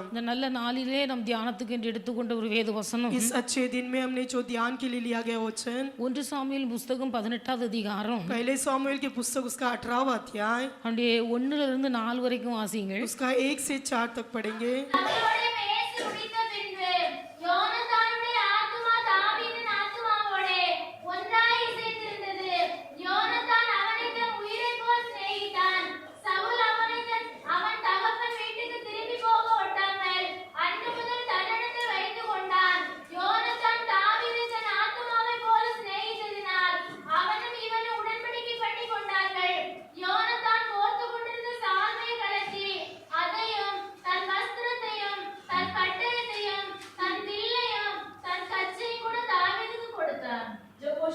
இந்த நல்ல நாளிலே நம் தியானத்துக்கு என்று எடுத்துக்கொண்ட ஒரு வேத வசனம் इस अच्छे दिन में हमने जो ध्यान के लिए लिया गया वचन 1 சாமுவேல் புத்தகம் 18வது அதிகாரம் पहले सामुएल की पुस्तक उसका 18वां अध्याय அப்படியே 1 இருந்து 4 வரைக்கும் வாசிங்கள். उसका 1 से 4 तक पढ़ेंगे.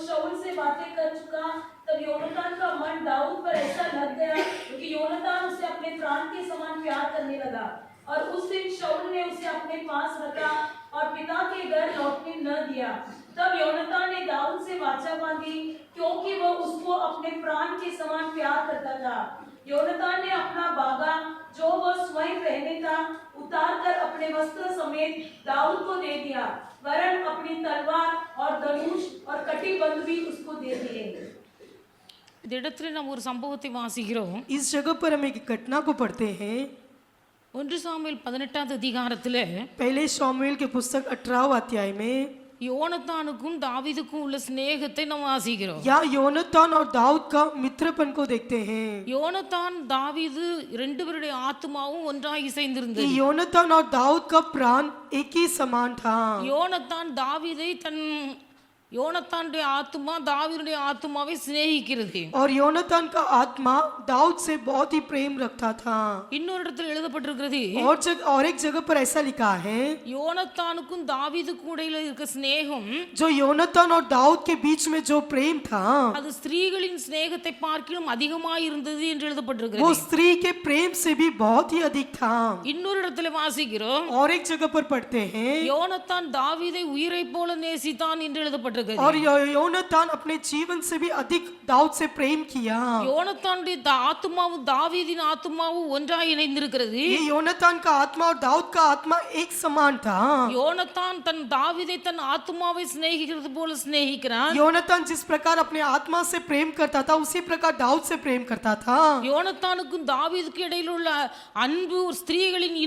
शाऊल से बातें कर चुका तब योनातान का मन दाऊद पर ऐसा लग गया क्योंकि योनातान उसे अपने प्राण के समान प्यार करने लगा और उस दिन शाऊल ने उसे अपने पास रखा और पिता के घर लौटने न दिया. तब योनातान ने दाऊद से वाचा बांधी क्योंकि वह उसको अपने प्राण के समान प्यार करता था. योनातान ने अपना बागा जो वह स्वयं पहने था उतार कर अपने वस्त्र समेत दाऊद को दे दिया, वरन अपनी तलवार और धनुष और कटिबंध भी उसको दे दिए. இந்த இடத்துல நாம் ஒரு சம்பவத்தை வாசிக்கிறோம். इस जगह पर हम एक घटना को पढ़ते हैं. 1 சாமுவேல் 18வது அதிகாரத்திலே पहले सामुएल की पुस्तक 18वां अध्याय में யோனத்தானுக்கும் தாவீதுக்கும் உள்ள சிநேகத்தை நாம் வாசிக்கிறோம். या योनातान और दाऊद का मित्रपन को देखते हैं. யோனத்தான் தாவீது ரெண்டு பேருடைய ஆத்துமாவும் ஒன்றாய் இசைந்திருந்தது. योनातान और दाऊद का प्राण एक ही समान था. யோனத்தான் தாவீதை யோனத்தானுடைய ஆத்துமா தாவீதுடைய ஆத்துமாவை சிநேகிக்கிறது. और योनातान का आत्मा दाऊद से बहुत ही प्रेम रखता था. இன்னொரு இடத்துல எழுதப்பட்டிருக்கிறது और एक जगह पर ऐसा लिखा है யோனத்தானுக்கும் தாவீதுக்கும் இடையில இருக்க சிநேகம் जो योनातान और दाऊद के बीच में जो प्रेम था அது ஸ்திரீகளின் சிநேகத்தை பார்க்கிலும் அதிகமாய் இருந்தது என்று वो எழுதப்பட்டிருக்கிறது. स्त्री के प्रेम से भी बहुत ही अधिक था. இன்னொரு இடத்துல வாசிக்கிறோம் और एक जगह पर पढ़ते हैं யோனத்தான் தாவீதை உயிரை போல நேசித்தான் என்று எழுதப்பட்டிருக்கிறது. और योनातान अपने जीवन से भी अधिक दाऊद से प्रेम किया. யோனத்தானுடைய ஆத்துமாவும் தாவீதின் ஆத்துமாவும் ஒன்றாய் இணைந்திருக்கிறது. ये योनातान का आत्मा और दाऊद का आत्मा एक समान था. யோனத்தான் தன் தாவீதை தன் ஆத்துமாவை சிநேகிக்கிறது போல சிநேகிக்கிறான். योनातान जिस प्रकार अपने आत्मा से प्रेम करता था उसी प्रकार दाऊद से प्रेम करता था. யோனத்தானுக்கும் தாவீதுக்கும் இடையில உள்ள அன்பு ஸ்திரீகளின்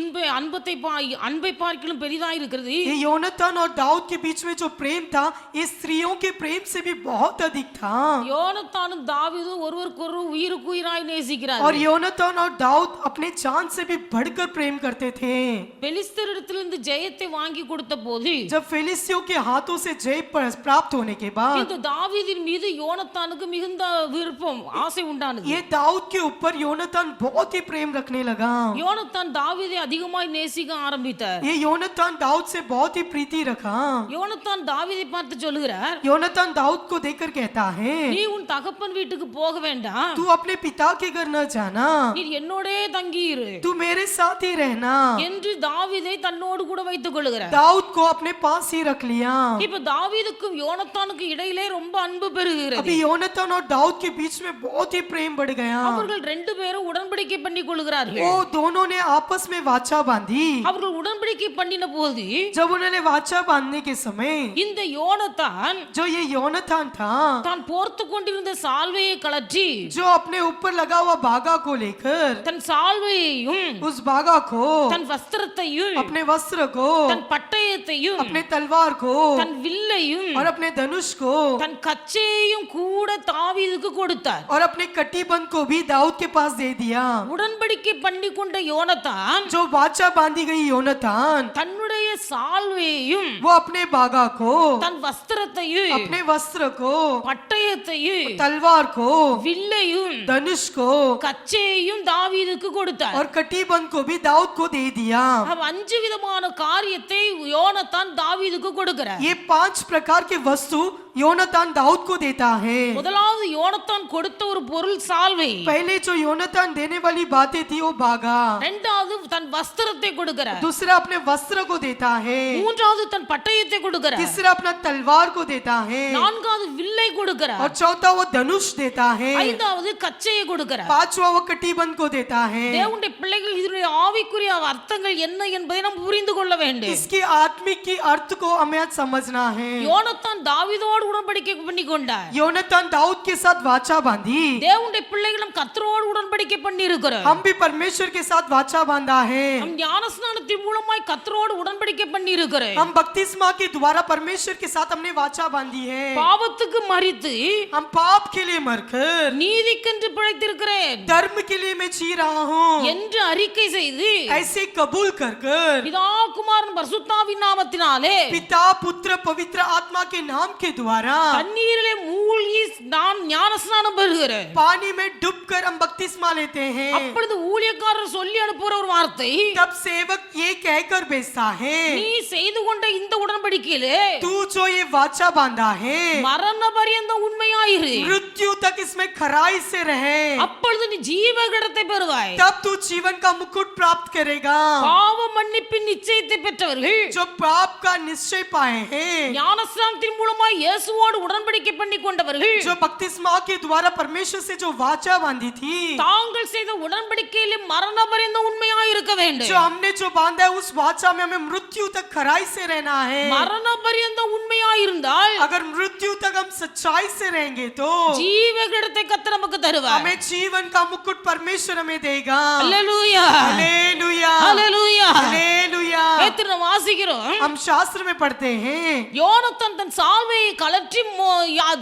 அன்பை பார்க்கிலும் பெரிதாய் இருக்கிறது. ये योनातान और दाऊद के बीच में जो प्रेम था ये स्त्रियों के प्रेम से भी बहुत अधिक था. யோனத்தானும் தாவீதும் ஒருவருக்கொருவர் உயிருக்கு உயிராய் நேசிக்கிறார்கள். और योनातान और दाऊद अपने जान से भी बढ़कर प्रेम करते थे. பெலிஸ்தரிடத்திலிருந்து ஜெயத்தை வாங்கி கொடுத்த போது जब फिलिस्तियों के हाथों से जय प्राप्त होने के बाद இந்த தாவீதின் மீது யோனத்தானுக்கு மிகுந்த விருப்பம் ஆசை உண்டானது. ये दाऊद के ऊपर योनातान बहुत ही प्रेम रखने लगा. யோனத்தான் தாவீதை அதிகமாய் நேசிக்க ஆரம்பித்தார். ये योनातान दाऊद से बहुत ही प्रीति रखा. யோனத்தான் தாவீதை பார்த்து சொல்லுகிறார், योनातान दाऊद को देखकर कहता है நீ உன் தகப்பன் வீட்டுக்கு போக வேண்டாம், तू अपने पिता के घर न जाना, நீ என்னோடே தங்கி இரு तू मेरे साथ ही रहना. என்று தாவீதை தன்னோடு கூட வைத்துக் கொள்கிறார். दाऊद को अपने पास ही रख लिया. இப்ப தாவீதுக்கும் யோனத்தானுக்கும் இடையிலே ரொம்ப அன்பு பெருகிறது. अभी योनातान और दाऊद के बीच में बहुत ही प्रेम बढ़ गया. அவர்கள் ரெண்டு பேரும் உடன்படிக்கை பண்ணி கொள்கிறார்கள். वो दोनों ने आपस में वाचा बांधी. அவர்கள் உடன்படிக்கை பண்ணின போது जब उन्होंने वाचा बांधने के समय இந்த யோனத்தான் जो ये योनातान था தான் போர்த்து கொண்டிருந்த சால்வையை கழற்றி जो अपने ऊपर लगा हुआ बागा को लेकर தன் சால்வையையும் उस बागा को தன் வஸ்திரத்தையும் अपने वस्त्र को தன் பட்டயத்தையும் अपने तलवार को தன் வில்லையும் और अपने धनुष को தன் கச்சையையும் கூட தாவீதுக்கு கொடுத்தார். और अपने कटीबंध को भी दाऊद के पास दे दिया. உடன்படிக்கை பண்ணி கொண்ட யோனத்தான் जो वाचा बांधी गई योनातान தன்னுடைய சால்வையையும் वो अपने बागा को தன் வஸ்திரத்தையும் अपने वस्त्र को பட்டயத்தையும் तलवार को வில்லையும் धनुष को கச்சையையும் தாவீதுக்கு கொடுத்தார். और कटीबंध को भी दाऊद को दे दिया. அவ 5 விதமான காரியத்தை யோனத்தான் தாவீதுக்கு கொடுக்கிறார். ये 5 प्रकार के वस्तु योनातान दाऊद को देता है. முதலாவது யோனத்தான் கொடுத்த ஒரு பொருள் சால்வை. पहले जो योनातान देने वाली बातें थी वो बागा. இரண்டாவது தன் வஸ்திரத்தை கொடுக்கிறார். दूसरा अपने वस्त्र को देता है. மூன்றாவது தன் பட்டயத்தை கொடுக்கிறார். तीसरा अपना तलवार को को देता है, நான்காவது வில்லை கொடுக்கிறார், और चौथा वो धनुष देता है, ஐந்தாவது கச்சையை கொடுக்கிறார். पांचवा वो कटीबंध को देता है। தேவனுடைய பிள்ளைகள் இதனுடைய ஆவிக்குரிய அர்த்தங்கள் என்ன என்பதை நாம் புரிந்து கொள்ள வேண்டும். इसकी आत्मिक की अर्थ को हमें आज समझना है। யோனத்தான் தாவீதோடு உடன்படிக்கை பண்ணி கொண்டார். योनातान दाऊद के साथ वाचा बांधी, தேவனுடைய பிள்ளைகளும் கர்த்தரோடு உடன்படிக்கை பண்ணி இருக்கிறோம். हम भी परमेश्वर के साथ वाचा बांधा है। நம் ஞானஸ்நானத்தின் மூலமாய் கர்த்தரோடு உடன்படிக்கை பண்ணி இருக்கிறோம். हम बपतिस्मा के द्वारा परमेश्वर के साथ हमने वाचा बांधी है। பாவத்துக்கு மரித்து हम पाप के लिए मरकर நீதிக்கென்று பிழைத்திருக்கிறேன் धर्म के लिए मैं जी रहा हूँ என்று அறிக்கை செய்து ऐसे कबूल कर कर பிதா குமாரன் பரிசுத்தாவின் நாமத்தினாலே पिता पुत्र पवित्र आत्मा के नाम के द्वारा தண்ணீரிலே மூழ்கி நாம் ஞானஸ்நானம் பெறுகிறேன். पानी में डूबकर हम बपतिस्मा लेते हैं। அப்பொழுது ஊழியக்காரர் சொல்லி அனுப்புகிற ஒரு வார்த்தை, तब सेवक ये कहकर भेजता है, நீ செய்து கொண்ட இந்த உடன்படிக்கையிலே तू जो ये वाचा बांधा है மரண பரியந்தம் உண்மையாயிரு, मृत्यु तक इसमें खराई से रहे, அப்பொழுது நீ ஜீவகிடத்தை பெறுவாய். तब तू जीवन का मुकुट प्राप्त करेगा। பாவ மன்னிப்பின் நிச்சயத்தை பெற்றவர்கள் जो पाप का निश्चय पाए हैं, ஞானஸ்நானத்தின் மூலமாய் இயேசுவோடு உடன்படிக்கை பண்ணி கொண்டவர்கள் जो बपतिस्मा के द्वारा परमेश्वर से जो वाचा बांधी थी, தாங்கள் செய்த உடன்படிக்கையிலே மரண பரியந்தம் உண்மையாய் இருக்க வேண்டும். जो हमने जो बांधा है उस वाचा में हमें मृत्यु तक खराई से रहना है। மரண பரியந்தம் உண்மையாய் இருந்தால் अगर मृत्यु तक हम सच्चाई से रहेंगे तो ஜீவகிடத்தை கர்த்தர் நமக்கு தருவார். हमें जीवन का मुकुट परमेश्वर हमें देगा। அல்லேலூயா, हालेलुया, அல்லேலூயா. हालेलुया। பேதுரு வாசிக்கிறோம், हम शास्त्र में पढ़ते हैं, யோனத்தான் தன் சால்வையை கலற்றி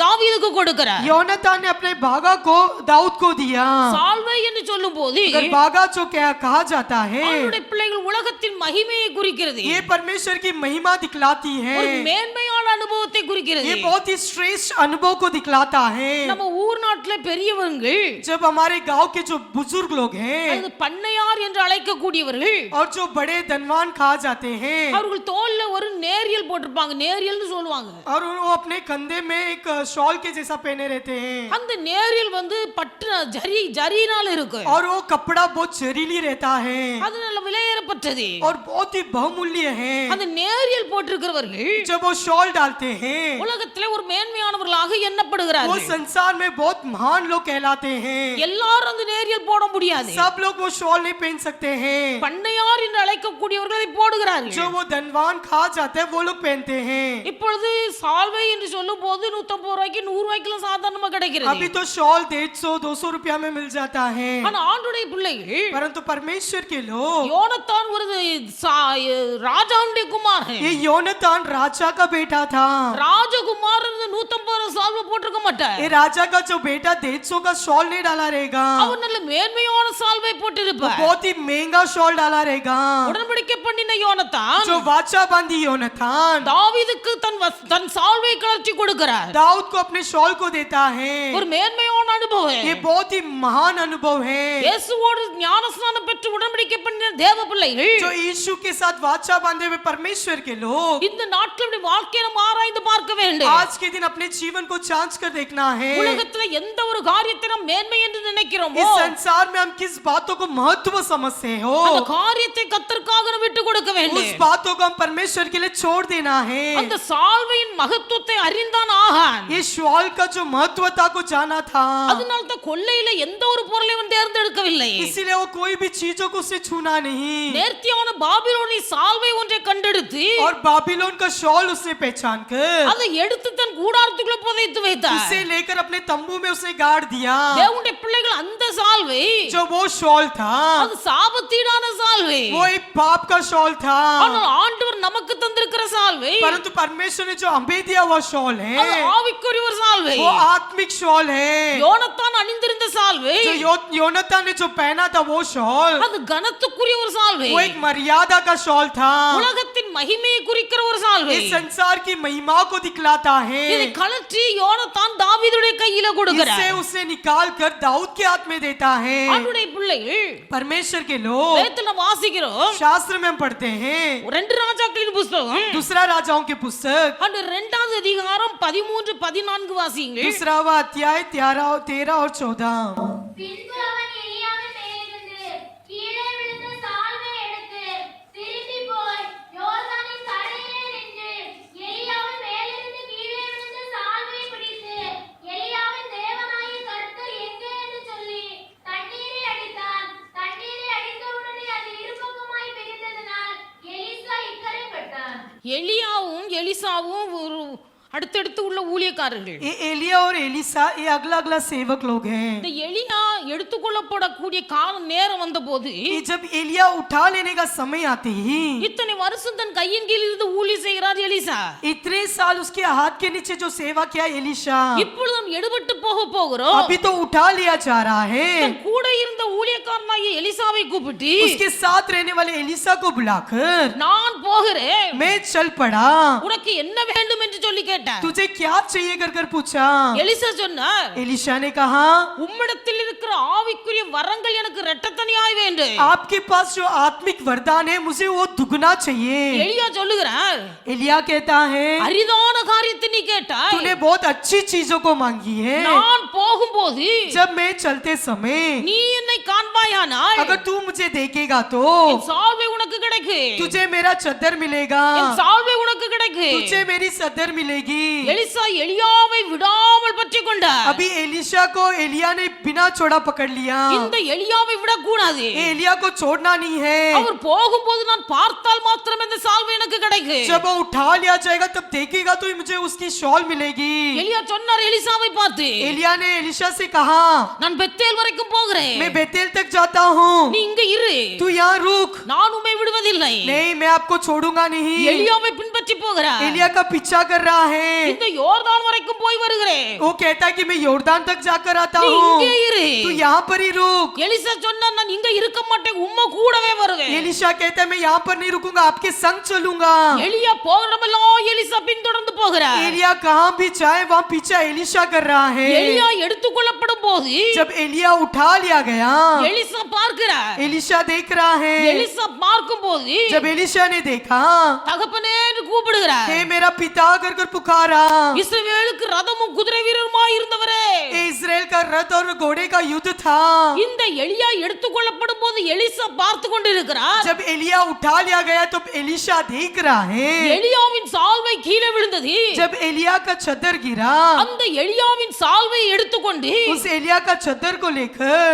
தாவீதுக்கு கொடுக்கிறார். योनातान ने अपने बागा को दाऊद को दिया। சால்வை என்று சொல்லும்போது अगर बागा जो क्या कहा जाता है, அவருடைய பிள்ளைகள் உலகத்தின் மகிமையை குறிக்கிறது, ये परमेश्वर की महिमा दिखलाती है। ஒரு மேன்மையான அனுபவத்தை குறிக்கிறது. ये बहुत ही श्रेष्ठ अनुभव को दिखलाता है। நம்ம ஊர் நாட்டுல பெரியவங்க, जब हमारे गांव के जो बुजुर्ग लोग हैं அது பண்ணையார் என்று அழைக்கக்கூடியவர்கள், और जो बड़े धनवान कहा जाते हैं, அவர்கள் தோல்ல ஒரு நேரியல் போட்டிருப்பாங்க, நேரியல்னு சொல்லுவாங்க. और वो अपने कंधे में एक शॉल के जैसा पहने रहते हैं, அந்த நேரியல் வந்து பட்டு ஜரினால இருக்கு, और वो कपड़ा बहुत जहरीली रहता है அது நல்ல விலையேறப்பட்டது. और बहुत ही बहुमूल्य है। அந்த நேரியல் போட்டிருக்கிறவர்கள் जब वो शॉल डालते हैं, உலகத்திலே ஒரு மேன்மையானவர்களாக वो எண்ணப்படுகிறார்கள். संसार में बहुत महान लोग कहलाते हैं। எல்லாரும் அந்த நேரியல் போட முடியாது. सब लोग वो शॉल नहीं पहन सकते हैं। பண்ணையார் என்று அழைக்கக்கூடியவர்கள் அதை போடுகிறார்கள். जो वो धनवान कहा जाता है वो लोग पहनते हैं। இப்பொழுது சால்வை என்று சொல்லும் போது 150 ரூபாய்க்கு 100 ரூபாய்க்கு சாதாரணமா கிடைக்கிறது. अभी तो शॉल 150-200 रुपया में मिल जाता है, ஆனா ஆண்டுடைய பிள்ளைகள், परंतु परमेश्वर के लोग, யோனத்தான் ஒரு ராஜாவுடைய குமாரன், ये योनातान राजा का बेटा था। ராஜகுமாரன் 150 சால்வை போட்டிருக்க மாட்டார். ये राजा का जो बेटा 150 का शॉल नहीं डाला रहेगा, அவர் நல்ல மேன்மையான சால்வை போட்டிருப்பார். बहुत ही महंगा शॉल डाला रहेगा। உடன்படிக்கை பண்ணின யோனத்தான் जो वाचा बांधी योनातान தாவீதுக்கு தன் சால்வை கலற்றி கொடுக்கிறார். दाऊद को अपने शॉल को देता है। ஒரு மேன்மையான அனுபவம். ये बहुत ही महान अनुभव है। இயேசுவோடு ஞானஸ்நானம் பெற்று உடன்படிக்கை பண்ணின தேவ பிள்ளைகள், जो यीशु के साथ वाचा बांधे हुए परमेश्वर के लोग, இந்த நாட்களுடைய வாழ்க்கையை நாம் ஆராய்ந்து பார்க்க வேண்டும். आज के दिन अपने जीवन को जांच कर देखना है। உலகத்துல எந்த ஒரு காரியத்தை நாம் மேன்மை என்று நினைக்கிறோமோ, इस संसार में हम किस बातों को महत्व समझते हो, அந்த காரியத்தை கர்த்தருக்காக நாம் விட்டு கொடுக்க उस வேண்டும். बातों को हम परमेश्वर के लिए छोड़ देना है। அந்த சால்வையின் மகத்துவத்தை அறிந்தான் ஆகான். ये शॉल का जो महत्वता को जाना था, அதனால தான் கொல்லையில எந்த ஒரு பொருளையும் அவன் தேர்ந்தெடுக்கவில்லை. इसीलिए वो कोई भी चीजों को उसे छूना नहीं, நேர்த்தியான பாபிலோனி சால்வை ஒன்றை கண்டெடுத்து और बाबिलोन का शॉल उसने पहचान कर அதை எடுத்து தன் கூடாரத்துக்குள்ள புதைத்து வைத்தார். उसे लेकर अपने तंबू में उसने गाड़ दिया। தேவனுடைய பிள்ளைகள், அந்த சால்வை जो वो शॉल था, அது சாபத்தீடான சால்வை. वो एक पाप का शॉल था, ஆனால் ஆண்டவர் நமக்கு தந்திருக்கிற சால்வை परंतु परमेश्वर ने जो हमें दिया हुआ शॉल அது है, ஆவிக்குரிய ஒரு சால்வை. वो आत्मिक शॉल है। யோனத்தான் அணிந்திருந்த சால்வை जो योनातान ने जो पहना था वो शॉल, அது கனத்துக்குரிய ஒரு சால்வை. वो एक मर्यादा का शॉल था। உலகத்தின் மகிமையை குறிக்கிற ஒரு சால்வை. इस संसार की महिमा को दिखलाता है। இதை கலற்றி யோனத்தான் தாவீதுடைய கையில கொடுக்கிறார். इसे उसने निकाल कर दाऊद के हाथ में देता है। ஆண்டவருடைய பிள்ளைகள், परमेश्वर के लोग, வேதத்துல வாசிக்கிறோம், शास्त्र में हम पढ़ते हैं, 2 ராஜாக்களின் புத்தகம் दूसरा राजाओं के पुस्तक, அந்த 2வது அதிகாரம் 13-14 வாசிங்க. दूसरा अध्याय 13 और 14। பின்பு அவன் எலியாவின் மேலிருந்து கீழே விழுந்த சால்வை எடுத்து திரும்பி போய் யோர்தானின் கரையிலே நின்று எலியாவின் மேலிருந்து கீழே எலியாவும் எலிசாவும் ஒரு அடுத்தடுத்து உள்ள ஊழியக்காரர்கள். ये एलिया और एलिसा ये अगला अगला सेवक लोग हैं. இந்த எலியா எடுத்துக்கொள்ளப்படக்கூடிய காலம் நேரம் வந்தபோது ये जब एलिया उठा लेने का समय आते ही இத்தனை வருஷம் தன் கையின் கீழ் இருந்து ஊழியம் செய்கிறார் எலிசா. इतने साल उसके हाथ के नीचे जो सेवा किया एलिशा, இப்பொழுது நாம் எடுபட்டு போகிறோம். अभी तो उठा लिया जा रहा है. தன் கூட இருந்த ஊழியக்காரனாகிய எலிசாவை கூப்பிட்டு उसके साथ रहने वाले एलिसा को बुलाकर நான் போகிறேன், मैं चल पड़ा, உனக்கு என்ன வேண்டும் என்று சொல்லி கேட்டார். तुझे क्या चाहिए कर पूछा. எலிசா சொன்னார், एलिशा ने कहा உம்மிடத்தில் இருக்கிற ஆவிக்குரிய வரங்கள் எனக்கு இரட்டத்தனியாய் வேண்டும். आपके पास जो आत्मिक वरदान है मुझे वो दुगना चाहिए. எலியா சொல்லுகிறார், एलिया कहता है அரிதான காரியத்தை நீ கேட்டாய், तूने बहुत अच्छी चीजों को मांगी है. நான் போகும்போது जब मैं चलते समय நீ என்னை காண்பாயானால் अगर तू मुझे देखेगा तो என் சால்வை உனக்கு கிடைக்கும், तुझे मेरा चद्दर मिलेगा, என் சால்வை உனக்கு கிடைக்கும். तुझे मेरी सदर मिलेगी. எலிசா எலியாவை விடாமல் பற்றி கொண்டார். अभी एलिशा को एलिया ने बिना छोड़ा पकड़ लिया. இந்த எலியாவை விடக்கூடாது. ये एलिया को छोड़ना नहीं है. அவர் போகும்போது நான் பார்த்தால் மாத்திரம் இந்த சால்வை எனக்கு கிடைக்கும். जब वो उठा लिया जाएगा तब देखेगा तो मुझे उसकी शॉल मिलेगी. எலியா சொன்னார் எலிசாவை பார்த்து, एलिया ने एलिशा से कहा நான் பெத்தேல் வரைக்கும் போகிறேன், मैं बेतेल तक जाता हूँ, நீ இங்க இரு, तू यहाँ रुक. நான் உம்மை விடுவதில்லை. नहीं मैं आपको छोड़ूंगा नहीं. எலியாவை பின்பற்றி போகிறார். एलिया का पीछा कर रहा है. இந்த யோர்தான் வரைக்கும் போய் வருகிறேன், वो कहता है कि मैं योर्दान तक जाकर आता நீ இங்கே हूँ, இரு. तू यहाँ पर ही रुक. எலிசா சொன்னார், நான் இங்க இருக்க மாட்டேன், உம்மை கூடவே வருவேன். एलिशा कहता है मैं यहाँ पर नहीं रुकूंगा, आपके संग चलूंगा. எலியா போகிறமெல்லாம் எலிசா பின்தொடர்ந்து போகிறார். एलिया कहाँ भी जाए वहाँ पीछा एलिशा कर रहा है. எலியா எடுத்துக்கொள்ளப்படும் போது जब एलिया उठा लिया गया எலிசா பார்க்கிறார். एलिशा देख रहा है. எலிசா பார்க்கும் போது जब एलिशा ने देखा தகப்பனே என்று கூப்பிடுகிறார். हे मेरा पिता कर पुकारा. இஸ்ரவேலுக்கு ரதமும் குதிரை வீரருமாய் இருந்தவரே, ये इस्राएल का रथ और घोड़े का युद्ध था. இந்த எலியா எடுத்துக்கொள்ளப்படும் போது எலிசா பார்த்து கொண்டிருக்கிறார். जब एलिया उठा लिया गया तो एलिशा देख रहा है. எலியாவின் சால்வை கீழே விழுந்தது. जब एलिया का छतर गिरा அந்த எலியாவின் சால்வை எடுத்துக்கொண்டு उस एलिया का छतर को लेकर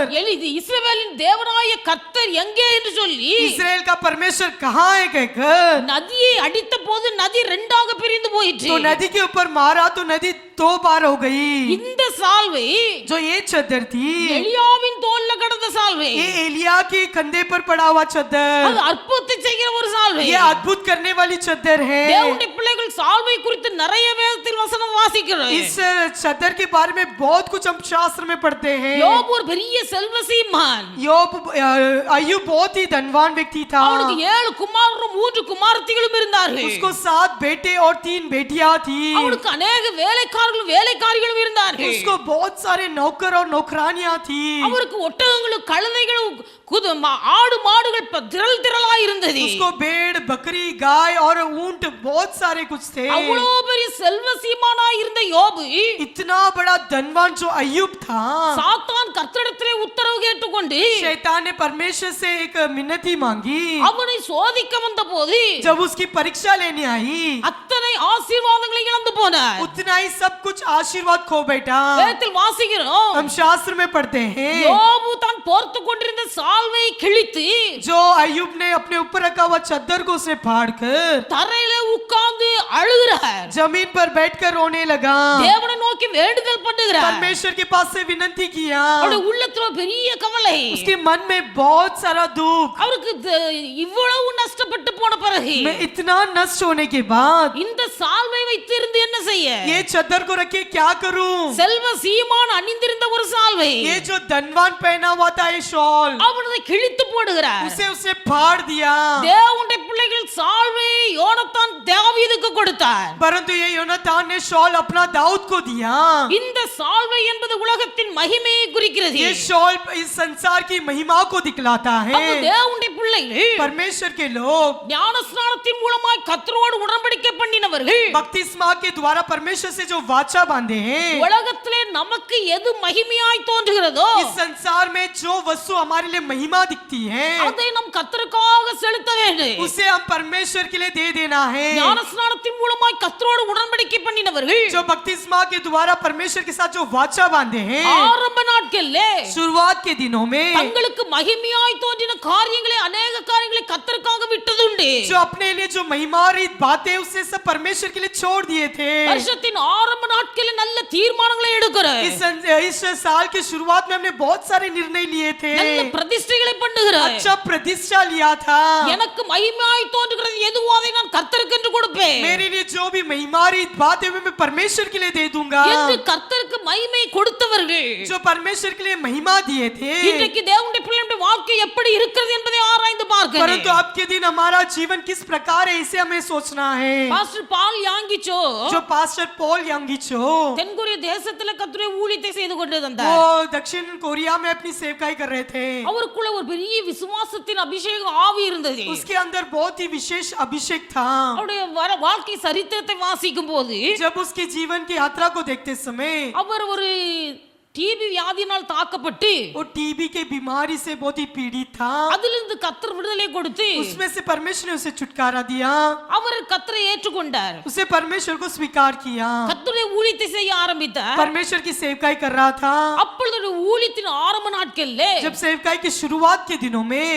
இஸ்ரவேலின் தேவனாய கர்த்தர் எங்கே என்று சொல்லி इस्राएल का परमेश्वर कहाँ है कहकर நதியை அடித்த போது நதி ரெண்டாக பிரிந்து போயிற்று. तो नदी के ऊपर मारा तो नदी 2 बार हो गई. இந்த சால்வை जो ये छतर थी எலியாவின் தோல்ல கடந்த சால்வை, ये एलिया के कंधे पर पड़ा हुआ छतर, அது அற்புதத்தை செய்கிற ஒரு சால்வை. ये अद्भुत करने वाली छतर है. தேவனுடைய பிள்ளைகள் சால்வை குறித்து நிறைய வேதத்தில் வசனம் வாசிக்கிறோம். इस छतर के बारे में बहुत कुछ हम शास्त्र में पढ़ते हैं. யோபு ஒரு பெரிய செல்வசீமான். अय्यूब बहुत ही धनवान व्यक्ति था. அவனுக்கு 7 குமாரரும் 3 குமாரத்திகளும் இருந்தார்கள். उसको 7 बेटे और 3 बेटियां थी. அவனுக்கு अनेक வேலைக்காரர்களும் வேலைக்காரிகளும் இருந்தார்கள். उसको बहुत सारे नौकर और नौकरानियां थी. அவருக்கு ஒட்டகங்களும் கழுதைகளும் ஆடு மாடுகள் திரள் திரளாய் இருந்தது. उसको भेड़ बकरी गाय और ऊंट बहुत सारे कुछ थे. அவ்வளவு பெரிய செல்வசீமானாய் இருந்த யோபு इतना बड़ा धनवान जो अय्यूब था, சாத்தான் கர்த்தரிடத்திலே உத்தரவு கேட்டுக்கொண்டு शैतान ने परमेश्वर से एक मिन्नती मांगी. அவனை சோதிக்க வந்தபோது जब उसकी परीक्षा लेने आई அத்தனை ஆசீர்வாதங்களை இழந்து போனார். उतना ही सब कुछ आशीर्वाद खो बैठा. வேதத்தில் வாசிக்கிறோம், हम शास्त्र में पढ़ते हैं யோபு தான் போர்த்து கொண்டிருந்த சால்வை கிழித்து जो अय्यूब ने अपने ऊपर रखा हुआ चद्दर को उसे फाड़कर தரையில உட்கார்ந்து அழுகிறார். जमीन पर बैठकर रोने लगा. தேவனை நோக்கி வேண்டுதல் பண்ணுகிறார். परमेश्वर के पास से विनती किया. அவருடைய உள்ளத்துல பெரிய கவலை. उसके मन में बहुत सारा दुख. அவருக்கு இவ்வளவு நஷ்டப்பட்டு போன பிறகு मैं इतना नष्ट होने के बाद இந்த சால்வை வைத்திருந்து என்ன செய்ய? ये चद्दर को रखे क्या करूं? செல்வ சீமான் அணிந்திருந்த ஒரு சால்வை ये जो धनवान पहना हुआ था ये शॉल அவனை கிழித்து போடுகிறார். उसे फाड़ दिया. தேவனுடைய பிள்ளைகள் சால்வை யோனத்தான் தாவீதுக்கு கொடுத்தார். परंतु ये योनातान ने शॉल अपना दाऊद को दिया. இந்த சால்வை என்பது உலகத்தின் மகிமையை குறிக்கிறது. ये शॉल इस संसार की महिमा को दिखलाता है. அப்ப தேவனுடைய பிள்ளைகள் परमेश्वर के लोग ஞானஸ்நானத்தின் மூலமாய் கர்த்தரோடு உடன்படிக்கை பண்ணினவர்கள் बपतिस्मा के द्वारा परमेश्वर से जो वाचा बांधे हैं, உலகத்திலே நமக்கு எது மகிமையாய் தோன்றுகிறதோ इस संसार में जो वस्तु हमारे लिए महिमा दिखती है அதை நாம் கர்த்தருக்காக செலுத்த வேண்டும். उसे हम परमेश्वर के लिए दे देना है. ஞானஸ்நானத்தின் மூலமாய் கர்த்தரோடு உடன்படிக்கை பண்ணினவர்கள் जो बपतिस्मा के द्वारा परमेश्वर के साथ जो वाचा बांधे हैं, ஆரம்ப நாட்களிலே शुरुआत के दिनों में தங்களுக்கு மகிமையாய் தோன்றின காரியங்களை அநேக காரியங்களை கர்த்தருக்காக விட்டதுண்டு. விட்டுவிட்டு जो अपने लिए जो महिमा रहित बातें उसने सब परमेश्वर के लिए छोड़ दिए थे। வருஷத்தின் ஆரம்ப நாட்களில் நல்ல தீர்மானங்களை எடுக்கிறேன், इस साल के शुरुआत में हमने बहुत सारे निर्णय लिए थे, நல்ல பிரதிஷ்டைகளை பண்ணுகிறேன், अच्छा प्रतिष्ठा लिया था। எனக்கு மகிமையாய் தோன்றுகிறது எதுவோ அதை நான் கர்த்தருக்கு என்று கொடுப்பேன் मेरे लिए जो भी महिमा रहित बात है मैं परमेश्वर के लिए दे दूंगा। என்று கர்த்தருக்கு மகிமை கொடுத்தவர்கள் जो परमेश्वर के लिए महिमा दिए थे, இன்றைக்கு தேவனுடைய பிள்ளைகளுடைய வாழ்க்கை எப்படி இருக்கிறது என்பதை ஆராய்ந்து பார்க்கிறேன்। परंतु अब के दिन हमारा जीवन किस प्रकार है इसे हमें सोचना है। பாஸ்டர் பால் யாங்கிச்சோ जो पास्टर पॉल यांगिचो தென்கொரிய தேசத்துல கர்த்தருடைய ஊழியத்தை செய்து கொண்டிருந்தார், वो दक्षिण कोरिया में अपनी सेवकाई कर रहे थे। அவருக்குள்ள ஒரு பெரிய விசுவாசத்தின் அபிஷேக ஆவி இருந்தது। उसके अंदर बहुत ही विशेष अभिषेक था। அவருடைய வாழ்க்கை சரித்திரத்தை வாசிக்கும் போது जब उसके जीवन की यात्रा को देखते समय அவர் ஒரு டிபி வியாதியினால் தாக்கப்பட்டு वो टीबी के बीमारी से बहुत ही पीड़ित था। அதிலிருந்து கர்த்தர் விடுதலை கொடுத்து उसमें से परमेश्वर ने उसे छुटकारा दिया, அவர் கர்த்தரை ஏற்றுக்கொண்டார், उसे परमेश्वर को स्वीकार किया, கர்த்தருடைய ஊழியத்தை செய்ய ஆரம்பித்தார்। परमेश्वर की सेवकाई कर रहा था। அப்பொழுது ஊழியத்தின் ஆரம்ப நாட்கள்ல जब सेवकाई की शुरुआत के दिनों में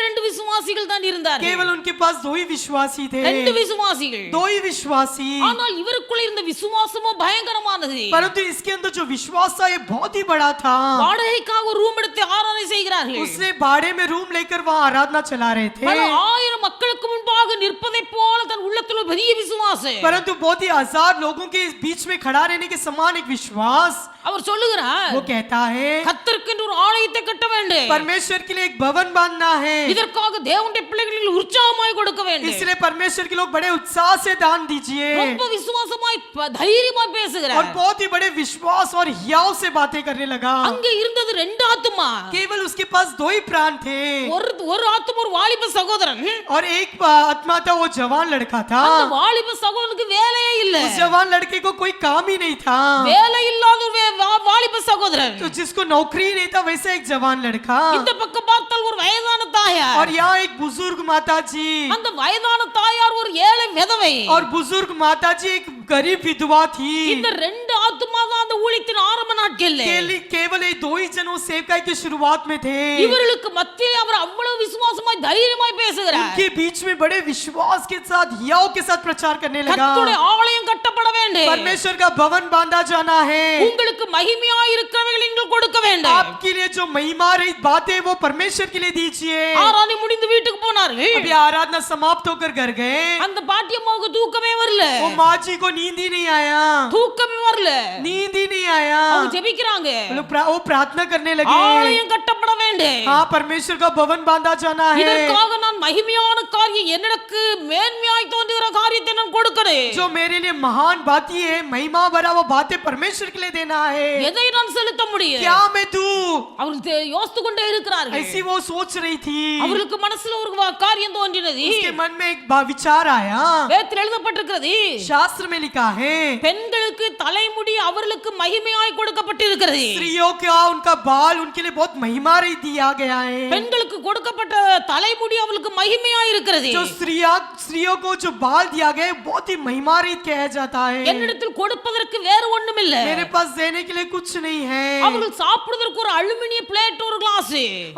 ரெண்டு விசுவாசிகள் தான் இருந்தார்கள், केवल उनके पास दो ही विश्वासी थे, ரெண்டு விசுவாசிகள்। दो ही विश्वासी। ஆனால் இவருக்குள்ள இருந்த விசுவாசமோ பயங்கரமானது। परंतु इसके अंदर जो विश्वास था ये बहुत ही बड़ा था। வாடகைக்காக ஒரு ரூம் எடுத்து ஆராதனை செய்கிறார்கள், उसने भाड़े में रूम लेकर वहाँ आराधना चला रहे थे। பல ஆயிரம் மக்களுக்கு முன்பாக நிற்பதை போல தன் உள்ளத்தில் ஒரு பெரிய விசுவாசம்। परंतु बहुत ही हजार लोगों के बीच में खड़ा रहने के समान एक विश्वास। அவர் சொல்லுகிறார், वो कहता है கர்த்தருக்கு ஒரு ஆலயத்தை கட்ட வேண்டும், परमेश्वर के लिए एक भवन बांधना है, இதற்காக தேவனுடைய பிள்ளைகளில் உற்சாகமாய் கொடுக்க வேண்டும்। इसलिए परमेश्वर के लोग बड़े उत्साह से दान दीजिए। ரொம்ப விசுவாசமாய் தைரியமாய் और பேசுகிறார்। बहुत ही बड़े विश्वास और हियाव से बातें करने लगा। அங்க இருந்தது ரெண்டு ஆத்துமா, केवल उसके पास दो ही प्राण थे, ஒரு ஆத்துமா ஒரு வாலிப சகோதரன்। और एक आत्मा था, वो जवान लड़का था। அந்த வாலிப சகோதரனுக்கு வேலையே இல்ல, उस जवान लड़के को कोई काम ही नहीं था, வேலை இல்லாத ஒரு வாலிப சகோதரன்। तो जिसको नौकरी नहीं था वैसे एक जवान लड़का। இந்த பக்கம் பார்த்தால் ஒரு வயதான தாயார், और यहाँ एक बुजुर्ग माता जी, அந்த வயதான தாயார் ஒரு ஏழை விதவை, और बुजुर्ग माता जी एक गरीब विधवा थी। இந்த ரெண்டு ஆத்துமா தான் அந்த ஊழியத்தின் ஆரம்ப நாட்கள்ல केवल ये दो ही जनों सेवकाई की शुरुआत में थे। இவர்களுக்கு மத்தியிலே அவர் அவ்வளவு விசுவாசமாய் தைரியமாய் பேசுகிறார்। उनके बीच में बड़े विश्वास के साथ हियाव के साथ प्रचार करने लगा। கர்த்தருடைய ஆலயம் கட்டப்பட வேண்டும், परमेश्वर का भवन बांधा जाना है, உங்களுக்கு மகிமையாய் இருக்கிறவைகளை நீங்கள் கொடுக்க வேண்டும்। आपके लिए जो महिमा रहित बातें वो परमेश्वर के लिए दीजिए। ஆராதனை முடிந்து வீட்டுக்கு போனார்கள், अभी आराधना समाप्त होकर घर गए, அந்த பாட்டியம்மாவுக்கு தூக்கமே வரல, वो माँ जी को नींद ही नहीं आया, தூக்கமே வரல, नींद ही नहीं आया। அவங்க ஜெபிக்கிறாங்க, वो प्रार्थना करने लगे, ஆலயம் கட்டப்பட வேண்டும், हाँ परमेश्वर का भवन बांधा जाना है, இதற்காக நான் மகிமையான காரியம் எனக்கு மேன்மையாய் தோன்றுகிற காரியத்தை நான் கொடுக்கிறேன், जो मेरे लिए महान बात ही है, महिमा भरा वो बातें परमेश्वर के लिए देना है। எதை நான் செலுத்த முடியும்? क्या मैं दूं? அவர்கள் யோசித்து கொண்டே இருக்கிறார்கள்। ऐसी वो सोच रही थी, அவர்களுக்கு மனசுல ஒரு காரியம் தோன்றினது, उसके मन में एक विचार आया। வேதத்தில் எழுதப்பட்டிருக்கிறது, शास्त्र में लिखा है பெண்களுக்கு தலைமுடி அவர்களுக்கு மகிமையாய் கொடுக்கப்பட்டிருக்கிறது, स्त्रियों का उनका बाल उनके लिए बहुत महिमा रही दिया गया है। பெண்களுக்கு கொடுக்கப்பட்ட தலைமுடி அவர்களுக்கு மகிமையாய் இருக்கிறது, जो स्त्रियों को जो बाल दिया गया है बहुत ही महिमा रहित कहा जाता है। என்னிடத்தில் கொடுப்பதற்கு வேறு ஒண்ணும் இல்ல, मेरे पास देने के लिए कुछ नहीं है, அவர்கள் சாப்பிடுவதற்கு ஒரு அலுமினிய பிளேட் ஒரு கிளாஸ்,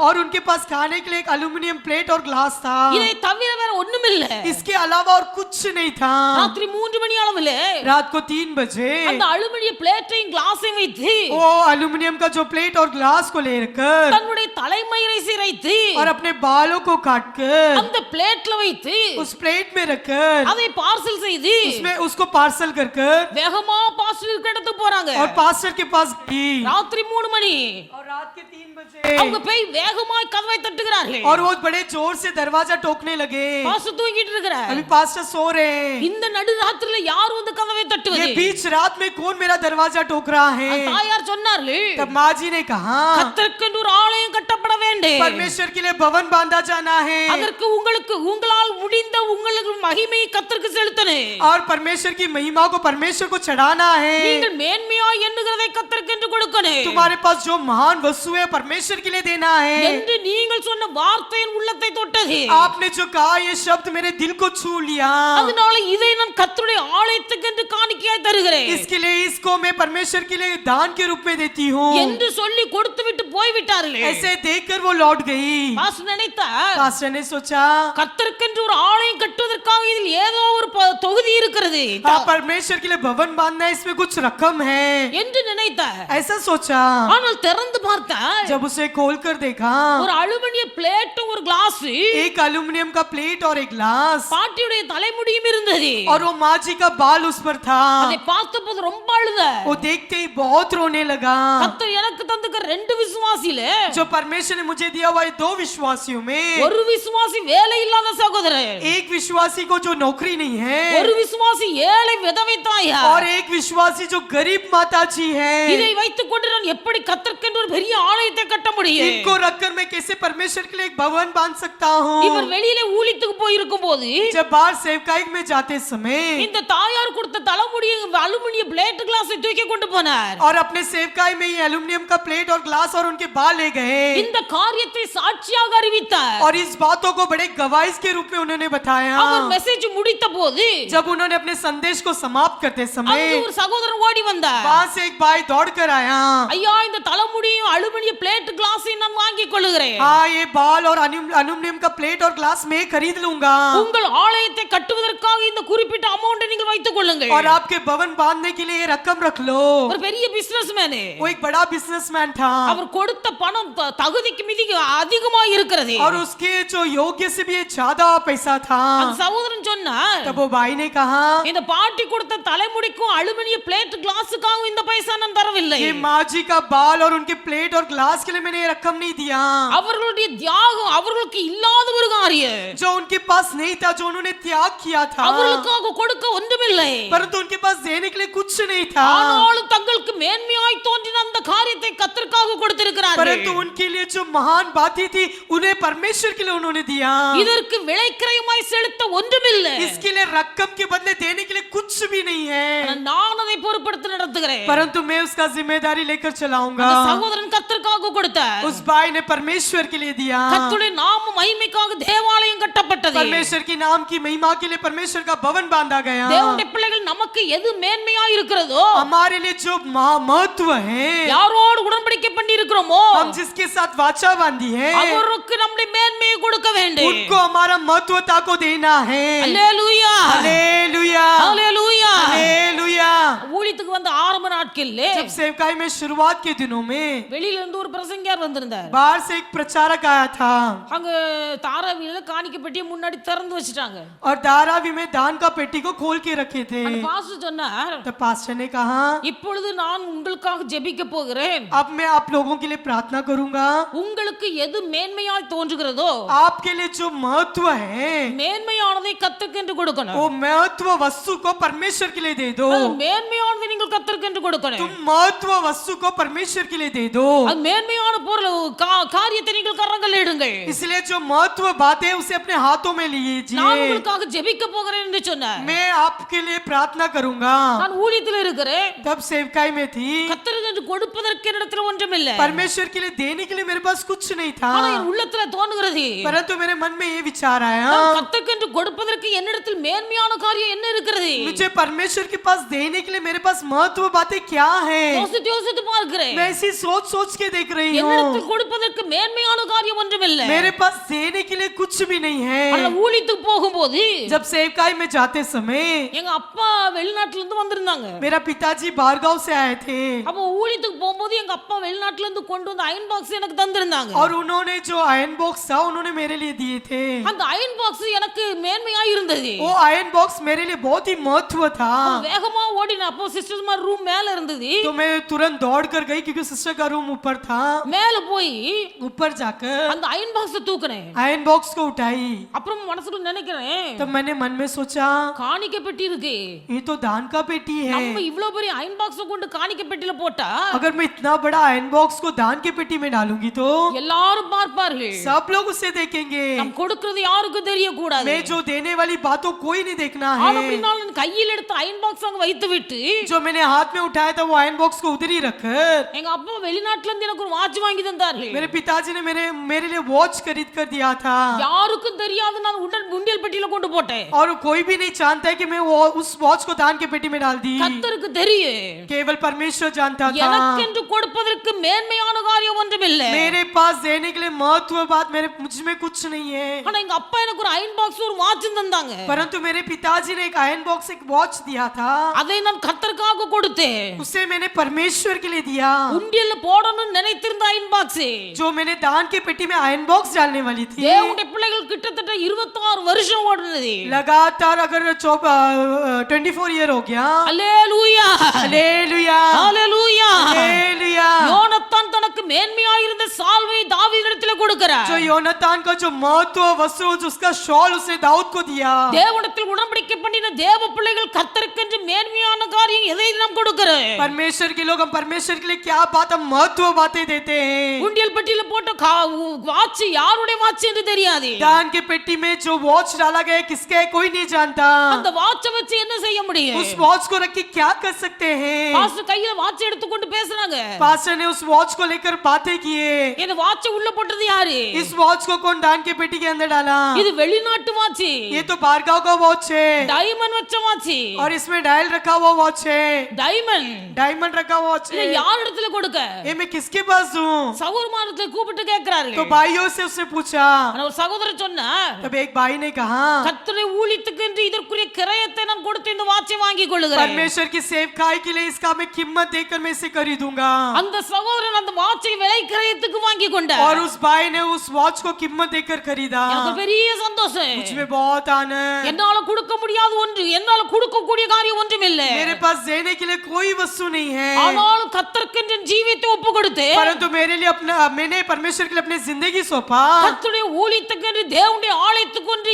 और उनके पास खाने के लिए एक एल्युमिनियम प्लेट और ग्लास था, இதை தவிர வேற ஒண்ணும் இல்ல। इसके अलावा और कुछ नहीं था। ராத்திரி 3 மணி அளவுல रात को 3 बजे அந்த அலுமினிய பிளேட்டையும் கிளாஸையும் வைத்து वो एल्युमिनियम का जो प्लेट और ग्लास को लेकर தன்னுடைய தலைமயிரை சிரைத்து और अपने बालों को काटकर அந்த பிளேட்ல வைத்து उस प्लेट में रखकर அதை பார்சல் செய்து उसमें उसको पार्सल कर कर வேகமா பாஸ்டர் இருக்கிற இடத்துக்கு போறாங்க। और पास्टर के पास गई, ராத்திரி 3 மணி और रात के 3 बजे அவங்க போய் வேகமாய் கதவை தட்டுகிறார்கள், और वो बड़े जोर से दरवाजा ठोकने लगे। பாஸ்டர் தூங்கிட்டு இருக்கிறார், अभी पास्टर सो रहे हैं, இந்த நடு ராத்திரில யார் வந்து கதவை ये தட்டுவது? बीच रात में कौन मेरा दरवाजा ठोक रहा है? தாயார் சொன்னார்கள், तब माँ जी ने कहा கர்த்தருக்கு ஒரு ஆலயம் கட்டப்பட வேண்டும், परमेश्वर के लिए भवन बांधा जाना है, அதற்கு உங்களால் முடிந்த உங்களுக்கு மகிமையை கர்த்தருக்கு செலுத்தணும், और परमेश्वर की महिमा को परमेश्वर को चढ़ाना है। நீங்கள் மேன்மையாய் எண்ணுகிறதை கர்த்தருக்கு என்று கொடுக்கணும், तुम्हारे पास जो महान वस्तु है परमेश्वर के लिए देना है। என்று நீங்கள் சொன்ன வார்த்தையின் உள்ளத்தை தொட்டது। आपने जो कहा ये शब्द मेरे दिल को छू लिया, அதனால இதை நான் கர்த்தருடைய ஆலயத்துக்கு என்று காணிக்கையாய் தருகிறேன் इसके लिए इसको मैं परमेश्वर के लिए दान के रूप में देती हूँ। என்று சொல்லி கொடுத்து விட்டு போய் விட்டார்கள்। ऐसे देखकर वो लौट गई। பாஸ்டர் நினைத்தார், पास्टर ने सोचा கர்த்தருக்கு என்று ஒரு ஆலயம் தொகுதி இருக்கிறது हाँ परमेश्वर के लिए भवन बांधना है, इसमें कुछ रकम है, என்று நினைத்தார். ऐसा सोचा. ஆனால் திறந்து பார்த்தார், जब उसे खोल कर देखा, ஒரு அலுமினிய பிளேட், ஒரு கிளாஸ், एक एल्युमिनियम का प्लेट और एक ग्लास, பாட்டியுடைய தலைமுடியும் இருந்தது. और वो माँ जी का बाल उस पर था. அதை பார்த்தபோது ரொம்ப அழுத. वो देखते ही बहुत रोने लगा. கர்த்தர் எனக்கு தந்துக்க ரெண்டு விசுவாசியில जो परमेश्वर ने मुझे दिया हुआ है 2 विश्वासियों में, ஒரு விசுவாசி வேலை இல்லாத சகோதரர், एक विश्वासी को जो नौकरी नहीं है, ஒரு விசுவாசி ஏழை விதவை தாயா, और एक विश्वासी जो गरीब माता जी है. இதை வைத்துக் கொண்டு நான் எப்படி கர்த்தருக்கென்று ஒரு பெரிய ஆலயத்தை கட்ட முடியும்? इनको रखकर मैं कैसे परमेश्वर के लिए एक भवन बांध सकता हूँ? இவர் வெளியில ஊழியத்துக்கு போயிருக்கும் போது जब बाहर सेवकाई में जाते समय இந்த தாயார் கொடுத்த தலைமுடிய அலுமினிய பிளேட் கிளாஸை தூக்கி கொண்டு போனார். और अपने सेवकाई में ये एल्युमिनियम का प्लेट और ग्लास और उनके बाल ले गए, இந்த காரியத்தை சாட்சியாக அறிவித்தார். और इस बातों को बड़े गवाही के रूप में उन्होंने बताया. அவர் மெசேஜ் முடித்த போது जब उन्होंने अपने संदेश को समाप्त करते அங்கே समय ஒரு சகோதரன் ஓடி வந்தார். वहां से एक भाई दौड़ कर आया. ஐயா, இந்த தலைமுடியும் அலுமினிய பிளேட் கிளாஸை நான் வாங்கிக் கொள்ளுகிறேன். हाँ, ये बाल और एल्युमिनियम का प्लेट और ग्लास मैं खरीद लूंगा, உங்கள் ஆலயத்தை கட்டுவதற்காக இந்த குறிப்பிட்ட அமௌண்ட்டை நீங்கள் வைத்துக் கொள்ளுங்கள். और आपके भवन बांधने के लिए ये रकम रख लो. ஒரு பெரிய பிசினஸ்மேன், वो एक बड़ा बिजनेसमैन था, அவர் கொடுத்த பணம் தகுதிக்கு மிதி அதிகமா இருக்கிறது. और उसके जो योग्य से भी ज्यादा पैसा था. அந்த சகோதரன் சொன்னார், तब वो भाई ने कहा, இந்த பாட்டி கொடுத்த தலைமுடிக்கும் அலுமினிய பிளேட் கிளாஸுக்காக இந்த பைசா நான் தரவில்லை. ये माँ जी का बाल और उनके प्लेट और ग्लास के लिए मैंने ये रकम नहीं दिया. அவர்களுடைய தியாகம் அவர்களுக்கு இல்லாத ஒரு காரியம். जो उनके पास नहीं था, जो उन्होंने त्याग किया था, அவர்களுக்காக கொடுக்க ஒன்றுமில்லை. परंतु उनके पास देने के लिए कुछ नहीं था. ஆனாலும் தங்களுக்கு மேன்மையாய் தோன்றின அந்த காரியத்தை கர்த்தருக்காக கொடுத்திருக்கிறார்கள். परंतु उनके लिए जो महान बातें थी उन्हें परमेश्वर के लिए उन्होंने दिया. இதற்கு விலைக்கிரயமாய் செலுத்த ஒன்றுமில்லை. इसके लिए रकम के बदले देने के लिए कुछ भी नहीं है, நான் அதை பொறுப்படுத்தி நடத்துகிறேன். परंतु मैं उसका जिम्मेदारी लेकर चलाऊंगा. அந்த சகோதரன் கர்த்தருக்காக கொடுத்தார். उस भाई ने परमेश्वर के लिए दिया. கர்த்தருடைய நாம மகிமைக்காக தேவாலயம் கட்டப்பட்டது. परमेश्वर के नाम की महिमा के लिए परमेश्वर का भवन बांधा गया. தேவனுடைய பிள்ளைகள் நமக்கு எது மேன்மையா இருக்கிறதோ, हमारे लिए जो महत्व है, யாரோடு உடன்படிக்கை பண்ணி இருக்கிறோமோ, हम जिसके साथ वाचा बांधी है, அவருக்கு நம்முடைய மேன்மையை கொடுக்க வேண்டும். उनको हमारा महत्वता को देना है. அல்லேலூயா, हालेलुया, அல்லேலூயா. हालेलुया. ஊழியத்துக்கு வந்த ஆரம்ப நாட்கள்ல जब सेवकाई में शुरुआत के दिनों में வெளியில இருந்து ஒரு பிரசங்கியார் வந்திருந்தார். बाहर से एक प्रचारक आया था, அங்க தாராவில காணிக்கை பெட்டியை முன்னாடி திறந்து வச்சிட்டாங்க. और धारावी में दान का पेटी को खोल के रखे थे. அந்த பாஸ்டர் சொன்னார், तो पास्टर ने कहा, இப்பொழுது நான் உங்களுக்காக ஜெபிக்க போகிறேன். अब मैं आप लोगों के लिए प्रार्थना करूंगा. உங்களுக்கு எது மேன்மையாய் தோன்றுகிறதோ आपके लिए जो महत्व है, மேன்மையானதை கர்த்தருக்கென்று கொடுக்கணும். वो महत्व वस्तु को परमेश्वर के लिए दे दो. அது மேன்மையானதை நீங்கள் கர்த்தருக்கென்று கொடுக்கணும். तुम महत्व वस्तु को परमेश्वर के लिए दे दो. அது மேன்மையான பொருள் காரியத்தை நீங்கள் கரங்களில் எடுங்கள். इसलिए जो महत्व बात है उसे अपने हाथों में நான் लीजिए. உங்களுக்காக ஜெபிக்க போகிறேன் என்று சொன்னார். मैं आपके लिए प्रार्थना करूंगा. நான் ஊழியத்தில் இருக்கிறேன். तब सेवकाई में थी, கர்த்தருக்கு கொடுப்பதற்கு என்னிடத்தில் ஒன்றுமில்லை. परमेश्वर के लिए देने के लिए मेरे पास कुछ नहीं था, ஆனா என் உள்ளத்துல தோன்றுகிறது, परंतु मेरे मन में ये विचार आया, கர்த்தருக்கு கொடுப்பதற்கு என்னிடத்தில் மேன்மையான காரியம் என்ன இருக்கிறது? मुझे परमेश्वर के पास देने के लिए मेरे पास महत्व बातें क्या है. யோசித்து யோசித்து பார்க்கிறேன். मैं ऐसी सोच सोच के देख रही हूँ, என்னிடத்தில் கொடுப்பதற்கு மேன்மையான காரியம் ஒன்றுமில்லை. मेरे पास देने के लिए कुछ भी नहीं है. ஆனா ஊழியத்துக்கு போகும்போது जब सेवकाई में जाते समय எங்க அப்பா வெளிநாட்டுல இருந்து வந்திருந்தாங்க. मेरा पिताजी बारगांव से आए थे, அப்போ ஊழியத்துக்கு போகும்போது எங்க அப்பா வெளிநாட்டுல இருந்து கொண்டு வந்த அயன் பாக்ஸ் எனக்கு தந்திருந்தாங்க. और उन्होंने जो आयरन बॉक्स था उन्होंने मेरे लिए दिए थे. அந்த அயன் பாக்ஸ் எனக்கு மேன்மையா இருந்தது. वो आयरन बॉक्स मेरे लिए बहुत ही महत्व था. வேகமா ஓடின அப்போ சிஸ்டர்ஸ் மாதிரி ரூம் மேல இருந்தது. तो मैं तुरंत दौड़ कर गई क्योंकि सिस्टर का रूम ऊपर था. மேல போய் ऊपर जाकर அந்த அயன் பாக்ஸ் தூக்குனேன். आयरन बॉक्स को उठाई. அப்புறம் மனசுக்குள்ள நினைக்கிறேன், तब मैंने मन में सोचा, காணிக்கை பெட்டி இருக்கு, ये तो दान का पेटी है. நம்ம இவ்வளவு பெரிய அயன் பாக்ஸ் கொண்டு காணிக்கை பெட்டில போட்டா अगर मैं इतना बड़ा आयरन बॉक्स को दान के पेटी में डालूंगी तो எல்லாரும் பார்ப்பார்கள். सब लोग उसे देखेंगे. நாம் கொடுக்கிறது யாருக்கும் தெரிய கூடாது. मैं जो देने वाली बातों कोई नहीं देखना ஆனா है. பின்னால் என் கையில் எடுத்த அயன் பாக்ஸ் அங்க வைத்து விட்டு जो मैंने हाथ में उठाया था वो आयरन बॉक्स को उधर ही रखकर எங்க அப்பா வெளிநாட்டுல இருந்து எனக்கு ஒரு வாட்ச் வாங்கி தந்தார்கள். मेरे पिताजी ने मेरे लिए वॉच खरीद कर दिया था. யாருக்கும் தெரியாது நான் உண்டியல் பெட்டியில கொண்டு போட்டேன். और कोई भी नहीं जानता है कि मैं उस वॉच को दान के पेटी में डाल दी. கர்த்தருக்கு தெரியும். केवल परमेश्वर जानता था. எனக்கென்று கொடுப்பதற்கு மேன்மையான காரியம் ஒன்றுமில்லை. मेरे पास देने के लिए महत्व बात मेरे मुझ में कुछ नहीं है. ஆனா எங்க அப்பா எனக்கு ஒரு அயன் பாக்ஸ் ஒரு வாட்ச் தந்தாங்க. परंतु मेरे पिताजी ने एक आयरन बॉक्स एक वॉच दिया था. அதை நான் கர்த்தருக்காக கொடுத்தேன். उसे मैंने परमेश्वर के लिए दिया. உண்டியல்ல போடணும்னு நினைத்திருந்த அயன் பாக்ஸ் जो मैंने दान की पेटी में आयरन बॉक्स डालने वाली थी. தேவனுடைய பிள்ளைகள் கிட்டத்தட்ட 26 வருஷம் ஓடுனது. लगातार अगर 24 ईयर हो गया. அல்லேலூயா हालेलुया அல்லேலூயா. हालेलुया. யோனத்தான் தனக்கு மேன்மையாயிருந்த சால்வை தாவீதிடத்தில் கொடுக்கிறார். जो योनातान का जो महत्व वस्तु जो उसका शॉल उसने दाऊद को दिया. தேவனிடத்தில் உடன்படிக்கை பண்ணின தேவ பிள்ளைகள் கர்த்தருக்கென்று மேன்மையான காரியம் எதை நாம் கொடுக்கிறோம்? परमेश्वर के लोग हम परमेश्वर के लिए क्या बात हम महत्व बातें देते हैं. உண்டியல் பெட்டியில போட்ட வாட்ச் யாருடைய வாட்ச் என்று தெரியாது. दान के पेटी में जो वॉच डाला गया है किसका है कोई नहीं जानता. அந்த வாட்சை வச்சு என்ன செய்ய முடியும்? उस वॉच को रख के क्या कर सकते हैं. பாஸ்டர் கையில வாட்ச் எடுத்துக்கொண்டு பேசுறாங்க. पास्टर ने उस वॉच को लेकर बातें किए. இந்த வாட்சை உள்ள போட்டது யாரு? इस वॉच को कौन दान के पेटी के अंदर डाला. இது வெளிநாட்டு வாட்ச். ये तो बारगांव का वॉच है. டைமண்ட் வச்ச வாட்ச். और इसमें डायल रखा हुआ वॉच है. डायमंड रखा हुआ वॉच இத है. யார் இடத்துல கொடுக்க? ये मैं किसके पास दूं. சகோதரமாரத்தை கூப்பிட்டு கேக்குறாரு. तो भाइयों से उसने पूछा. ஒரு சகோதரர் சொன்னா तब एक भाई ने कहा கர்த்தருடைய ஊழியத்துக்கு என்று இதற்குரிய கிரயத்தை நான் கொடுத்து இந்த வாட்சை வாங்கி கொள்ளுகிறேன். परमेश्वर की सेवकाई के लिए इसका मैं कीमत देकर मैं इसे खरीदूंगा. அந்த சகோதரன் அந்த வாட்சை விலை கிரயத்துக்கு வாங்கி கொண்டார். और उस भाई ने उस वॉच को कीमत देकर खरीदा. எனக்கு பெரிய சந்தோஷம். मुझमें बहुत आनंद. என்னால கொடுக்க முடியாத ஒன்று, என்னால கொடுக்க கூடிய காரியம் ஒன்றும் இல்லை. मेरे पास देने के लिए कोई वस्तु नहीं है. ஆனாலும் கர்த்தருக்கென்று ஜீவித்தை ஒப்பு கொடுத்து परंतु मेरे लिए अपना मैंने परमेश्वर के लिए अपनी जिंदगी सौंपा. கர்த்தருடைய ஊழியத்துக்கென்று தேவனுடைய ஆலயத்துக்கென்று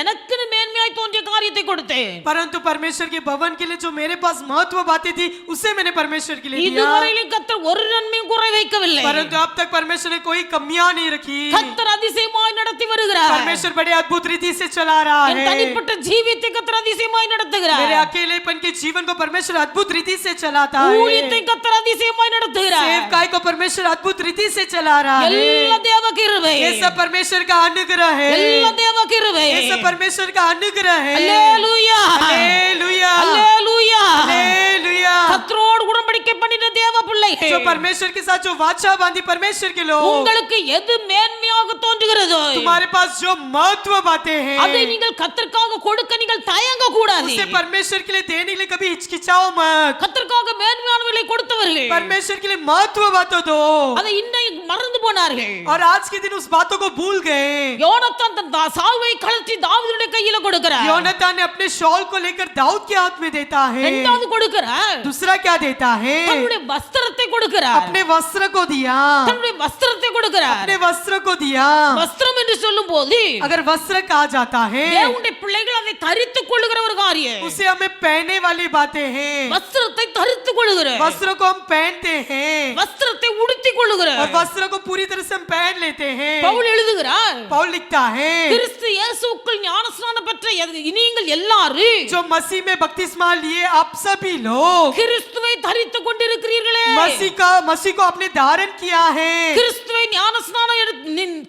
எனக்குன்னு மேன்மையாய் தோன்றிய காரியத்தை கொடுத்தேன். परंतु परमेश्वर के भवन के लिए जो मेरे पास महत्व बातें थी उसे मैंने परमेश्वर के लिए दिया. இதுவரையிலும் கர்த்தர் ஒரு நன்மையும் குறை வைக்கவில்லை. परंतु अब तक परमेश्वर ने कोई कमियां नहीं रखी. கர்த்தர் அதிசயமாய் நடத்தி வருகிறார். परमेश्वर बड़े अद्भुत रीति से चला रहा என் है. தனிப்பட்ட ஜீவியத்தை கர்த்தர் அதிசயமாய் நடத்துகிறார். मेरे अकेलेपन के जीवन को परमेश्वर अद्भुत रीति से चलाता ஊழியத்தை है. கர்த்தர் அதிசயமாய் நடத்துகிறார். सेवकाई को परमेश्वर अद्भुत रीति से चला रहा है. எல்லா தேவ கிருபை. ये सब परमेश्वर का अनुग्रह है. எல்லா தேவ கிருபை. ये सब परमेश्वर का अनुग्रह है. அல்லேலூயா हालेलुया அல்லேலூயா. हालेलुया. கர்த்தரோடு உடன்படிக்கை பண்ணின தேவ பிள்ளைகள், जो परमेश्वर के साथ जो वाचा बांधी परमेश्वर के लोग, உங்களுக்கு எது மேன்மையாக தோன்றுகிறதோ तुम्हारे पास जो महत्व बातें हैं அதை நீங்கள் கர்த்தருக்காக கொடுக்க நீங்கள் தயங்க கூடாது. उसे परमेश्वर के लिए देने के लिए कभी हिचकिचाओ मत. கர்த்தருக்காக மேன்மையானவர்களை கொடுத்தவர்கள் परमेश्वर के लिए महत्व बातों दो. அதை இன்னும் மறந்து போனார்கள். और आज के दिन उस बातों को भूल गए. யோனத்தான் தன் சால்வை கழற்றி தாவீதுடைய கையில கொடுக்கிறார். योनातान ने अपने शॉल को लेकर दाऊद के हाथ में देता है. இரண்டாவது கொடுக்கிறார். दूसरा क्या देता है. தன்னுடைய வஸ்திரத்தை கொடுக்கிறார். अपने वस्त्र को दिया. தன்னுடைய வஸ்திரத்தை கொடுக்கிறார். अपने वस्त्र को दिया. வஸ்திரம் என்று சொல்லும்போது अगर वस्त्र कहा जाता है தேவனுடைய பிள்ளைகள் அதை தரித்துக் கொள்ளுகிற ஒரு காரியம். उसे हमें पहनने वाली बातें हैं. வஸ்திரத்தை தரித்துக் கொள்ளுகிற, वस्त्र को हम पहनते हैं வஸ்திரத்தை உடுத்திக் கொள்ளுகிற. और वस्त्र को पूरी तरह से हम पहन लेते हैं. பவுல் எழுதுகிறார், पौल लिखता है கிறிஸ்து இயேசுவுக்குள் ஞானஸ்நானம் பெற்ற நீங்கள் எல்லாரும் जो मसीह में बपतिस्मा लिए आप सभी लोग கிறிஸ்துவை தரித்துக் கொண்டிருக்கிறீர்களே. मसीह को आपने धारण किया है. கிறிஸ்துவை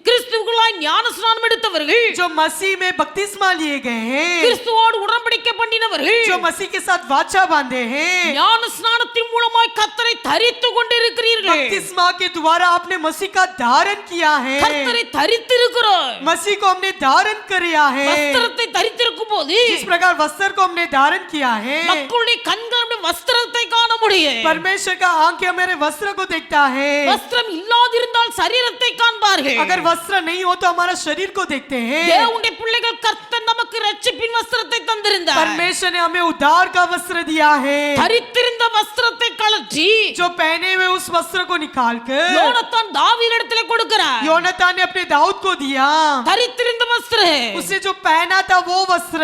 கிறிஸ்துவுக்குள்ளாய் ஞானஸ்நானம் எடுத்தவர்கள், जो मसीह में बपतिस्मा लिए गए हैं, கிறிஸ்துவோடு உடன்படிக்கை பண்ணினவர்கள், जो मसीह के साथ वाचा बांधे हैं, ஞானஸ்நானத்தின் மூலமாய் கர்த்தரை தரித்துக் கொண்டிருக்கிறீர்கள். बपतिस्मा के द्वारा आपने मसीह का धारण किया है. கர்த்தரை தரித்திருக்கிறோம். मसीह को हमने धारण किया है. வஸ்திரத்தை தரித்திருக்கும் போது जिस प्रकार वस्त्र को हमने धारण किया है, மக்களுடைய கண்கள் வஸ்திரத்தை காண முடியும். परमेश्वर का आंखें हमारे वस्त्र को देखता है. வஸ்திரம் இல்லாதிருந்தால் சரீரத்தை காண்பார்கள். अगर वस्त्र नहीं हो तो हमारा शरीर को देखते हैं. தேவனுடைய பிள்ளைகள் கர்த்தர் நமக்கு இரட்சிப்பின் வஸ்திரத்தை தந்திருந்தார். परमेश्वर ने हमें उद्धार का वस्त्र दिया है. தரித்திருந்த வஸ்திரத்தை கழற்றி जो पहने हुए उस वस्त्र को निकालकर யோனத்தான் தாவீதிடத்திலே கொடுக்கிறார். योनातान ने अपने दाऊद को दिया. தரித்திருந்த வஸ்திரம் उसे जो पहना था वो वस्त्र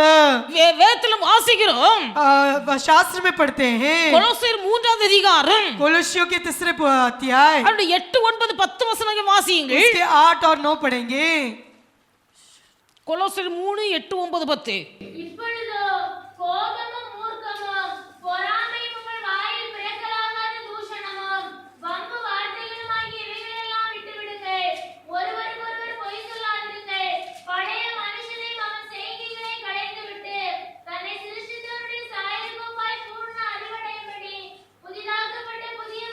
வேதத்துல வாசிக்கிறோம். शास्त्र में पढ़ते हैं. கொலோசியர் 3ஆம் அதிகாரம் कोलोसियों के 3 अध्याय அவருடைய 8, 9, 10 வசனங்களை வாசியுங்கள். उसके 8 और 9 पढ़ेंगे. கொலோசியர் 3, 8, 9, 10. இப்பொழுதோ கோபமும் மூர்க்கமும் பொறாமையும் உங்கள் வாயில் பிறக்கலாகாத தூஷணமும் வம்பு வார்த்தைகளுமாகிய இவைகளெல்லாம் விட்டுவிடுங்கள். ஒருவருக்கொருவர் பொய் சொல்லாதிருங்கள். பழைய மனுஷனை அவன் செய்கைகளை களைந்துவிட்டு தன்னை சிருஷ்டித்தவருடைய சாயலுக்குமாய் பூர்ண அறிவடையும்படி புதிதாக்கப்பட்ட புதிய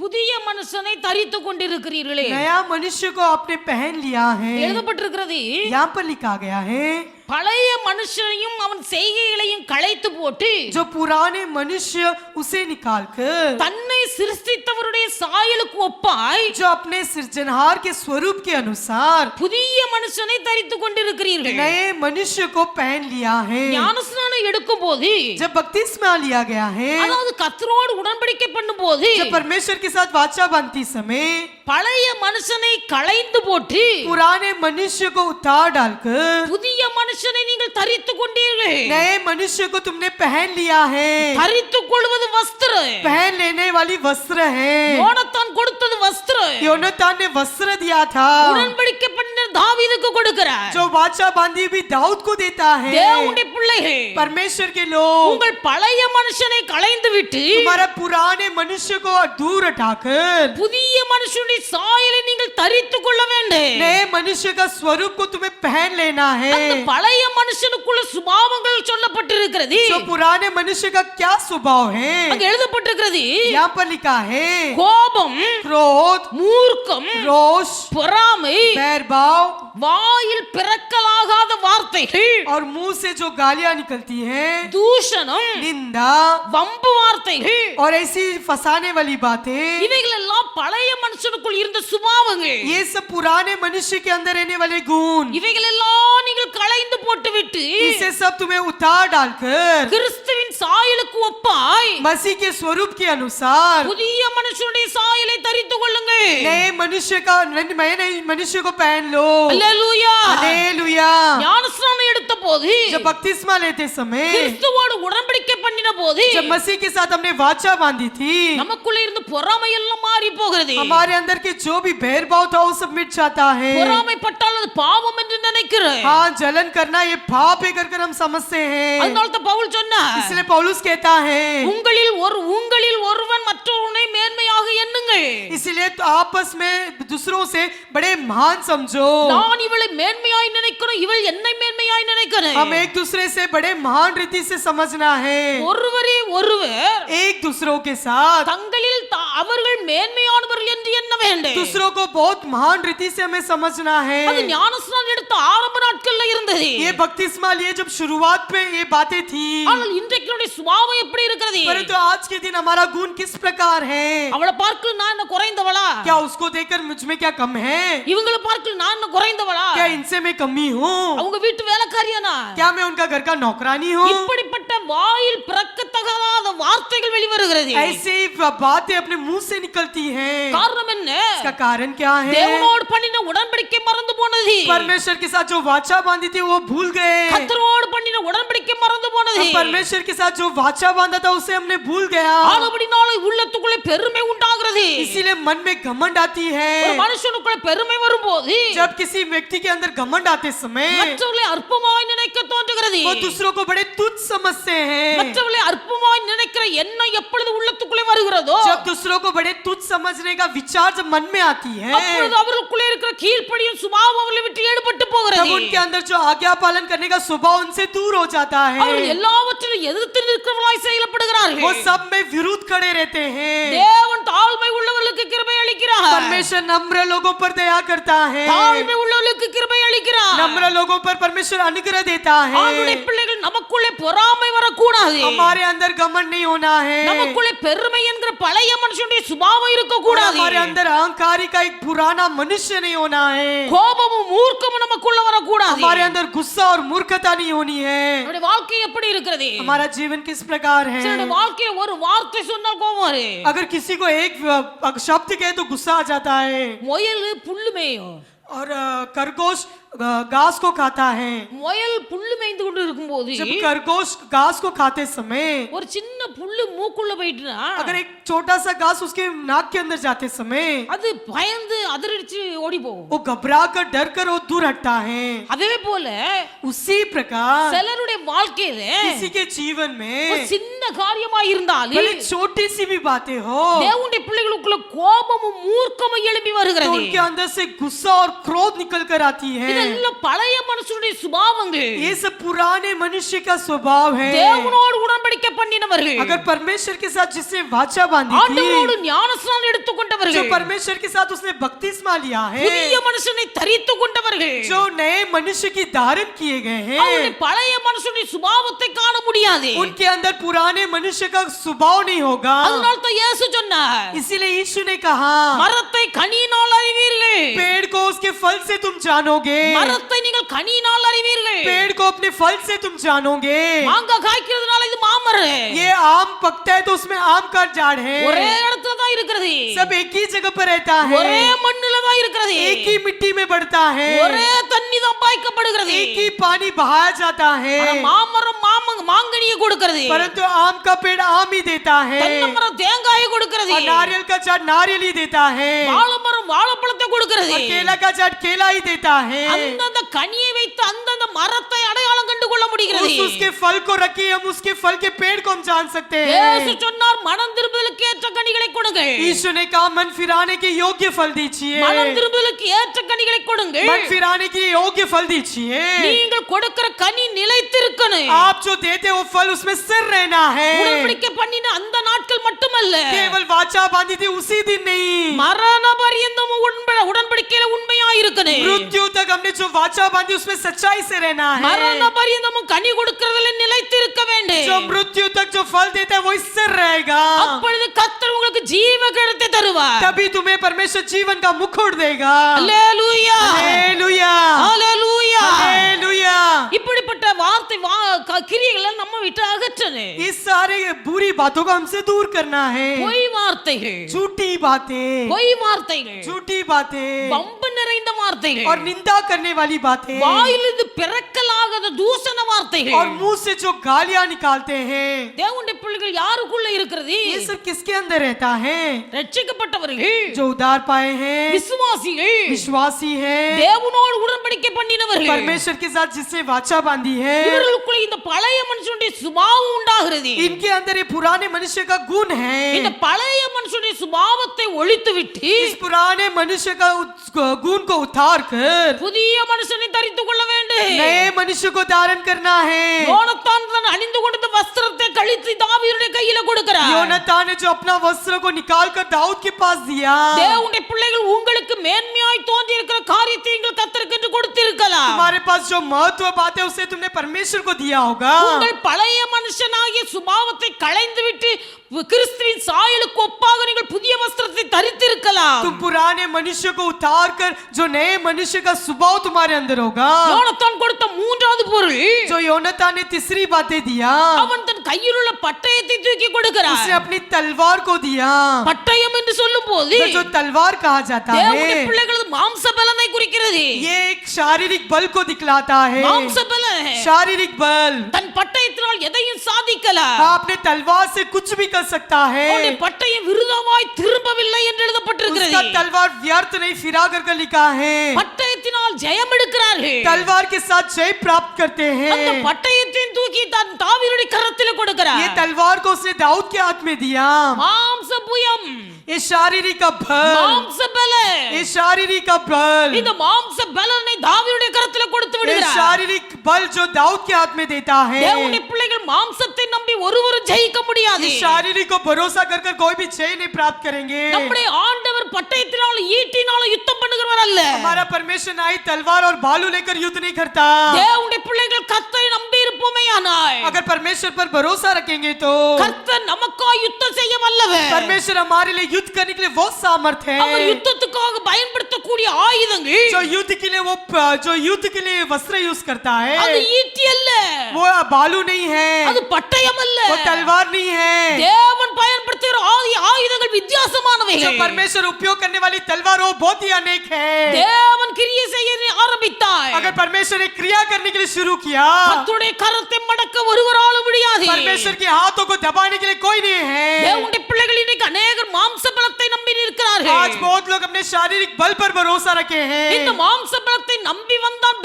புதிய மனுஷனை தரித்து கொண்டிருக்கிறீர்களே. नया मनुष्य को आपने पहन लिया है। எழுதப்பட்டிருக்கிறது, यहाँ पर लिखा गया है பழைய மனுஷனையும் அவன் செய்கைகளையும் களைத்து போட்டு जो पुराने मनुष्य उसे निकाल कर தன்னை சிருஷ்டித்தவருடைய சாயலுக்கு ஒப்பாய் जो अपने सृजनहार के स्वरूप के अनुसार புதிய மனுஷனை தரித்து கொண்டிருக்கிறீர்கள். नए मनुष्य को पहन लिया है। ஞானஸ்நானம் எடுக்கும் போது, जब बपतिस्मा लिया गया है, அதாவது கர்த்தரோடு உடன்படிக்கை பண்ணும் போது, जब परमेश्वर के साथ वाचा बांधती समय பழைய மனுஷனை களைந்து போட்டு पुराने मनुष्य को उतार डालकर புதிய மனுஷனை நீங்கள் தரித்து கொண்டீர்கள். नए मनुष्य को तुमने पहन लिया है। தரித்துக் கொள்வது வஸ்திரம். पहन लेने वाली वस्त्र है। யோனத்தான் கொடுத்தது வஸ்திரம். योनातान ने वस्त्र दिया था உடன்படிக்கை பண்ண தாவீதுக்கு கொடுக்கிறார். जो वाचा बांधी भी दाऊद को देता है। தேவனுடைய பிள்ளைகள், परमेश्वर के लोग உங்கள் பழைய மனுஷனை களைந்து விட்டு तुम्हारा पुराने मनुष्य को दूर हटाकर புதிய மனுஷனுடைய சாயலை நீங்கள் தரித்துக் கொள்ள வேண்டும். नए मनुष्य का स्वरूप को तुम्हें पहन लेना है। அந்த பழைய மனுஷனுக்குள்ள சுபாவங்கள் சொல்லப்பட்டிருக்கிறது. जो पुराने मनुष्य का क्या स्वभाव है அங்க எழுதப்பட்டிருக்கிறது, यहाँ पर लिखा है கோபம், क्रोध, மூர்க்கம், रोष, பொறாமை, बैरभाव வாயில் பிறக்கலாகாத வார்த்தைகள், और मुंह से जो गालियां निकलती हैं, தூஷணம், निंदा வம்பு வார்த்தைகள், और ऐसी फंसाने वाली बातें, இவைகள் எல்லாம் பழைய மனுஷனுக்குள் இருந்த சுபாவங்கள். ये सब पुराने मनुष्य के अंदर रहने वाले गुण, இவைகள் எல்லாம் நீங்கள் களைந்து போட்டுவிட்டு इसे सब तुम्हें उतार डालकर கிறிஸ்துவின் சாயலுக்கு ஒப்பாய் मसीह के स्वरूप के अनुसार புதிய மனுஷனுடைய சாயலை தரித்துக் கொள்ளுங்கள். नए मनुष्य का नए मनुष्य को पहन लो। அல்லேலூயா. हालेलुया। ஞானஸ்நானம் எடுத்த போது, जब बपतिस्मा लेते समय, கிறிஸ்துவோடு உடன்படிக்கை பண்ணின போது, जब मसीह के साथ हमने वाचा बांधी थी, நமக்குள்ள இருந்து பொறாமை எல்லாம் மாறி போகிறது. हमारे अंदर के जो भी भेदभाव था वो सब मिट जाता है। பொறாமைப்பட்டால் அது பாவம் என்று நினைக்கிறேன். हाँ, जलन करना ये पाप है कर हम समझते हैं। அதனால தான் பவுல் சொன்னார், इसलिए पौलुस कहता है உங்களில் ஒருவன் மற்றொருவனை மேன்மையாக எண்ணுங்கள். इसलिए तो आपस में दूसरों से बड़े महान समझो। நான் இவளை மேன்மையாய் நினைக்கிறேன், இவள் என்னை மேன்மையாய் நினைக்கிறேன். हम एक दूसरे से बड़े महान रीति से समझना है। ஒருவரே ஒருவர் एक दूसरों के साथ தங்களில் அவர்கள் மேன்மையானவர்கள் என்று எண்ண வேண்டும். दूसरों को बहुत महान रीति से हमें समझना है। அது ஞானஸ்நானம் எடுத்த ஆரம்ப நாட்கள்ல இருந்தது. ये बपतिस्मा लिए जब शुरुआत में ये बातें थी, ஆனால் இன்றைக்கு நம்முடைய சுபாவம் எப்படி இருக்கிறது? परंतु आज के दिन हमारा गुण किस प्रकार है? அவளை பார்க்கல நான் என்ன குறைந்தவளா? क्या उसको देखकर मुझ में क्या कम है? இவங்களை பார்க்கல நான் என்ன குறைந்தவளா? क्या इनसे मैं कमी हूँ? அவங்க வீட்டு வேலைக்காரியானா? क्या मैं उनका घर का नौकरानी हूँ? இப்படிப்பட்ட வாயில் பிறக்கத்தகாத வார்த்தைகள் வெளிவருகிறது. ऐसी बातें अपने मुंह से निकलती हैं। காரணம் என்ன? इसका कारण क्या है? தேவனோடு பண்ணின உடன்படிக்கை மறந்து போனது. परमेश्वर के साथ जो वाचा बांधी थी वो भूल गए। கர்த்தரோடு பண்ணின உடன்படிக்கை மறந்து போனது. परमेश्वर के साथ जो वाचा बांधा था उसे हमने भूल गया। ஆனபடினால உள்ளத்துக்குள்ளே பெருமை உண்டாகிறது. इसीलिए मन में घमंड आती है। ஒரு மனுஷனுக்குள்ளே பெருமை வரும்போது जब किसी व्यक्ति के अंदर घमंड आते समय மற்றவர்களை அற்பமாய் நினைக்க தோன்றுகிறது. वो दूसरों को बड़े तुच्छ समझते हैं। மற்றவர்களை அற்பமாய் நினைக்கிற எண்ணம் எப்பொழுது உள்ளத்துக்குள்ளே வருகிறதோ, जब दूसरों को बड़े तुच्छ समझने का विचार जब मन में आती है, அப்பொழுது அவர்களுக்குள்ளே இருக்கிற கீழ்ப்படியும் சுபாவம் அவர்களை விட்டு ஈடுபட்டு तब போகிறது. उनके अंदर जो आज्ञा पालन करने का स्वभाव उनसे दूर हो जाता है। அவர்கள் எல்லாவற்றிலும் எதிர்த்து நிற்கிறவர்களாய் செயல்படுகிறார்கள். वो सब में विरुद्ध खड़े रहते हैं। தேவன் தாழ்மை உள்ளவர்களுக்கு கிருபை அளிக்கிறார். परमेश्वर नम्र लोगों पर दया करता है। தாழ்மை உள்ளவர்களுக்கு கிருபை அளிக்கிறார். नम्र लोगों पर परमेश्वर अनुग्रह देता है। ஆண்டவருடைய பிள்ளைகள் நமக்குள்ளே பொறாமை வரக்கூடாது. हमारे अंदर घमंड नहीं होना है। நமக்குள்ளே பெருமை என்கிற பழைய மனுஷனுடைய சுபாவம் இருக்க கூடாது. हमारे अंदर अहंकारी का एक पुराना मनुष्य नहीं होना है। கோபமும் மூர்க்கமும் நமக்குள்ள வரக்கூடாது. हमारे अंदर गुस्सा और मूर्खता नहीं होनी है। நம்முடைய வாழ்க்கை எப்படி இருக்கிறது? हमारा जीवन किस प्रकार है? சிலருடைய வாழ்க்கையில ஒரு வார்த்தை சொன்னால் கோபம் வரும். अगर किसी को एक शब्द कहे तो गुस्सा आ जाता है। முயல் புல்லு மேயும். और खरगोश घास को खाता है। முயல் புல்லு மேய்ந்து கொண்டு இருக்கும்போது जब खरगोश घास को खाते समय ஒரு சின்ன புல்லு மூக்குள்ள போயிட்டுனா अगर एक छोटा सा घास उसके नाक के अंदर जाते समय அது பயந்து அதிர்ச்சி ஓடி போகும். वो घबरा कर डर कर वो दूर हटता है। அதே போல उसी प्रकार சிலருடைய வாழ்க்கையில किसी के जीवन ஒரு में சின்ன காரியமாய் இருந்தாலும் भले छोटी सी भी बातें हो தேவனுடைய பிள்ளைகளுக்குள்ள கோபமும் மூர்க்கமும் எழும்பி तो வருகிறது. उनके अंदर से गुस्सा और क्रोध निकल कर आती है। இதெல்லாம் பழைய மனுஷனுடைய சுபாவங்கள். ये सब पुराने मनुष्य का स्वभाव है। தேவனோடு உடன்படிக்கை பண்ணினவர்கள், अगर परमेश्वर के साथ जिसने वाचा बांधी थी, ஆண்டவரோடு ஞானஸ்நானம் எடுத்துக்கொண்டவர்கள், जो परमेश्वर के साथ उसने बपतिस्मा लिया है, புதிய மனுஷனை தரித்து கொண்டவர்கள், जो नए मनुष्य की धारण किए गए हैं, அவருடைய பழைய மனுஷனுடைய சுபாவத்தை காண முடியாது. उनके अंदर पुराने मनुष्य का स्वभाव नहीं होगा। அதனால தான் இயேசு சொன்னார், इसीलिए यीशु ने कहा மரத்தை கனியினால் அறிவீர்கள். पेड़ को उसके फल से तुम जानोगे। மரத்தை நீங்கள் கனியினால் அறிவீர்கள். पेड़ को अपने फल से तुम जानोगे। மாங்காய் காய்க்கிறதுனால இது மாமரம். ये आम पकता है तो उसमें आम का झाड़ है। ஒரே இடத்துல தான் இருக்கிறது. सब एक ही जगह पर रहता है, ஒரே மண்ணுல தான் இருக்கிறது. एक ही मिट्टी में बढ़ता है, ஒரே தண்ணி தான் பாய்க்கப்படுகிறது. एक ही पानी बहाया जाता है। ஆனா மாமரம் மாங்கனியை கொடுக்கிறது. परंतु आम का पेड़ आम ही देता है, தென்னமரம் தேங்காயை கொடுக்கிறது. और नारियल का झाड़ नारियल ही देता है, வாழைமரம் வாழைப்பழத்தை கொடுக்கிறது. और केला का झाड़ केला ही देता है। அந்தந்த கனியை வைத்து அந்தந்த மரத்தை அடையாளம் கண்டு கொள்ள முடிகிறது. उसके फल को रखिए, हम उसके फल के पेड़ को हम जान सकते இயேசு हैं। சொன்னார், மனம் திரும்புதலுக்கு ஏற்ற கனிகளை கொடுங்கள். यीशु ने कहा मन फिराने के योग्य फल दीजिए, மனம் திரும்புதலுக்கு ஏற்ற கனிகளை கொடுங்கள். मन फिराने के योग्य फल दीजिए। நீங்கள் கொடுக்கிற கனி நிலைத்திருக்கணும். आप जो देते हो फल उसमें स्थिर रहना है। உடன்படிக்கை பண்ணின அந்த நாட்கள் மட்டுமல்ல, केवल वाचा बांधी थी उसी दिन नहीं, மரண பரியந்தம் உடன்படிக்கையில உண்மையா இருக்கணும். मृत्यु तक हमने जो वाचा बांधी उसमें सच्चाई से रहना है। மரண பரியந்தமும் கனி கொடுக்கிறதுல நிலைத்திருக்க வேண்டும். जो मृत्यु तक जो फल देता है वो स्थिर रहेगा। அப்பொழுது கர்த்தர் உங்களுக்கு ஜீவ கிழத்தை தருவார். तभी तुम्हें परमेश्वर जीवन का मुकुट देगा। அல்லேலூயா, हालेलुया, அல்லேலூயா. हालेलुया। இப்படிப்பட்ட வார்த்தை கிரியைகளை நம்ம விட்டு அகற்றணும். इस सारे बुरी बातों को हमसे दूर करना है। பொய் வார்த்தைகள், झूठी बातें, பொய் வார்த்தைகள், झूठी बातें வம்பு நிறைந்த வார்த்தைகள், और निंदा करने वाली बातें, வாயிலிருந்து பிறக்கலாகாத தூஷண வார்த்தைகள். और मुंह से जो गालियां निकालते हैं, தேவனுடைய பிள்ளைகள் யாருக்குள்ள இருக்கிறது? ये सब किसके अंदर रहता है? ரட்சிக்கப்பட்டவர்கள், जो उद्धार पाए हैं, விசுவாசிகள், विश्वासी हैं, தேவனோடு உடன்படிக்கை பண்ணினவர்கள். परमेश्वर के साथ जिससे वाचा बांधी है, இவர்களுக்குள்ள இந்த பழைய மனுஷனுடைய சுபாவம் உண்டாகிறது. इनके अंदर ये पुराने मनुष्य का गुण இந்த है। பழைய மனுஷனுடைய சுபாவத்தை ஒழித்து விட்டு इस पुराने मनुष्य का गुण को उतार कर புதிய மனுஷனை தரித்துக் கொள்ள வேண்டும். नए मनुष्य को धारण करना है। யோனத்தான் தன் அணிந்து கொண்ட வஸ்திரத்தை கழித்து தாவீதுடைய கையில கொடுக்கிறார். योनातान ने जो अपना वस्त्र को निकाल कर दाऊद के पास दिया, தேவனுடைய பிள்ளைகள் உங்களுக்கு மேன்மையாய் தோன்றி இருக்கிற காரியத்தை நீங்கள் கர்த்தருக்கு என்று கொடுத்திருக்கலாம். तुम्हारे पास जो महत्व बात है उसे तुमने परमेश्वर को दिया होगा। உங்கள் பழைய மனுஷனாகிய சுபாவத்தை களைந்து விட்டு கிறிஸ்துவின் சாயலுக்கு ஒப்பாக நீங்கள் புதிய வஸ்திரத்தை தரித்திருக்கலாம். तुम पुराने मनुष्य को उतार कर जो नए मनुष्य का स्वभाव तुम्हारे अंदर होगा। யோனத்தான் கொடுத்த மூன்றாவது பொருள், जो योनातान ने तीसरी बातें दिया, அவன் தன் கையில் உள்ள பட்டயத்தை தூக்கி கொடுக்கிறார். उसने अपनी तलवार को दिया। பட்டயம் என்று சொல்லும் போது तो जो तलवार कहा जाता தேவனுடைய है, பிள்ளைகளது மாம்ச பலனை குறிக்கிறது. ये एक शारीरिक बल को दिखलाता है। மாம்ச பலன், शारीरिक बल, தன் பட்டயத்தினால் எதையும் சாதிக்கலாம். अपने तलवार से कुछ भी कर सकता है। அவனுடைய பட்டயம் விருதாவாய் திரும்பவில்லை என்று उसका எழுதப்பட்டிருக்கிறது. तलवार व्यर्थ नहीं फिरा कर लिखा है। பட்டயத்தினால் ஜெயம் எடுக்கிறார்கள். तलवार के साथ जय प्राप्त करते அந்த हैं। பட்டயத்தை தூக்கி தன் தாவீதுடைய கரத்தில் ये கொடுக்கிறார். तलवार को उसने दाऊद के हाथ में दिया। மாம்ச புயம், ये शारीरिक का बल, மாம்ச பலன், ये शारीरिक का बल, இந்த மாம்ச பலனை தாவீதுடைய கரத்தில் கொடுத்து ये விடுகிறார். शारीरिक बल जो दाऊद के हाथ में देता है। தேவனுடைய பிள்ளைகள் மாம்சத்தை நம்பி ஒருவரும் ஜெயிக்க முடியாது. इस शारीरिक को भरोसा कर कोई भी जय नहीं प्राप्त करेंगे। நம்முடைய ஆண்டவர் பட்டயத்தினால ஈட்டினால யுத்தம் பண்ணுகிறவர் அல்ல. हमारा परमेश्वर ना ही तलवार और भालू लेकर युद्ध नहीं करता। தேவனுடைய பிள்ளைகள் கர்த்தரை நம்பி இருப்போமேயானால் अगर परमेश्वर पर भरोसा रखेंगे तो கர்த்தர் நமக்காய் யுத்தம் செய்ய வல்லவர். परमेश्वर हमारे लिए युद्ध करने के लिए वो सामर्थ அவர் है। யுத்தத்துக்காக பயன்படுத்தக்கூடிய ஆயுதங்கள் जो युद्ध के लिए वस्त्र यूज करता அது है, ஈட்டி அல்ல, वो भालू नहीं அது है, பட்டயம் அல்ல. वो तलवार नहीं है। தேவன் பயன்படுத்துகிற ஆயுதங்கள் जो வித்தியாசமானவைகள். परमेश्वर उपयोग करने वाली तलवार वो बहुत ही अनेक है। தேவன் கிரியை செய்ய ஆரம்பித்தார். अगर परमेश्वर ने क्रिया करने के लिए शुरू किया, கர்த்தருடைய கரத்தை மடக்க ஒருவராலும் முடியாது. परमेश्वर के हाथों को दबाने के लिए कोई नहीं है। தேவனுடைய பிள்ளைகள் இன்னைக்கு அநேகர் மாம்ச பலத்தை நம்பி இருக்கிறார்கள். आज बहुत लोग अपने शारीरिक बल पर भरोसा रखे இந்த हैं। மாம்ச பலத்தை நம்பி வந்தான்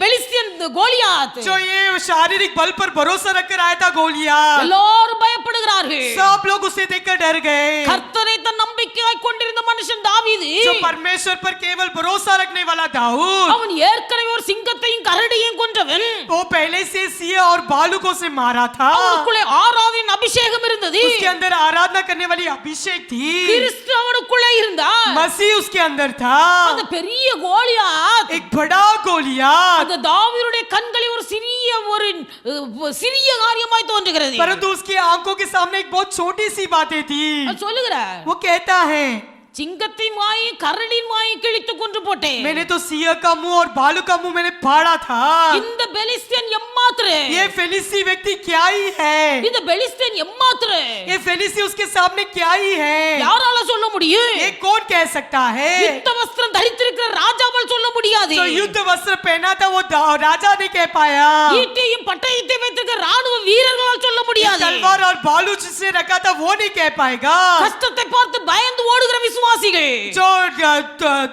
பெலிஸ்தியன் கோலியாத். जो ये शारीरिक बल पर भरोसा रखकर आया था गोलियत, எல்லாரும் பயப்படுகிறார்கள். सब लोग उसे देखकर डर गए। கர்த்தரை தன் நம்பிக்கையாய் கொண்டிருந்த மனுஷன் தாவீது, जो परमेश्वर पर केवल भरोसा रखने वाला दाऊद, அவன் ஏற்கனவே ஒரு சிங்கத்தையும் கரடியையும் கொன்றவன். वो पहले से सिंह और भालुकों से मारा था। அவனுக்குள்ளே ஆராதனை அபிஷேகம் இருந்தது. उसके अंदर आराधना करने वाली अभिषेक थी। கிறிஸ்து அவனுக்குள்ளே இருந்தார். मसीह उसके अंदर था। அந்த பெரிய கோலியாத் एक बड़ा गोलियत, அந்த தாவீதுடைய கண்களில் ஒரு சிறிய காரியமாய் தோன்றுகிறது. परंतु उसकी आंखों के सामने एक बहुत छोटी सी बातें थी। அது சொல்லுகிறார், वो कहता है, சிங்கத்தின் வாயை கரடின் வாயை கிழித்து கொன்று போட்டேன். मैंने तो सिंह का मुंह और भालू का मुंह मैंने फाड़ा था। இந்த பெலிஸ்தியன் எம்மாத்திரே, ये फेलिस्ती व्यक्ति क्या ही है? இந்த பெலிஸ்தியன் எம்மாத்திரே ये फेलिस्ती उसके सामने क्या ही है? யாரால சொல்ல முடியும்? ये कौन कह सकता है? யுத்த வஸ்திரம் தரித்திருக்கிற ராஜாவால் சொல்ல முடியாது. जो युद्ध वस्त्र पहना था वो राजा ने कह पाया। ஈட்டியும் பட்டயத்தையும் வைத்திருக்கிற ராணுவ வீரர்களால் சொல்ல முடியாது. तलवार और भालू जिसने रखा था वो नहीं कह पाएगा। கஷ்டத்தை பார்த்து பயந்து ஓடுகிற விசுவாசிகள், जो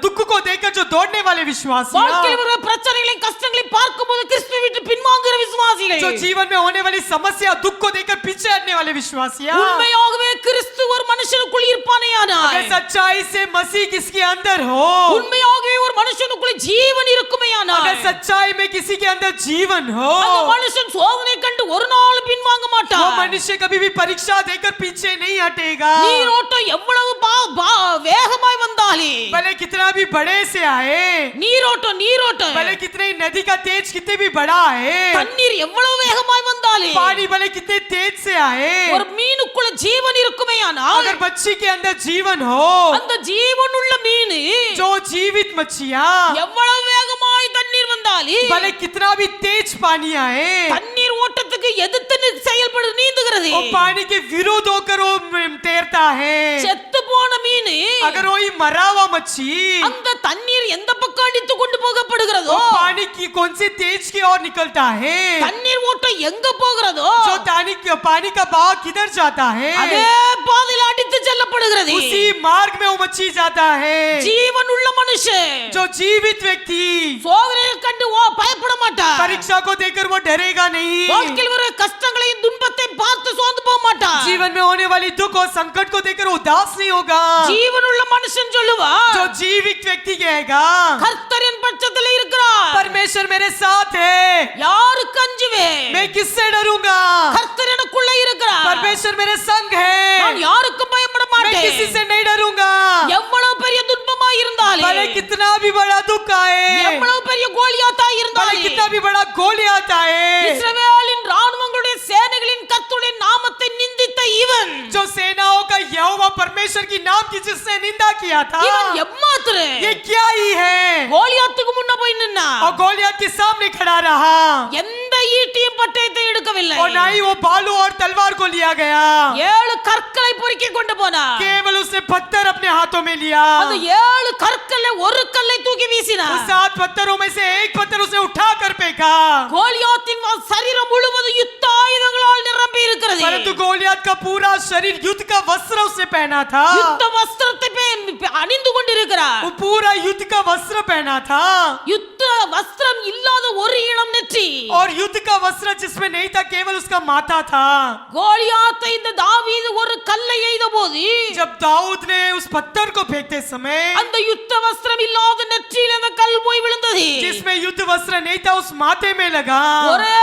दुख को देखकर जो दौड़ने वाले विश्वासी, வாழ்க்கையில் வர பிரச்சனைகளையும் கஷ்டங்களையும் பார்க்கும்போது கிறிஸ்துவை விட்டு பின்வாங்குகிற விசுவாசிகள், जो जीवन में होने वाली समस्या दुख को देखकर पीछे हटने वाले विश्वासी, உண்மையாகவே கிறிஸ்து ஒரு மனுஷனுக்குள் இருப்பானேயானால், अगर सच्चाई से मसीह किसके अंदर हो, உண்மையாகவே ஒரு மனுஷனுக்குள் ஜீவன் இருக்குமேயானால், अगर सच्चाई में किसी के अंदर जीवन हो, அந்த மனுஷன் சோதனை கண்டு ஒரு நாள் பின்வாங்க वो மாட்டான். मनुष्य कभी भी परीक्षा देकर पीछे नहीं हटेगा। நீரோட்டம் எவ்வளவு வேகமாய் வந்தாலே, भले कितना भी बड़े से आए, நீரோட்டம் भले कितने नदी का तेज कितने भी बड़ा है, தண்ணீர் எவ்வளவு வேகமாய் வந்தாலே, पानी भले कितने तेज से आए, ஒரு மீனுக்குள்ள ஜீவன் இருக்குமேயானால், अगर मच्छी के अंदर जीवन हो, அந்த ஜீவன் உள்ள மீன் जो जीवित मच्छियां, எவ்வளவு வேகமாய் தண்ணீர் வந்தாலே, भले कितना भी तेज पानी आए, தண்ணீர் ஓட்டத்துக்கு எதிர்த்து செயல்படு நீந்துகிறது. वो पानी के विरोध होकर वो तैरता है। செத்து போன மீன் अगर वही मरा हुआ मच्छी, அந்த தண்ணீர் எந்த பக்கம் அடித்து கொண்டு போகப்படுகிறதோ, वो पानी की कौन सी तेज की ओर निकलता है, தண்ணீர் ஓட்டம் எங்க போகிறதோ, जो पानी का बहाव किधर जाता है, அதே பாதையில் அடித்து செல்லப்படுகிறது. उसी मार्ग में वो मच्छी जाता है। ஜீவன் உள்ள மனுஷன் जो जीवित व्यक्ति சோதனையை கண்டு பயப்பட மாட்டார். परीक्षा को देखकर वो डरेगा नहीं। வாழ்க்கையில் வர கஷ்டங்களையும் துன்பத்தையும் பார்த்து சோர்ந்து போக மாட்டார். जीवन में होने वाली दुख और संकट को देखकर उदास नहीं होगा। ஜீவன் உள்ள மனுஷன் சொல்லுவார், जो जीवित व्यक्ति कहेगा, கர்த்தரின் பட்சத்தில் இருக்கிறார், परमेश्वर मेरे साथ है, யாருக்கு அஞ்சுவேன்? मैं किससे डरूंगा? கர்த்தர் எனக்குள்ள இருக்கிறார், परमेश्वर मेरे संग நான் है, யாருக்கும் பயப்பட मैं மாட்டேன். किसी से नहीं डरूंगा। எவ்வளவு பெரிய துன்பமா இருந்தாலும், भले कितना भी बड़ा दुख आए, எவ்வளவு பெரிய கோலியாத்தா भले இருந்தாலும், कितना भी बड़ा गोलियत आए, இஸ்ரவேலின் ராணுவங்களுடைய சேனைகளின் கர்த்தருடைய நாமத்தை நிந்தித்த இவன், जो सेनाओं का यहोवा परमेश्वर की नाम की जिसने निंदा किया था, இவன் எம்மாத்திரே ये क्या ही है? கோலியாத்துக்கு முன்ன போய் நின்னா, और गोलियत के सामने खड़ा रहा, எந்த ஈட்டியும் பட்டயத்தையும் எடுக்கவில்லை. और ना ही वो भालू और तलवार को लिया गया, 7 கற்களை பொறுக்கி கொண்டு போனார். केवल उसने पत्थर अपने हाथों में लिया। அந்த 7 கற்கள்ல ஒரு கல்லை தூக்கி வீசினார். उस 7 पत्थरों में से एक पत्थर उसने उठा कर फेंका, கோலியாத்தின் சரீரம் முழுவதும் யுத்த ஆயுதங்களால் நிரம்பி இருக்கிறது. परंतु गोलियत का पूरा शरीर युद्ध का वस्त्र उसने पहना था, யுத்த வஸ்திரத்தை அணிந்து கொண்டிருக்கிறார். वो पूरा युद्ध का वस्त्र पहना था, யுத்த வஸ்திரம் இல்லாத ஒரு இளம் நெற்றி, और युद्ध का वस्त्र जिसमें नहीं था केवल उसका माथा था। கோலியாத்தை இந்த தாவீது ஒரு கல்லை எய்தபோது, जब दाऊद ने उस पत्थर को फेंकते समय, அந்த யுத்த வஸ்திரம் இல்லாத நெற்றியில் அந்த கல் போய் விழுந்தது. जिसमें युद्ध वस्त्र नहीं था उस माथे में लगा, ஒரே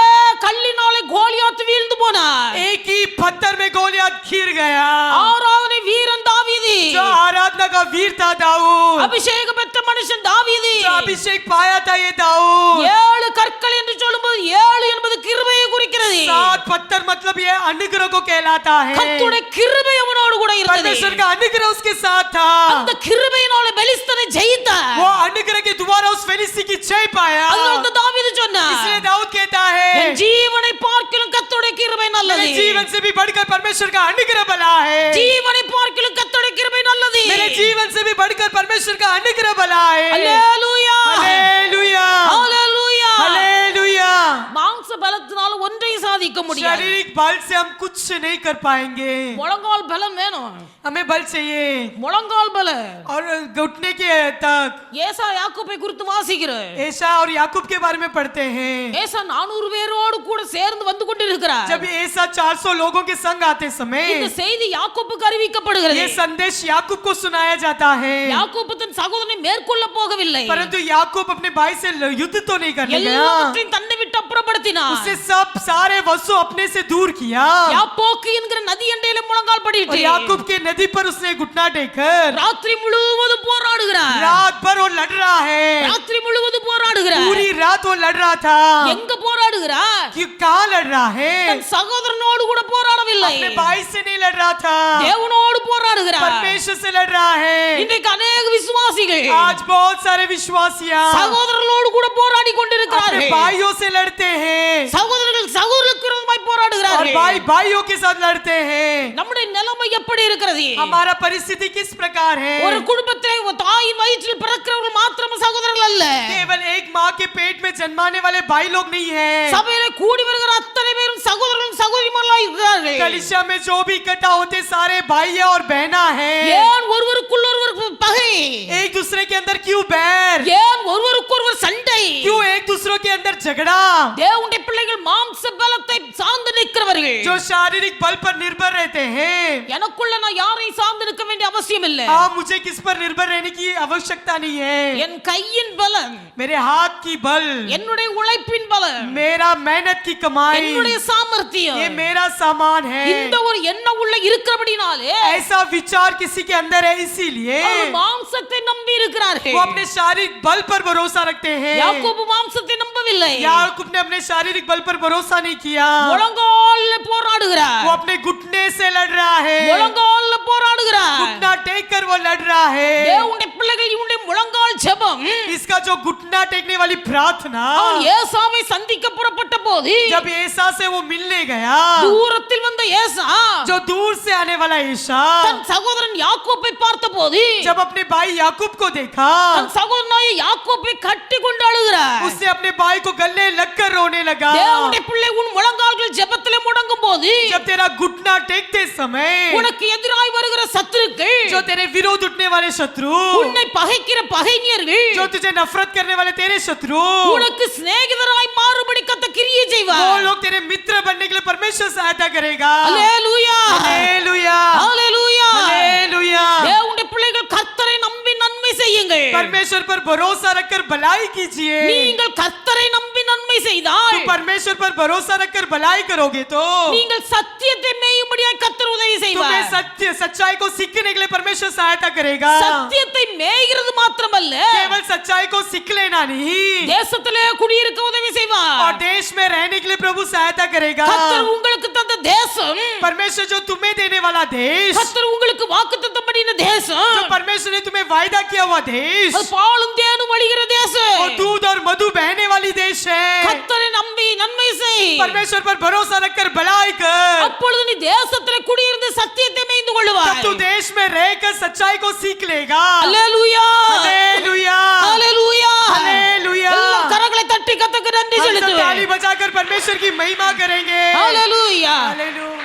கல்லினாலே கோலியாத் வீழ்ந்து போனார். एक ही पत्थर में गोलियत गिर गया। ஆராதனை வீரன் தாவீது, जो आराधना का वीर था दाऊद, அபிஷேகம் பெற்ற மனுஷன் தாவீது, जो अभिषेक पाया था ये दाऊद। 7 கற்கள் என்று சொல்லும்போது 7 என்பது கிருபையை குறிக்கிறது. 7 पत्थर मतलब ये अनुग्रह को कहलाता है। கர்த்தருடைய கிருபை அவனோடு கூட இருந்தது. परमेश्वर का अनुग्रह उसके साथ था, அந்த கிருபையினால பெலிஸ்தனை ஜெயித்தார். वो अनुग्रह के द्वारा उस फेलिस्ती की जय पाया। அதனால தான் தாவீது சொன்னார், इसलिए दाऊद कहता என் है, ஜீவனை பார்க்கிலும் கர்த்தருடைய கிருபை நல்லது. मेरे जीवन से भी बढ़कर परमेश्वर का अनुग्रह भला है, ஜீவனை பார்க்கிலும் கர்த்தருடைய கிருபை நல்லது. मेरे जीवन से भी बढ़कर परमेश्वर का अनुग्रह भला है। அல்லேலூயா, हालेलुया, அல்லேலூயா. हालेलुया। மாம்ச பலத்தினால ஒன்றையும் சாதிக்க முடியாது. शारीरिक बल से हम कुछ नहीं कर पाएंगे. முழங்கால் பலம் வேணும். हमें बल चाहिए முழங்கால் பலம். और घुटने के तक. ஏசா யாக்கோபை குறித்து வாசிக்கிறோம். ऐसा और याकूब के बारे में पढ़ते हैं. ஏசா 400 பேரோடு கூட சேர்ந்து வந்து கொண்டிருக்கிறார். जब ऐसा 400 लोगों के संग आते समय இந்த செய்தி யாக்கோபுக்கு அறிவிக்கப்படுகிறது. ये संदेश याकूब को सुनाया जाता है. யாக்கோபு தன் சகோதரனை மேற்கொள்ள போகவில்லை. परंतु याकूब अपने भाई से युद्ध तो नहीं करने गया. எல்லாவற்றையும் தன்னை விட்டு அப்புறப்படுத்தினார். उससे सब सारे वस्तु अपने से दूर किया. யாப்போக்கு என்கிற நதி எண்டையில முழங்கால் और படிட்டு याकूब के नदी पर उसने घुटना टेककर ராத்திரி முழுவதும் போராடுகிறார். रात भर वो लड़ रहा है. ராத்திரி முழுவதும் போராடுகிறார். पूरी रात वो लड़ रहा था. எங்க போராடுகிறார்? कि कहाँ लड़ रहा है? தன் சகோதரனோடு கூட போராடவில்லை. अपने भाई से नहीं लड़ रहा था. தேவனோடு போராடுகிறார். परमेश्वर से लड़ रहा है. இன்றைக்கு अनेक விசுவாசிகள் आज बहुत सारे विश्वासियां சகோதரர்களோடு கூட போராடி अपने கொண்டிருக்கிறார்கள். भाइयों से लड़ते हैं சகோதரர்கள் சகோதரர்களுக்கு விரோதமாய் और போராடுகிறார்கள். भाई भाइयों के साथ लड़ते हैं. நம்முடைய நிலைமை எப்படி இருக்கிறது? हमारा परिस्थिति किस प्रकार है? ஒரு குடும்பத்திலே ஒரு தாயின் வயிற்றில் பிறக்கிறவர்கள் மாத்திரம் சகோதரர்கள் அல்ல. केवल एक माँ के पेट में जन्माने वाले भाई लोग नहीं हैं. சபையிலே கூடி வருகிற அத்தனை பேரும் சகோதரர்களும் சகோதரிமார்களாய் இருக்கிறார்கள். कलीसिया में जो भी इकट्ठा होते सारे भाई और बहना हैं. ஏன் ஒருவருக்குள் ஒருவர் பகை? एक दूसरे के अंदर क्यों बैर? ஏன் ஒருவருக்கொருவர் சண்டை? क्यों एक दूसरों के अंदर झगड़ा? தேவனுடைய பிள்ளைகள் மாம்ச பலத்தை சார்ந்து நிற்கிறவர்கள். जो शारीरिक बल पर निर्भर रहते हैं. எனக்குள்ள நான் யாரையும் சார்ந்து நிற்க வேண்டிய அவசியம் இல்லை. हाँ, मुझे किस पर निर्भर रहने की आवश्यकता नहीं है. என் கையின் பலம், मेरे हाथ की बल, என்னுடைய உழைப்பின் பலம், मेरा मेहनत की कमाई, என்னுடைய சாமர்த்தியம், ये मेरा सामान है. இந்த ஒரு எண்ணம் உள்ள இருக்கிறபடினாலே ऐसा विचार किसी के अंदर है, इसीलिए அவர் மாம்சத்தை நம்பி இருக்கிறார்கள். वो अपने शारीरिक बल पर भरोसा रखते हैं. யாக்கோபு மாம்சத்தை நம்பவில்லை. याकूब ने अपने शारीरिक बल पर भरोसा नहीं किया. முழங்கால்ல போராடுகிறார். वो अपने घुटने से लड़ रहा है. முழங்கால்ல போராடுகிறார். घुटना टेक कर वो लड़ रहा है. தேவனுடைய பிள்ளைகள் இவனுடைய முழங்கால் ஜெபம் इसका जो घुटना टेकने वाली प्रार्थना, அவன் ஏசாவை சந்திக்க புறப்பட்ட போது जब ऐसा से वो मिलने गया, தூரத்தில் வந்த ஏசா जो दूर से आने वाला ईशा தன் சகோதரன் யாக்கோபை பார்த்தபோது जब अपने भाई याकूब को देखा, தன் சகோதரனாய யாக்கோபை கட்டி கொண்டு அழுகிறார். उसने अपने भाई को गले लगकर रोने लगा. தேவனுடைய பிள்ளை உன் முழங்கால்கள் ஜெபத்திலே முடங்கும் போது जब तेरा घुटना टेकते समय உனக்கு எதிராய் வருகிற சத்துருக்கள், जो तेरे विरोध उठने वाले शत्रु, உன்னை பகைக்கிற பகைஞர்கள், जो तुझे नफरत करने वाले तेरे शत्रु, உனக்கு சிநேகிதராய் மாறுபடி கத்த கிரியை वो செய்வார். लोग तेरे मित्र बनने के लिए परमेश्वर सहायता करेगा. அல்லேலூயா, हालेलुया, அல்லேலூயா. हालेलुया. தேவனுடைய பிள்ளைகள் கர்த்தரை நம்பி நன்மை செய்யுங்கள். परमेश्वर पर भरोसा रखकर भलाई कीजिए. நீங்கள் கர்த்தரை நம்பி நன்மை செய்தால் तो परमेश्वर पर भरोसा रखकर भलाई करोगे तो நீங்கள் சத்தியத்தை மேயும்படியாய் கர்த்தர் உதவி तुम्हें செய்வார். सत्य सच्चाई को सीखने के लिए परमेश्वर सहायता करेगा. சத்தியத்தை மேய்கிறது மாத்திரமல்ல, केवल सच्चाई को सीख लेना नहीं, தேசத்திலே குடியிருக்க உதவி और செய்வார். देश में रहने के लिए प्रभु सहायता करेगा. கர்த்தர் உங்களுக்கு தந்த தேசம், परमेश्वर जो तुम्हें देने वाला देश, கர்த்தர் உங்களுக்கு வாக்குத்தத்தம் பண்ணின जो தேசம், परमेश्वर ने तुम्हें वायदा किया हुआ देश, அது பாலும் தேனும் வழிகிற தேசம். वो दूध और मधु बहने वाली देश है. கர்த்தரை நம்பி நன்மை செய். परमेश्वर पर भरोसा रखकर भलाई कर, அப்பொழுது நீ தேசத்திலே குடியிருந்து சத்தியத்தை மேய்ந்து तब கொள்ளுவாய். तू देश में रहकर सच्चाई को सीख लेगा. அல்லேலூயா, हालेलुया, அல்லேலூயா. हालेलुया. எல்லாம் கரங்களை தட்டி கர்த்தருக்கு நன்றி हम सब செலுத்துவேன். ताली बजाकर परमेश्वर की महिमा करेंगे. அல்லேலூயா, हालेलुया,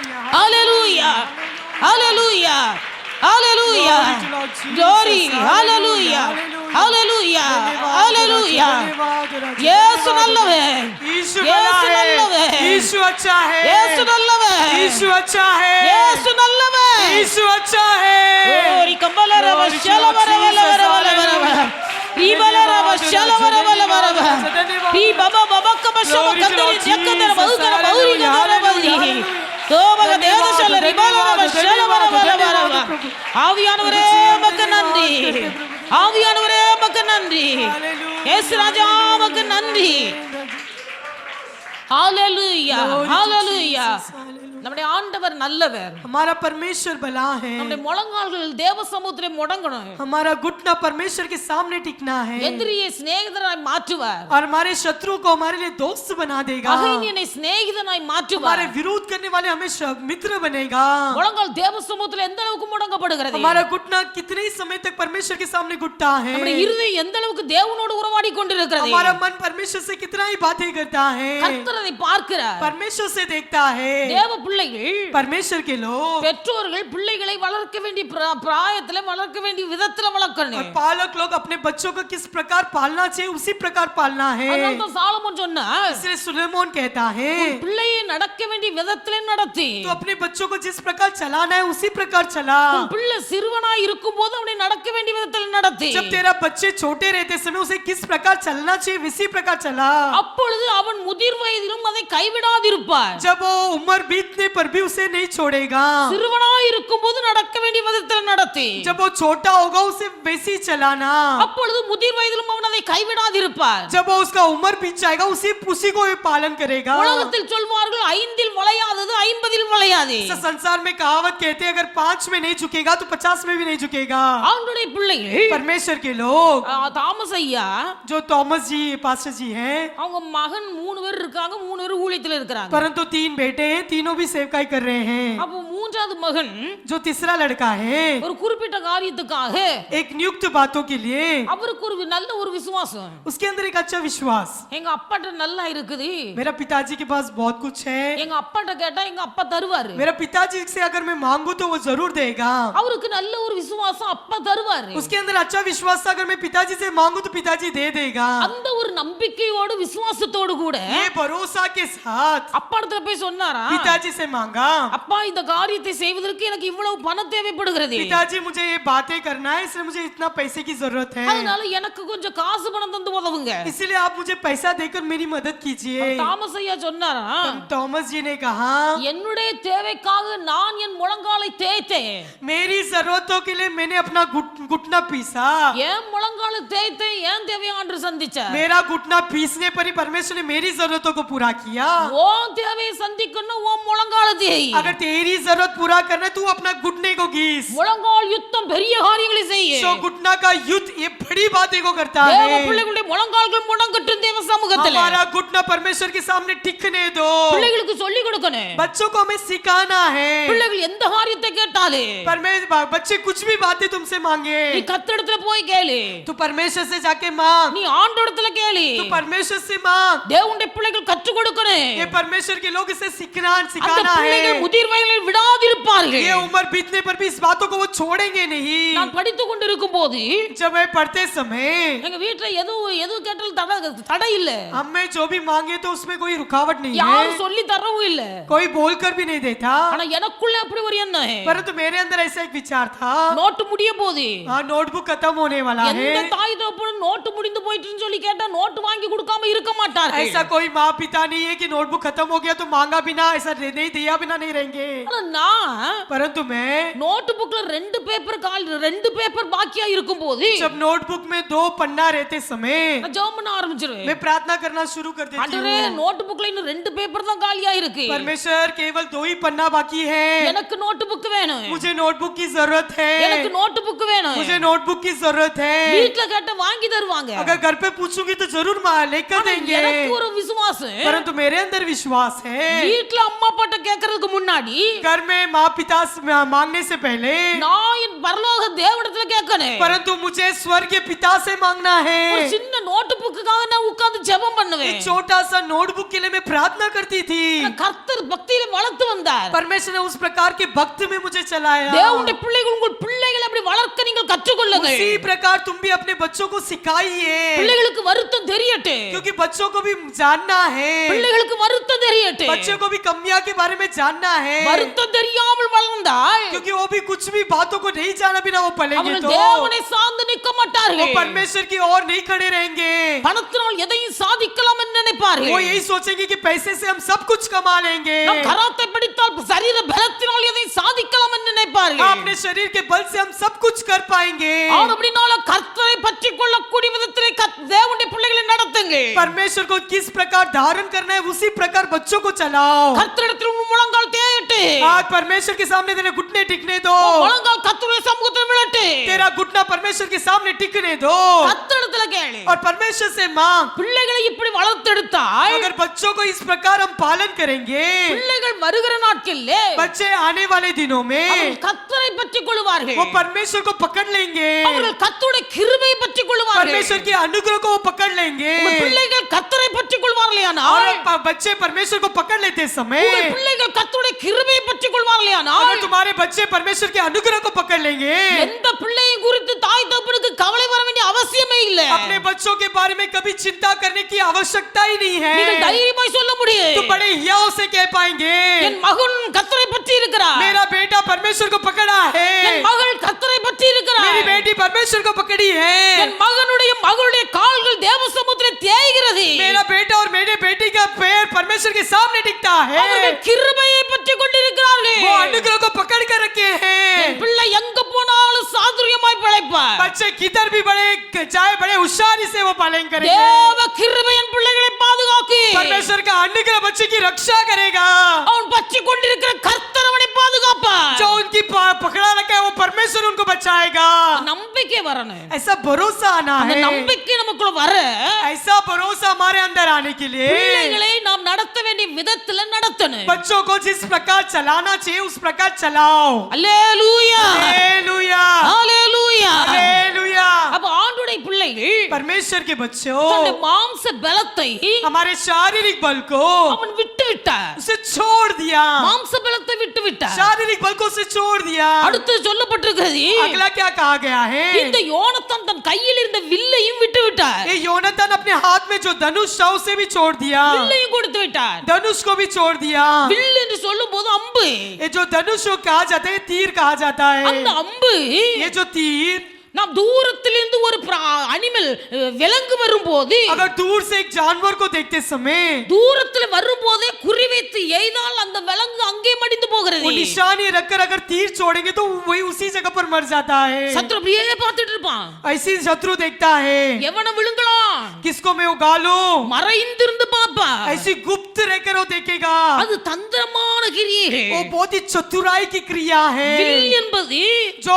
அல்லேலூயா, அல்லேலூயா, அல்லேலூயா. Glory, hallelujah, hallelujah, hallelujah. இயேசு நல்லவர், यीशु இயேசு बड़ा है, நல்லவர், यीशु अच्छा है, இயேசு நல்லவர், यीशु अच्छा है, இயேசு நல்லவர். यीशु अच्छा है. ஓரி கம்பலரவ ஷலவரவலவரவலவரவ. ஈபலரவ ஷலவரவலவரவ. ஈ பபா பபக்க பஷப கந்தரி ஜக்கதர பௌகர பௌரி கதர பௌரி. தோபக தேவசல ரிபலரவ ஷலவரவலவரவ. ஆவியானவரே உமக்கு நன்றி, ஆவியானவரே உமக்கு நன்றி, இயேசு ராஜா உமக்கு நன்றி. ஹalleluya Glory to hallelujah Jesus. Hallelujah. நம்முடைய ஆண்டவர் நல்லவர். हमारा परमेश्वर भला है. நம்முடைய முழங்கால்கள் தேவ சமூகத்திலே முடங்கணும். हमारा घुटना परमेश्वर के सामने टिकना है. எதிரியை சிநேகிதனாய் மாற்றுவார். और हमारे शत्रु को हमारे लिए दोस्त बना देगा. அகனியனை சிநேகிதனாய் மாற்றுவார். हमारे विरोध करने वाले हमें मित्र बनेगा. முழங்கால் தேவ சமூகத்திலே எந்த அளவுக்கு முடங்கப்படுகிறது? हमारा घुटना कितने समय तक परमेश्वर के सामने घुटता है. நம்முடைய இருதயம் எந்த அளவுக்கு தேவனோடு உறவாடி கொண்டிருக்கிறது? हमारा मन परमेश्वर से कितना ही बातें करता है. கர்த்தர் அதை பார்க்கிறார். परमेश्वर से देखता है. தேவ பிள்ளைகள் परमेश्वर के लोग பெற்றோர்கள் பிள்ளைகளை வளர்க்க வேண்டிய பிராயத்திலே வளர்க்க வேண்டிய விதத்திலே और வளர்க்கணும். पालक लोग अपने बच्चों को किस प्रकार पालना चाहिए उसी प्रकार पालना है. அதனால தான் சாலமோன் சொன்னார், इसलिए सुलेमान कहता है பிள்ளையை நடக்க வேண்டிய விதத்திலே நடத்தி. तो अपने बच्चों को जिस प्रकार चलाना है उसी प्रकार चला. பிள்ளை சிறுவனாய் இருக்கும்போது அவனை நடக்க வேண்டிய விதத்திலே நடத்தி. जब तेरा बच्चे छोटे रहते समय उसे किस प्रकार चलना चाहिए उसी प्रकार चला. அப்பொழுது அவன் முதிர் வயதிலும் அதை கைவிடாதிருப்பார். जब वो उम्र बीतने पर भी उसे नहीं छोड़ेगा. சிறுவனாய் இருக்கும்போது நடக்க வேண்டிய விதத்திலே நடத்தி. जब वो छोटा होगा उसे वैसे ही चलाना. அப்பொழுது முதிர் வயதிலும் அவன் அதை கைவிடாதிருப்பார். जब वो उसका उम्र बीत जाएगा उसी को ही पालन करेगा. உலகத்தில் சொல்வார்கள் 5 வளையாதது 50 வளையாது. इस संसार में कहावत कहते हैं अगर 5 में नहीं झुकेगा तो 50 में भी नहीं झुकेगा. ஆண்டவருடைய பிள்ளைகள் परमेश्वर के लोग தாமஸ் ஐயா जो थॉमस जी पास्टर जी हैं அவங்க மகன் 3 பேர் இருக்காங்க, 3 பேர் ஊழியத்துல இருக்காங்க. परंतु 3 बेटे हैं, तीनों भी सेवकाई कर रहे हैं. அப்போ மூன்றாவது மகன் जो तीसरा लड़का है ஒரு குறிப்பிட்ட காரியத்துக்காக एक नियुक्त बातों के लिए அவருக்கு ஒரு நல்ல ஒரு விசுவாசம். उसके अंदर एक अच्छा विश्वास. எங்க அப்பாட்ட நல்லா இருக்குது, मेरा पिताजी के पास बहुत कुछ है. எங்க அப்பாட்ட கேட்டா எங்க அப்பா தருவாரு. मेरा पिताजी से अगर मैं मांगू तो वो जरूर देगा. அவருக்கு நல்ல ஒரு விசுவாசம் அப்பா தருவாரு. उसके अंदर अच्छा विश्वास था अगर मैं पिताजी से मांगू तो पिताजी दे देगा. அந்த ஒரு நம்பிக்கையோடு விசுவாசத்தோடு கூட ये भरोसा के साथ அப்பா இடத்துல போய் சொன்னாரா, पिताजी से मांगा அப்பா இந்த காரியத்தை செய்வதற்கு எனக்கு இவ்வளவு பணம் தேவைப்படுகிறது, पिताजी मुझे ये बातें करना है इसलिए मुझे इतना पैसे की जरूरत है. அதனால எனக்கு கொஞ்சம் காசு பணம் தந்து உதவுங்க. इसलिए आप मुझे पैसा देकर मेरी मदद कीजिए. தாமஸ் ஐயா சொன்னாரா, थॉमस जी ने कहा என்னுடைய தேவைக்காக நான் என் முழங்காலை தேய்த்தேன். मेरी जरूरतों के लिए मैंने अपना घुटना पीसा. ஏன் முழங்காலை தேய்த்தேன், ஏன் தேவையை ஆண்டவர் சந்திச்சார். मेरा घुटना पीसने पर ही परमेश्वर ने मेरी जरूरतों को पूरा किया. உன் தேவையை சந்திக்கணும், உன் முழங்காலை தேய். अगर तेरी जरूरत पूरा करना है तू अपना घुटने को घीस. முழங்கால் யுத்தம் பெரிய காரியங்களை செய்ய. सो घुटना का युद्ध ये बड़ी बातें को करता தேவ है. பிள்ளைகளுடைய முழங்கால்கள் முடங்கட்டும் தேவ சமூகத்தில். हमारा घुटना परमेश्वर के सामने टिकने दो. பிள்ளைகளுக்கு சொல்லி கொடுக்கணும். बच्चों को हमें सिखाना है. பிள்ளைகள் எந்த காரியத்தை கேட்டாலே बच्चे कुछ भी बातें तुमसे मांगे நீ கர்த்தரிடத்துல போய் கேளு, तू परमेश्वर से जाके मांग. நீ ஆண்டவரிடத்துல கேளு. तू परमेश्वर से मांग. தேவனுடைய பிள்ளைகள் கற்றுக் கொடுக்கணும். ये परमेश्वर के लोग इसे அந்த सिखाना பிள்ளைகள் है. முதிர் வயதில் விடாதிருப்பார்கள். ये उम्र बीतने पर भी इस बातों को वो छोड़ेंगे नहीं. நான் படித்துக் கொண்டிருக்கும் போது जब मैं पढ़ते समय எங்க வீட்டுல எது கேட்டாலும் தடை இல்ல, हमें जो भी मांगे तो उसमें कोई रुकावट नहीं யாரும் है. சொல்லி தரவும் இல்ல. कोई बोलकर भी नहीं देता. ஆனா எனக்குள்ள அப்படி ஒரு எண்ணம். परंतु मेरे अंदर ऐसा एक विचार था. நோட்டு முடிய போது हाँ नोटबुक खत्म होने वाला எந்த है. தாய் தகப்பனும் நோட்டு முடிந்து போயிட்டுன்னு சொல்லி கேட்டா நோட்டு வாங்கி கொடுக்காம இருக்க மாட்டார்கள். ऐसा कोई माँ पिता नहीं है कि नोटबुक खत्म हो गया तो मांगा बिना ऐसा नहीं दिया बिना नहीं रहेंगे. ஆனா நான் परंतु मैं நோட்டு புக்ல 2 பேப்பர் பாக்கியா இருக்கும் போது जब नोटबुक में 2 पन्ना रहते समय நான் ஜெபம் பண்ண ஆரம்பிச்சிருவேன். मैं प्रार्थना करना शुरू कर देती ஆண்டவரே हूँ. நோட்டு புக்ல இன்னும் 2 பேப்பர் தான் காலியா இருக்கு, परमेश्वर केवल 2 ही पन्ना बाकी है. எனக்கு நோட்டு புக் வேணும், मुझे नोटबुक की जरूरत எனக்கு है. நோட்டு புக் வேணும். मुझे नोटबुक की जरूरत है. வீட்ல கேட்ட வாங்கி தருவாங்க. अगर घर पे पूछूंगी तो जरूर लेकर ஆனா देंगे. எனக்கு ஒரு விசுவாசம், परंतु मेरे अंदर विश्वास है. வீட்ல அம்மா அப்பாட்ட கேக்குறதுக்கு முன்னாடி घर में माँ पिता मांगने से पहले நான் என் பரலோக தேவனிடத்துல கேட்கணும். परंतु मुझे स्वर्ग के पिता से मांगना ஒரு है. சின்ன நோட்டு புக்குக்காக நான் உட்கார்ந்து ஜெபம் பண்ணுவேன். एक छोटा सा नोटबुक के लिए मैं प्रार्थना करती थी. கர்த்தர் பக்தியில வளர்த்து வந்தார். परमेश्वर ने उस प्रकार के भक्त में मुझे चलाया. தேவனுடைய பிள்ளைகள் உங்கள் பிள்ளைகளை அப்படி வளர்க்க நீங்கள் கற்றுக்கொள்ளுங்கள். उसी प्रकार तुम भी अपने बच्चों को सिखाइए. பிள்ளைகளுக்கு வருத்தம் தெரியட்டும், क्योंकि बच्चों को भी जानना है. பிள்ளைகளுக்கு வருத்தம் தெரியட்டும். தெரியட்டும். बच्चों को भी कमियां के बारे में जानना है, வருத்தம் தெரியாமல் வளர்ந்தால் क्योंकि वो भी कुछ भी बातों को नहीं जाना बिना वो पलेंगे அவர்கள் तो தேவனை சார்ந்து நிற்க वो மாட்டார்கள். परमेश्वर की ओर नहीं खड़े रहेंगे। பணத்தினால் எதையும் சாதிக்கலாம் என்று நினைப்பார்கள். वो यही सोचेंगे कि पैसे से हम सब कुछ कमा लेंगे। நம் கராத்தை படித்தால் சரீர பலத்தினால் எதையும் சாதிக்கலாம் என்று நினைப்பார்கள். अपने शरीर के बल से हम सब कुछ कर पाएंगे। அப்படினால கர்த்தரை பற்றிக் கொள்ளக்கூடிய விதத்திலே தேவனுடைய பிள்ளைகளை நடத்துங்க. परमेश्वर को किस प्रकार धारण करना है उसी प्रकार बच्चों को चलाओ। கர்த்தரிடத்தில் உன் முழங்கால் தேயட்டு. आज परमेश्वर के सामने तेरे घुटने टिकने दो। முழங்கால் கர்த்தருடைய சமூகத்தில் விழட்டு. तेरा घुटना परमेश्वर के सामने टिकने दो கர்த்தரிடத்தில் கேளு. और परमेश्वर से मांग। பிள்ளைகளை இப்படி வளர்த்தெடுத்தால் अगर बच्चों को इस प्रकार हम पालन करेंगे, பிள்ளைகள் வருகிற நாட்களிலே बच्चे आने वाले दिनों में அவர்கள் கர்த்தரை பற்றிக் கொள்வார்கள். वो परमेश्वर को पकड़ लेंगे, அவர்கள் கர்த்தருடைய கிருபையை பற்றிக் கொள்வார்கள். परमेश्वर की अनुग्रह को वो पकड़ लेंगे। உங்கள் பிள்ளைகள் கர்த்தரை பற்றிக் கொள்வார்களேயானால் और बच्चे परमेश्वर को पकड़ लेते समय, உங்கள் பிள்ளைகள் கர்த்தருடைய கிருபையை பற்றிக் கொள்வார்களேயானால் अगर तुम्हारे बच्चे परमेश्वर के अनुग्रह को पकड़ लेंगे, எந்த பிள்ளையை குறித்து தாய் தகப்பனுக்கு கவலை வர வேண்டிய அவசியமே இல்லை. अपने बच्चों के बारे में कभी चिंता करने की आवश्यकता ही नहीं நீங்கள் है। தைரியமாய் சொல்ல முடியும். तो बड़े हियाव से कह पाएंगे, என் மகன் கர்த்தரை பற்றி இருக்கிறார். मेरा बेटा परमेश्वर को पकड़ा என் है, மகள் கர்த்தரை பற்றி இருக்கிறார். मेरी बेटी परमेश्वर को पकड़ी என் है, மகனுடைய மகளுடைய கால்கள் தேவ சமுத்திரத்தில் தேய்கிறது. मेरा बेटा और मेरे बेटी का पैर परमेश्वर के सामने टिकता है। அவர்கள் கிருபையை பற்றிக் கொண்டிருக்கிறார்கள். वो अनुग्रह को पकड़ कर रखे என் हैं। பிள்ளை எங்க போனாலும் சாதுரியமாய் பிழைப்பார். बच्चे किधर भी बड़े जाए बड़े होशियारी से वो पालन करेंगे। தேவ கிருபை என் பிள்ளைகளை பாதுகாக்கு. परमेश्वर का अनुग्रह बच्चे की रक्षा करेगा। அவன் பற்றிக் கொண்டிருக்கிற கர்த்தர் அவனை பாதுகாப்பார். जो उनकी पकड़ा रखा है वो परमेश्वर उनको बचाएगा। நம்பிக்கை வரணும். ऐसा भरोसा आना அந்த है, நம்பிக்கை நமக்குள்ள வர ऐसा भरोसा हमारे अंदर आने के लिए பிள்ளைகளை நாம் நடத்த வேண்டிய விதத்துல நடத்தணும். बच्चों को जिस प्रकार चलाना चाहिए उस प्रकार चलाओ। அல்லேலூயா हालेलुया, அல்லேலூயா. हालेलुया। அப்ப ஆண்டுடைய பிள்ளைகள் परमेश्वर के बच्चों தன்னுடைய மாம்ச பலத்தை हमारे शारीरिक बल को அவன் விட்டு விட்டார். उसे छोड़ दिया, மாம்ச பலத்தை விட்டு விட்டார். शारीरिक बल को उसे छोड़ दिया। அடுத்து சொல்லப்பட்டிருக்கிறது अगला क्या कहा गया है? இந்த யோனத்தான் தன் கையில் இருந்த வில்லையும் விட்டு விட்டார். ये योनातान अपने हाथ में जो धनुष था उसे भी छोड़ दिया, வில்லையும் கொடுத்து விட்டார். धनुष को भी छोड़ दिया। வில் என்று சொல்லும்போது அம்பு. ये जो धनुष को कहा जाता है तीर कहा जाता அந்த है। அம்பு ये जो तीर நாம் தூரத்திலிருந்து ஒரு அனிமல் விலங்கு வரும்போது अगर दूर से एक जानवर को देखते समय தூரத்துல வரும்போதே குறி வைத்து எய்தால் அந்த விலங்கு அங்கே மடிந்து போகிறது. वो निशानी रखकर अगर तीर छोड़ेंगे तो वही उसी जगह पर मर जाता है। சத்ரு அப்படியே பார்த்துட்டு இருப்பான். ऐसी शत्रु देखता है, எவனை விழுங்கலாம் किसको मैं उगा लूं, மறைந்திருந்து பாப்பா. ऐसी गुप्त रहकर वो देखेगा। அது தந்திரமான கிரியை. वो बहुत ही चतुराई की क्रिया है। வில் என்பது जो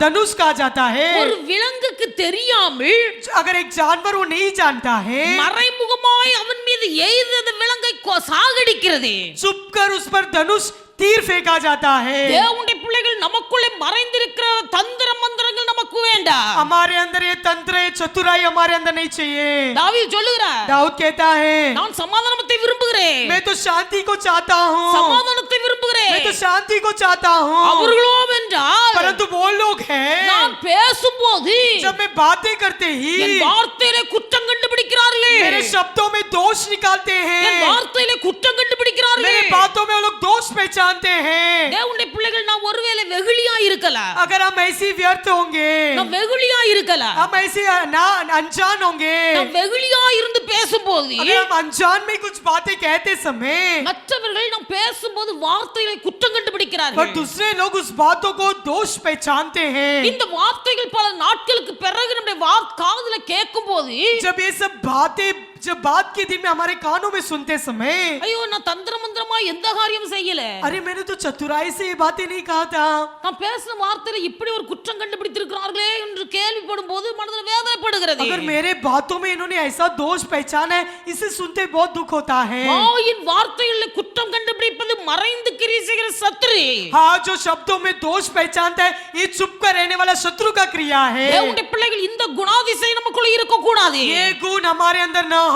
धनुष कहा जाता है, ஒரு விலங்குக்கு தெரியாமல் अगर एक जानवर वो नहीं जानता है மறைமுகமாய் அவன் மீது எய்து அந்த விலங்கை சாகடிக்கிறது. चुप कर उस पर धनुष तीर फेंका जाता है। தேவனுடைய பிள்ளைகள் நமக்குள்ளே மறைந்திருக்கிற தந்திர மந்திரங்கள் நமக்கு வேண்டாம். हमारे अंदर ये तंत्र ये चतुराई हमारे अंदर नहीं चाहिए। தாவீது சொல்லுகிறார், दाऊद कहता है, நான் சமாதானத்தை விரும்புகிறேன். मैं तो शांति को चाहता हूँ, சமாதானத்தை விரும்புகிறேன். मैं तो शांति को चाहता हूँ। அவர்களோ என்றால் परंतु वो लोग हैं நான் பேசும்போது जब मैं बातें करते ही என் வார்த்தையிலே குற்றம் கண்டுபிடிக்கிறார்கள். मेरे शब्दों में दोष निकालते என் हैं, வார்த்தையிலே குற்றம் கண்டுபிடிக்கிறார்கள். मेरे बातों में वो लोग दोष पहचानते हैं। தேவனுடைய பிள்ளைகள் நாம் ஒருவேளை வெகுளியா இருக்கலாம். अगर हम ऐसे व्यर्थ होंगे, நாம் வெகுளியா இருக்கலாம். हम ऐसे ना अनजान होंगे, நாம் வெகுளியா இருந்து பேசும்போது अगर हम अनजान में कुछ बातें कहते समय மற்றவர்கள் நாம் பேசும்போது வார்த்தைகளை குற்றம் और கண்டுபிடிக்கிறார்கள். दूसरे लोग उस बातों को दोष पहचानते हैं। இந்த வார்த்தைகள் பல நாட்களுக்கு பிறகு நம்முடைய காதுல கேட்கும்போது जब ये सब बातें जब बात के दिन में हमारे कानों में सुनते समय, ஐயோ நான் தந்திர மந்திரமா எந்த காரியம் செய்யல, अरे मैंने तो चतुराई से ये बातें नहीं कहा था, நான் பேசின வார்த்தையில இப்படி ஒரு குற்றம் கண்டுபிடித்திருக்கிறார்களே என்று கேள்விப்படும் போது மனதில் வேதனைப்படுகிறது. अगर मेरे बातों में इन्होंने ऐसा दोष पहचाना है, इसे सुनते बहुत दुख होता है। வாயின் வார்த்தைகளில் குற்றம் கண்டுபிடிப்பது மறைந்து கிரியை செய்கிற சத்துரு. हाँ, जो शब्दों में दोष पहचानता है ये चुप कर रहने वाला शत्रु का क्रिया है। தேவனுடைய பிள்ளைகள் இந்த குணாதிசயம் நமக்குள்ள இருக்க கூடாது. ये गुण हमारे अंदर ना हो।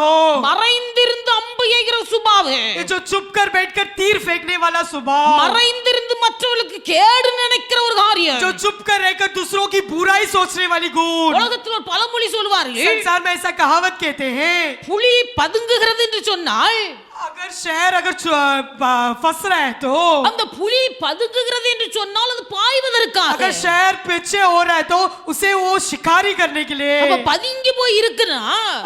மறைந்திருந்து அம்பு எய்கிற சுபாவம், ये जो चुप कर बैठकर तीर फेंकने वाला स्वभाव, மறைந்திருந்து மற்றவர்களுக்கு கேடு நினைக்கிற ஒரு காரியம். जो चुप कर रहकर दूसरों की बुराई सोचने वाली गुण। உலகத்தில் ஒரு பழமொழி சொல்வார்கள், संसार में ऐसा कहावत कहते हैं, புலி பதுங்குகிறது என்று சொன்னால் अगर शहर अगर फंस रहा है तो அந்த புலி பதுங்குகிறது என்று சொன்னால் அது பாய்வதற்காக. अगर शहर पीछे हो रहा है तो उसे वो शिकारी करने के लिए அப்ப பதுங்கி போய் இருக்குன்னா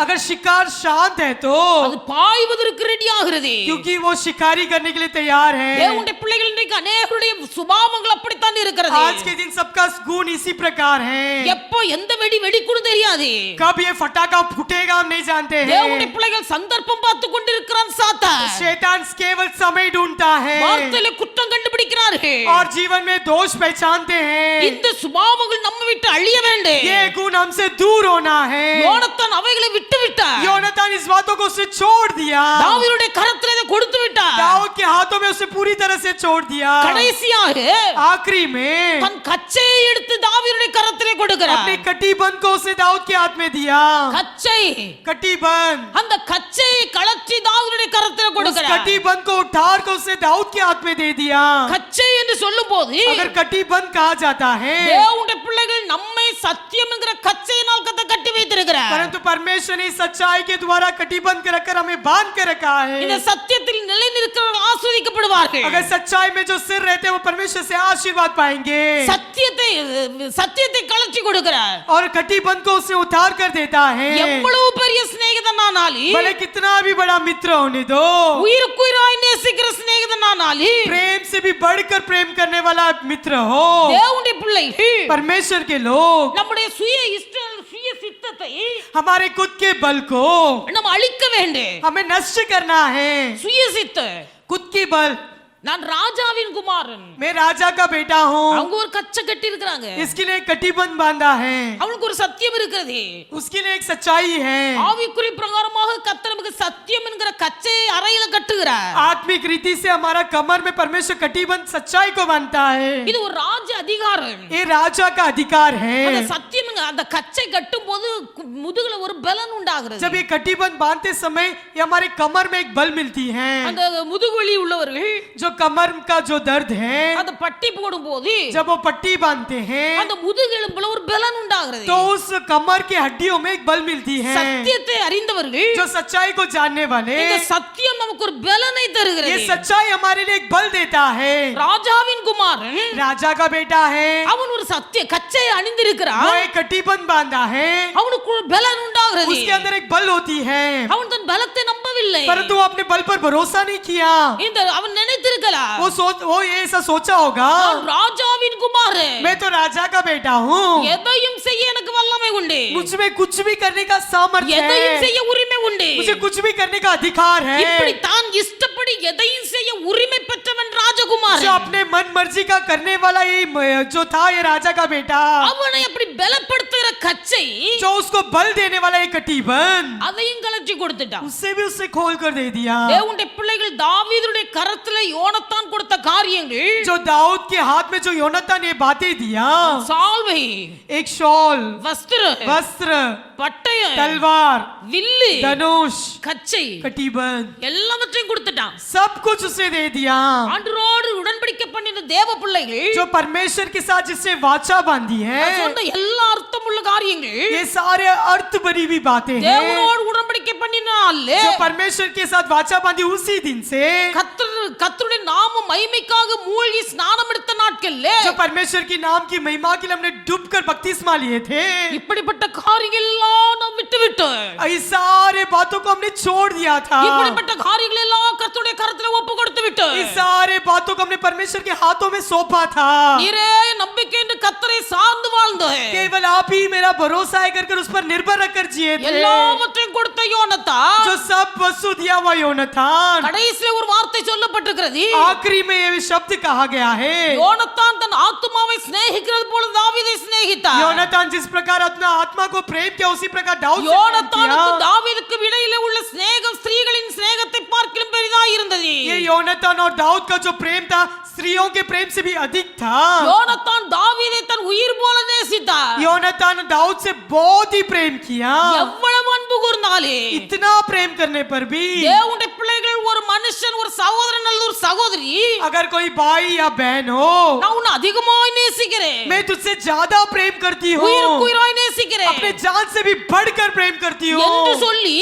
अगर शिकार शांत है तो அது பாய்வதற்கு ரெடி ஆகிறது. क्योंकि वो शिकारी करने के लिए तैयार है தேவனுடைய பிள்ளைகள் இன்றைக்கு அநேகருடைய சுபாவங்கள் அப்படித்தான் இருக்கிறது. आज के दिन सबका गुण इसी प्रकार है எப்போ எந்த வெடி வெடிக்குன்னு தெரியாது. कब ये फटाका फूटेगा हम नहीं जानते हैं தேவனுடைய பிள்ளைகள் சந்தர்ப்பம் பார்த்து கொண்டிருக்கிறான் சாத்தான். शैतान केवल समय ढूंढता है வார்த்தையில குற்றம் கண்டுபிடிக்கிறார்கள். और जीवन में दोष पहचानते हैं இந்த சுபாவங்கள் நம்ம விட்டு அழிய வேண்டும். ये गुण हमसे दूर होना है யோனத்தான் அவைகளை விட்டு விட்டார். योनातान इस बातों को उसे छोड़ दिया தாவீதுடைய கரத்திலே இதை கொடுத்து விட்டார். दाऊद के हाथों में उसे पूरी तरह से छोड़ दिया கடைசியாக आखिरी में தன் கச்சையை எடுத்து தாவீதுடைய கரத்திலே கொடுக்கிறார். अपने कटीबंध को उसे दाऊद के हाथ में दिया கச்சை कटीबंध அந்த கச்சையை கழற்றி தாவீதுடைய கரத்திலே उस கொடுக்கிறார். कटीबंध को उठार कर उसे दाऊद के हाथ में दे दिया கச்சை என்று சொல்லும்போது अगर कटीबंध कहा जाता है தேவனுடைய பிள்ளைகள் நம்மை சத்தியம் என்கிற கச்சையினால் கட்டி வைத்திருக்கிறார். परंतु परमेश्वर ने सच्चाई के द्वारा कटीबंध कर रखकर हमें बांध कर रखा இந்த है சத்தியத்தில் நிலைநிற்கிறவர்கள் ஆசீர்வதிக்கப்படுவார்கள். अगर सच्चाई में जो सिर रहते हैं वो परमेश्वर से आशीर्वाद पाएंगे சத்தியத்தை கழற்றி கொடுக்கிறார். और कटीबंध को उसे उतार कर देता है எவ்வளவு பெரிய சிநேகிதனானாலும் भले कितना भी बड़ा मित्र होने दो உயிருக்குயிராய் நேசிக்கிற சிநேகிதனானாலும் प्रेम से भी बढ़कर प्रेम करने वाला मित्र हो தேவனுடைய பிள்ளைகள் परमेश्वर के लोग நம்முடைய சுய சித்தத்தை हमारे खुद के बल को நம்ம அழிக்க வேண்டும். हमें नष्ट करना है சுய சித்த खुद की बल நான் ராஜாவின் குமாரன். मैं राजा का बेटा हूँ அவங்க ஒரு கச்சை கட்டி இருக்கிறாங்க. इसके लिए एक कटीबंध बांधा है அவங்களுக்கு ஒரு சத்தியம் இருக்கிறது. उसके लिए एक सच्चाई है ஆவிக்குரிய பிரகாரமாக கர்த்தர் நமக்கு சத்தியம் என்கிற கச்சையை அறையில கட்டுகிறார். आत्मिक रीति से हमारा कमर में परमेश्वर कटीबंध सच्चाई को बांधता है இது ஒரு ராஜ அதிகாரம். ये राजा का अधिकार அந்த है சத்தியம் அந்த கச்சை கட்டும் போது முதுகுல ஒரு பலன் உண்டாகிறது. जब ये कटीबंध बांधते समय ये हमारे कमर में एक बल मिलती है அந்த முதுகுவலி உள்ளவர்கள் जो कमर का जो दर्द है அந்த பட்டி போடும்போது जब वो पट्टी बांधते हैं அந்த முதுகெலும்புல ஒரு பலன் உண்டாகிறது. तो उस कमर की हड्डियों में एक बल मिलती है சத்தியத்தை அறிந்தவர்கள் जो सच्चाई को जानने वाले இந்த சத்தியம் நமக்கு ஒரு பலனை ये தருகிறது. सच्चाई हमारे लिए एक बल देता है ராஜாவின் குமாரன் राजा का बेटा है அவன் ஒரு சத்திய கச்சையை वो அணிந்திருக்கிறான். एक कटीबंध बांधा है அவனுக்கு ஒரு பலன் உண்டாகிறது. उसके अंदर एक बल होती है அவன் தன் பலத்தை நம்பவில்லை. परंतु वो अपने बल पर भरोसा नहीं किया இந்த அவன் நினைத்திருக்கலாம் वो ये ऐसा सोचा होगा நான் ராஜாவின் குமாரன், मैं तो राजा का बेटा हूँ எதையும் செய்ய எனக்கு வல்லமை உண்டு, मुझ में कुछ भी करने का सामर्थ्य எதையும் है செய்ய உரிமை உண்டு. मुझे कुछ भी करने का अधिकार है இப்படி தான் இஷ்டப்படி எதையும் செய்ய உரிமை பெற்றவன் जो ராஜகுமாரன். अपने मन मर्जी का करने वाला ये जो था ये राजा का बेटा அவனை அப்படி பலப்படுத்துகிற கச்சை जो उसको बल देने वाला ये कटीबंध அதையும் கலற்றி கொடுத்துட்டான். उससे भी उससे खोल कर दे दिया தேவனுடைய பிள்ளைகள் தாவீதுடைய கரத்துல யோனத்தான் கொடுத்த காரியங்கள் जो दाऊद के हाथ में जो योनातान ये बातें दिया சால்வை, एक शॉल வஸ்திர, वस्त्र பட்டயம், तलवार வில்லு, धनुष கச்சை कटीबंध எல்லாவற்றையும் கொடுத்துட்டான். सब कुछ उसे दे दिया ஆண்டவரோடு உடன்படிக்கை பண்ணின தேவ பிள்ளைகள் जो परमेश्वर के साथ जिससे वाचा बांधी है சொன்ன எல்லா அர்த்தமுள்ள காரியங்கள் ये सारे अर्थ भरी हुई बातें हैं தேவனோடு உடன்படிக்கை பண்ணினால जो परमेश्वर के साथ वाचा बांधी उसी दिन से கர்த்தருடைய நாம மகிமைக்காக மூழ்கி ஸ்நானம் எடுத்த நாட்கள்ல जो परमेश्वर की नाम की महिमा के लिए हमने डूब कर बपतिस्मा लिए थे இப்படிப்பட்ட காரியங்கள் எல்லாம் நாம் விட்டுவிட்டோம். इस सारे बातों को हमने छोड़ दिया था இப்படிப்பட்ட காரியங்கள் எல்லாம் கர்த்தருடைய கரத்துல ஒப்பு கொடுத்து விட்டோம். इस सारे बातों को हमने परमेश्वर के हाथों में सौंपा था நீரே நம்பிக்கை என்று கர்த்தரை சார்ந்து வாழ்ந்தோம். केवल आप ही मेरा भरोसा है कर उस पर निर्भर रखकर जिए थे எல்லாவற்றையும் கொடுத்த யோனத்தான் जो सब वस्तु दिया हुआ योनातान கடைசியில ஒரு வார்த்தை சொல்லப்பட்டிருக்கிறது. आखिरी में ये शब्द कहा गया है யோனத்தான் தன் ஆத்துமாவை சிநேகிக்கிறது போல தாவீதை சிநேகித்தார். योनातान जिस प्रकार अपना आत्मा को प्रेम किया उसी प्रकार दाऊद से प्रेम யோனத்தானுக்கு किया தாவீதுக்கு இடையிலே உள்ள சிநேகம் ஸ்திரீகளின் சிநேகத்தை பார்க்கிலும் பெரிதா இருந்தது. ये योनातान और दाऊद का जो प्रेम था स्त्रियों के प्रेम से भी अधिक था யோனத்தான் தாவீதை தன் உயிர் போல நேசித்தார். योनातान दाऊद से बहुत ही प्रेम किया எவ்வளவு அன்பு கூர்ந்தாலே इतना प्रेम करने पर भी தேவனுடைய பிள்ளைகள் ஒரு மனுஷன் ஒரு சகோதரன் அல்லது ஒரு சகோதரி अगर कोई भाई या बहन हो நான் உன்னை அதிகமாய் நேசிக்கிறேன், मैं तुझसे ज्यादा प्रेम करती हूँ உயிருக்குயிராய் நேசிக்கிறேன் अपने जान से भी बढ़कर प्रेम करती என்று हूँ சொல்லி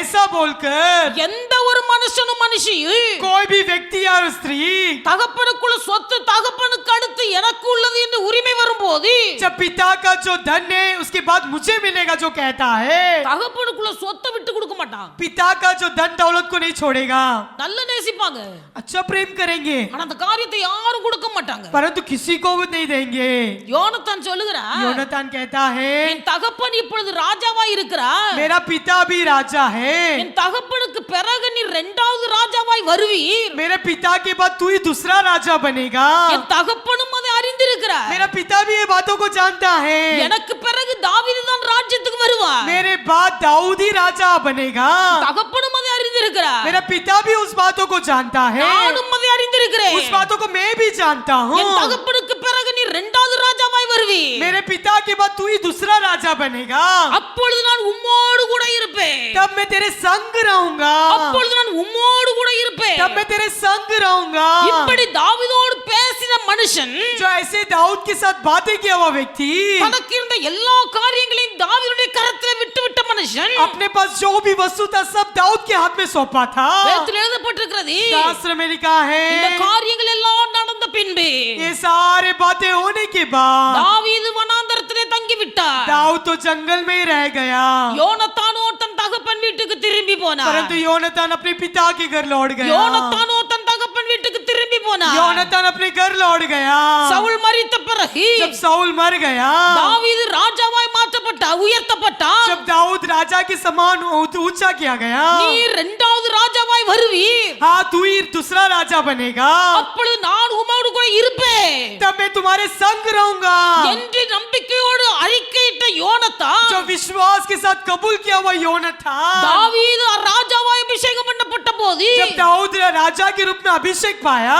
ऐसा बोलकर எந்த ஒரு மனுஷன் மனுஷனும் மனுஷியும் कोई भी व्यक्ति या स्त्री தகப்பனுக்குள்ள சொத்து தகப்பனுக்கு அடுத்து எனக்கு உள்ளது என்று உரிமை வரும்போது जब पिता का जो धन है उसके बाद मुझे मिलेगा जो कहता है, தகப்பனுக்குள்ள சொத்தை விட்டு கொடுக்க மாட்டான். पिता का जो धन दौलत को नहीं छोड़ेगा. நல்ல நேசிப்பாங்க, अच्छा प्रेम करेंगे ஆனா அந்த காரியத்தை யாரும் கொடுக்க மாட்டாங்க. परंतु किसी को भी नहीं देंगे. யோனத்தான் சொல்லுகிறான், योनातान कहता है என் தகப்பன் இப்பொழுது ராஜாவா இருக்கிறார், मेरा पिता भी राजा है, என் தகப்பனுக்கு பிறகு நீ இரண்டாவது ராஜாவாய் வருவீர், मेरे पिता के बाद तू ही दूसरा राजा बनेगा. என் தகப்பனும் அதை அறிந்திருக்கிறார், मेरा पिता भी ये बातों को जानता है. எனக்கு பிறகு தாவீது தான் ராஜ்யத்துக்கு வருவார், मेरे बाद दाऊद ही राजा बनेगा. தகப்பனும் அதை அறிந்திருக்கிறார், मेरा पिता भी उस बातों को जानता है, நானும் அதை அறிந்திருக்கிறேன், उस बातों को मैं भी जानता हूँ. என் தகப்பனுக்கு பிறகு நீ இரண்டாவது ராஜாவாய் வருவீர், मेरे पिता के बाद तू ही दूसरा राजा बनेगा. அப்பொழுது நான் உம்மோடு கூட இருப்பேன், तब मैं तेरे संग रहूंगा. அப்பொழுது நான் உம்மோடு கூட இருப்பேன். तब मैं तेरे संग रहूंगा. இப்படி தாவீதோடு பேசின மனுஷன், जो ऐसे दाऊद के साथ बातें किया हुआ व्यक्ति, தனக்கு இருந்த எல்லா காரியங்களையும் தாவீதுடைய கரத்தில் விட்டுவிட்ட மனுஷன், अपने पास जो भी वस्तु था सब दाऊद के हाथ में सौंपा था. வேதத்தில் எழுதப்பட்டிருக்கிறது, शास्त्र में लिखा இந்த है காரியங்கள் எல்லாம் நடந்த பின்பு ये सारे बातें होने के बाद தாவீது வனாந்தரத்திலே தங்கி விட்டார், दाऊद तो जंगल में ही रह गया. யோனத்தானோ தன் தகப்பன் வீட்டுக்கு திரும்பி போனார், परंतु योनातान अपने पिता के घर लौट गया. யோனத்தானோ தன் தகப்பன் வீட்டுக்கு திரும்பி போனார். योनातान अपने घर लौट गया. சவுல் மரித்த பிறகு जब साउल मर गया, தாவீது ராஜாவாய் மாற்றப்பட்டார், உயர்த்தப்பட்டார். जब दाऊद राजा के समान ऊंचा किया गया, நீ இரண்டாவது ராஜாவாய் வருவீர், हाँ तू ही दूसरा राजा बनेगा. அப்பொழுது நான் உம்மோடு கூட இருப்பேன் तब मैं तुम्हारे संग रहूंगा. என்று நம்பிக்கையோடு அறிக்கையிட்ட யோனத்தான், जो विश्वास के साथ कबूल किया हुआ योनातान, தாவீது ராஜாவாய் அபிஷேகம் பண்ணப்பட்ட போது जब दाऊद राजा के रूप में अभिषेक पाया,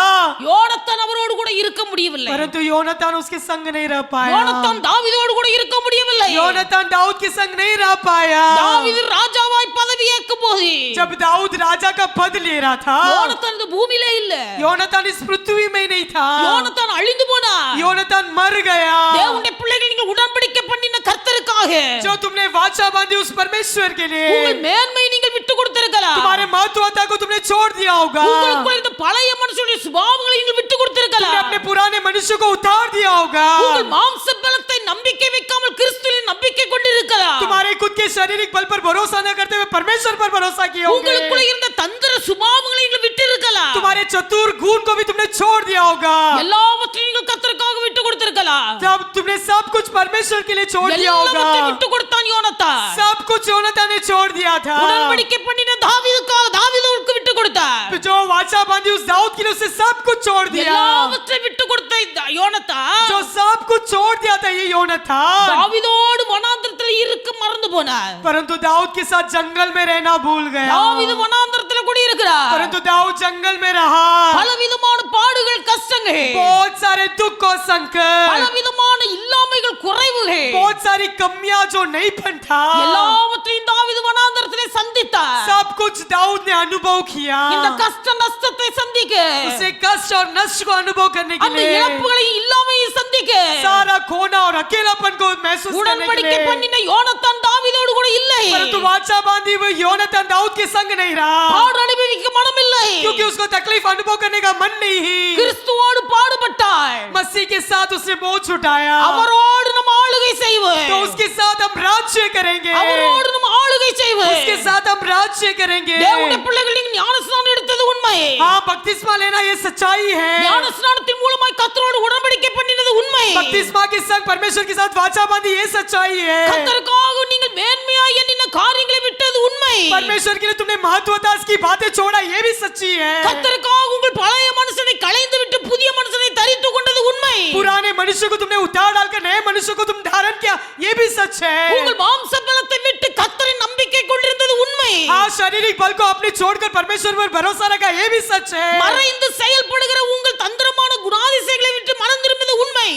யோனத்தான் அவரோடு கூட இருக்க முடியவில்லை, परंतु योनातान उसके संग नहीं रह पाया. யோனத்தான் தாவீதோடு கூட இருக்க முடியவில்லை. योनातान दाऊद के संग नहीं रह पाया. தாவீது ராஜாவாய் பதவி ஏற்கும் போது जब दाऊद राजा का पद ले रहा था, யோனத்தான் இந்த பூமியிலே இல்ல, योनातान इस पृथ्वी में नहीं था. யோனத்தான் அழிந்து போனார். योनातान मर गया. தேவனுடைய பிள்ளைகள் நீங்கள் உடன்படிக்கை பண்ணின கர்த்தருக்காக जो तुमने वाचा बांधी उस परमेश्वर के लिए, உங்கள் மேன்மை நீங்கள் விட்டு கொடுத்திருக்கலாம், तुम्हारे महत्वता को तुमने छोड़ दिया होगा. உங்களுக்குள்ள இருந்த பழைய மனுஷனுடைய சுபாவங்களை நீங்கள் விட்டு तुमने கொடுத்திருக்கலாம், अपने पुराने मनुष्य को उतार दिया होगा. உங்கள் மாம்ச பலத்தை நம்பிக்கை வைக்காமல் கிறிஸ்துவில் நம்பிக்கை கொண்டிருக்கலாம், तुम्हारे खुद के शारीरिक बल पर भरोसा न करते हुए परमेश्वर पर भरोसा किए உங்களுக்குள்ள होंगे. இருந்த தந்திர சுபாவங்களை நீங்கள் விட்டு இருக்கலாம், तुम्हारे चतुर गुण को भी तुमने छोड़ दिया होगा. எல்லாவற்றையும் நீங்கள் கர்த்தருக்காக விட்டு கொடுத்திருக்கலாம். तब तुमने सब कुछ परमेश्वर के लिए छोड़ दिया எல்லாவற்றையும் होगा. விட்டு கொடுத்தான் யோனத்தான். सब कुछ योनातान ने छोड़ दिया था. உடன்படிக்கை பண்ணின தாவீதுக்காக தாவீதுக்கு விட்டு கொடுத்தார், जो वाचा बांधी उस दाऊद के लिए उसने सब कुछ छोड़ दिया. எல்லாவற்றையும் விட்டு கொடுத்த யோனத்தான் जो सब कुछ छोड़ दिया था ये योनातान, தாவீதோடு வனாந்தரத்தில் இருக்க மறந்து போனார். परंतु दाऊद के साथ जंगल में रहना भूल गया. தாவீது வனாந்தரத்தில் கூட இருக்கிறார், परंतु दाऊद जंगल में रहा. பலவிதமான பாடுகள் கஷ்டங்கள், बहुत सारे दुख और संकट, பலவிதமான இல்லாமைகள் குறைவுகள், बहुत सारी कमियां जो नहीं बन था, எல்லாவற்றையும் தாவீது வனாந்தரத்திலே சந்தித்தார். सब कुछ दाऊद ने अनुभव किया. இந்த கஷ்ட நஷ்டத்தை சந்திக்க, उसे कष्ट और नष्ट को अनुभव करने के அந்த लिए, இழப்புகளையும் இல்லாமையும் சந்திக்க सारा खोना और अकेलापन को महसूस करने के உடன்படிக்கை लिए, பண்ணின யோனத்தான் தாவீதோடு கூட இல்லை, परंतु वाचा बांधी हुई योनातान दाऊद के संग नहीं रहा, பாடு அனுபவிக்க மனமில்லை, क्योंकि उसको तकलीफ अनुभव करने का मन नहीं ही. கிறிஸ்துவோடு பாடுபட்டார், मसीह के साथ उसने बोझ उठाया, அவரோடு நம்ம ஆளுகை செய்வோம், तो उसके साथ हम राज्य करेंगे. அவரோடு நம்ம ஆளுகை செய்வோம். उसके साथ हम राज्य करेंगे. தேவனுடைய பிள்ளைகள் நீங்க ஞானஸ்நானம் எடுத்தது உண்மை, हाँ बपतिस्मा लेना ये सच्चाई है. ஞானஸ்நானத்தின் மூலமாய் கர்த்தரோடு உடன்படிக்கை பண்ணினது உண்மை, बपतिस्मा के संग परमेश्वर के साथ वाचा बांधी ये सच्चाई है. கர்த்தருக்காக நீங்கள் மேன்மையாய் எண்ணின காரியங்களை விட்டது உண்மை, परमेश्वर के लिए तुमने महत्वता की बातें छोड़ा ये भी सच्ची है. கர்த்தருக்காக உங்கள் பழைய மனுஷனை களைந்து விட்டு புதிய மனுஷனை தரித்து கொண்டது உண்மை, पुराने मनुष्य को तुमने उतार डालकर नए मनुष्य को तुम धारण किया ये भी सच है. உங்கள் மாம்ச பலத்தை விட்டு கர்த்தரின் நம்பிக்கை கொண்டிருந்தது உண்மை, हाँ शारीरिक बल को अपने छोड़कर परमेश्वर पर भरोसा रखा ये भी सच है. மறைந்து செயல்படுகிற உங்கள் தந்திரமான குணாதிசயங்களை விட்டு மனம் திரும்பியது உண்மை,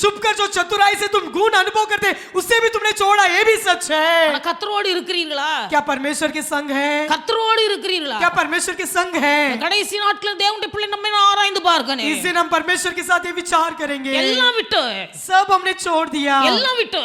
चुपकर जो चतुराई से तुम गुण अनुभव करते उससे भी तुमने छोड़ा ये भी सच है. ஆனா கர்த்தரோடு இருக்கிறீர்களா? क्या परमेश्वर के संग है? கர்த்தரோடு இருக்கிறீர்களா? क्या परमेश्वर के संग है? கடைசி நாட்கள் தேவனுடைய பிள்ளை நம்மை ஆராய்ந்து பார்க்கணும், इस दिन हम परमेश्वर के साथ ये विचार करेंगे. எல்லாம் விட்டு सब हमने छोड़ दिया. எல்லாம் விட்டு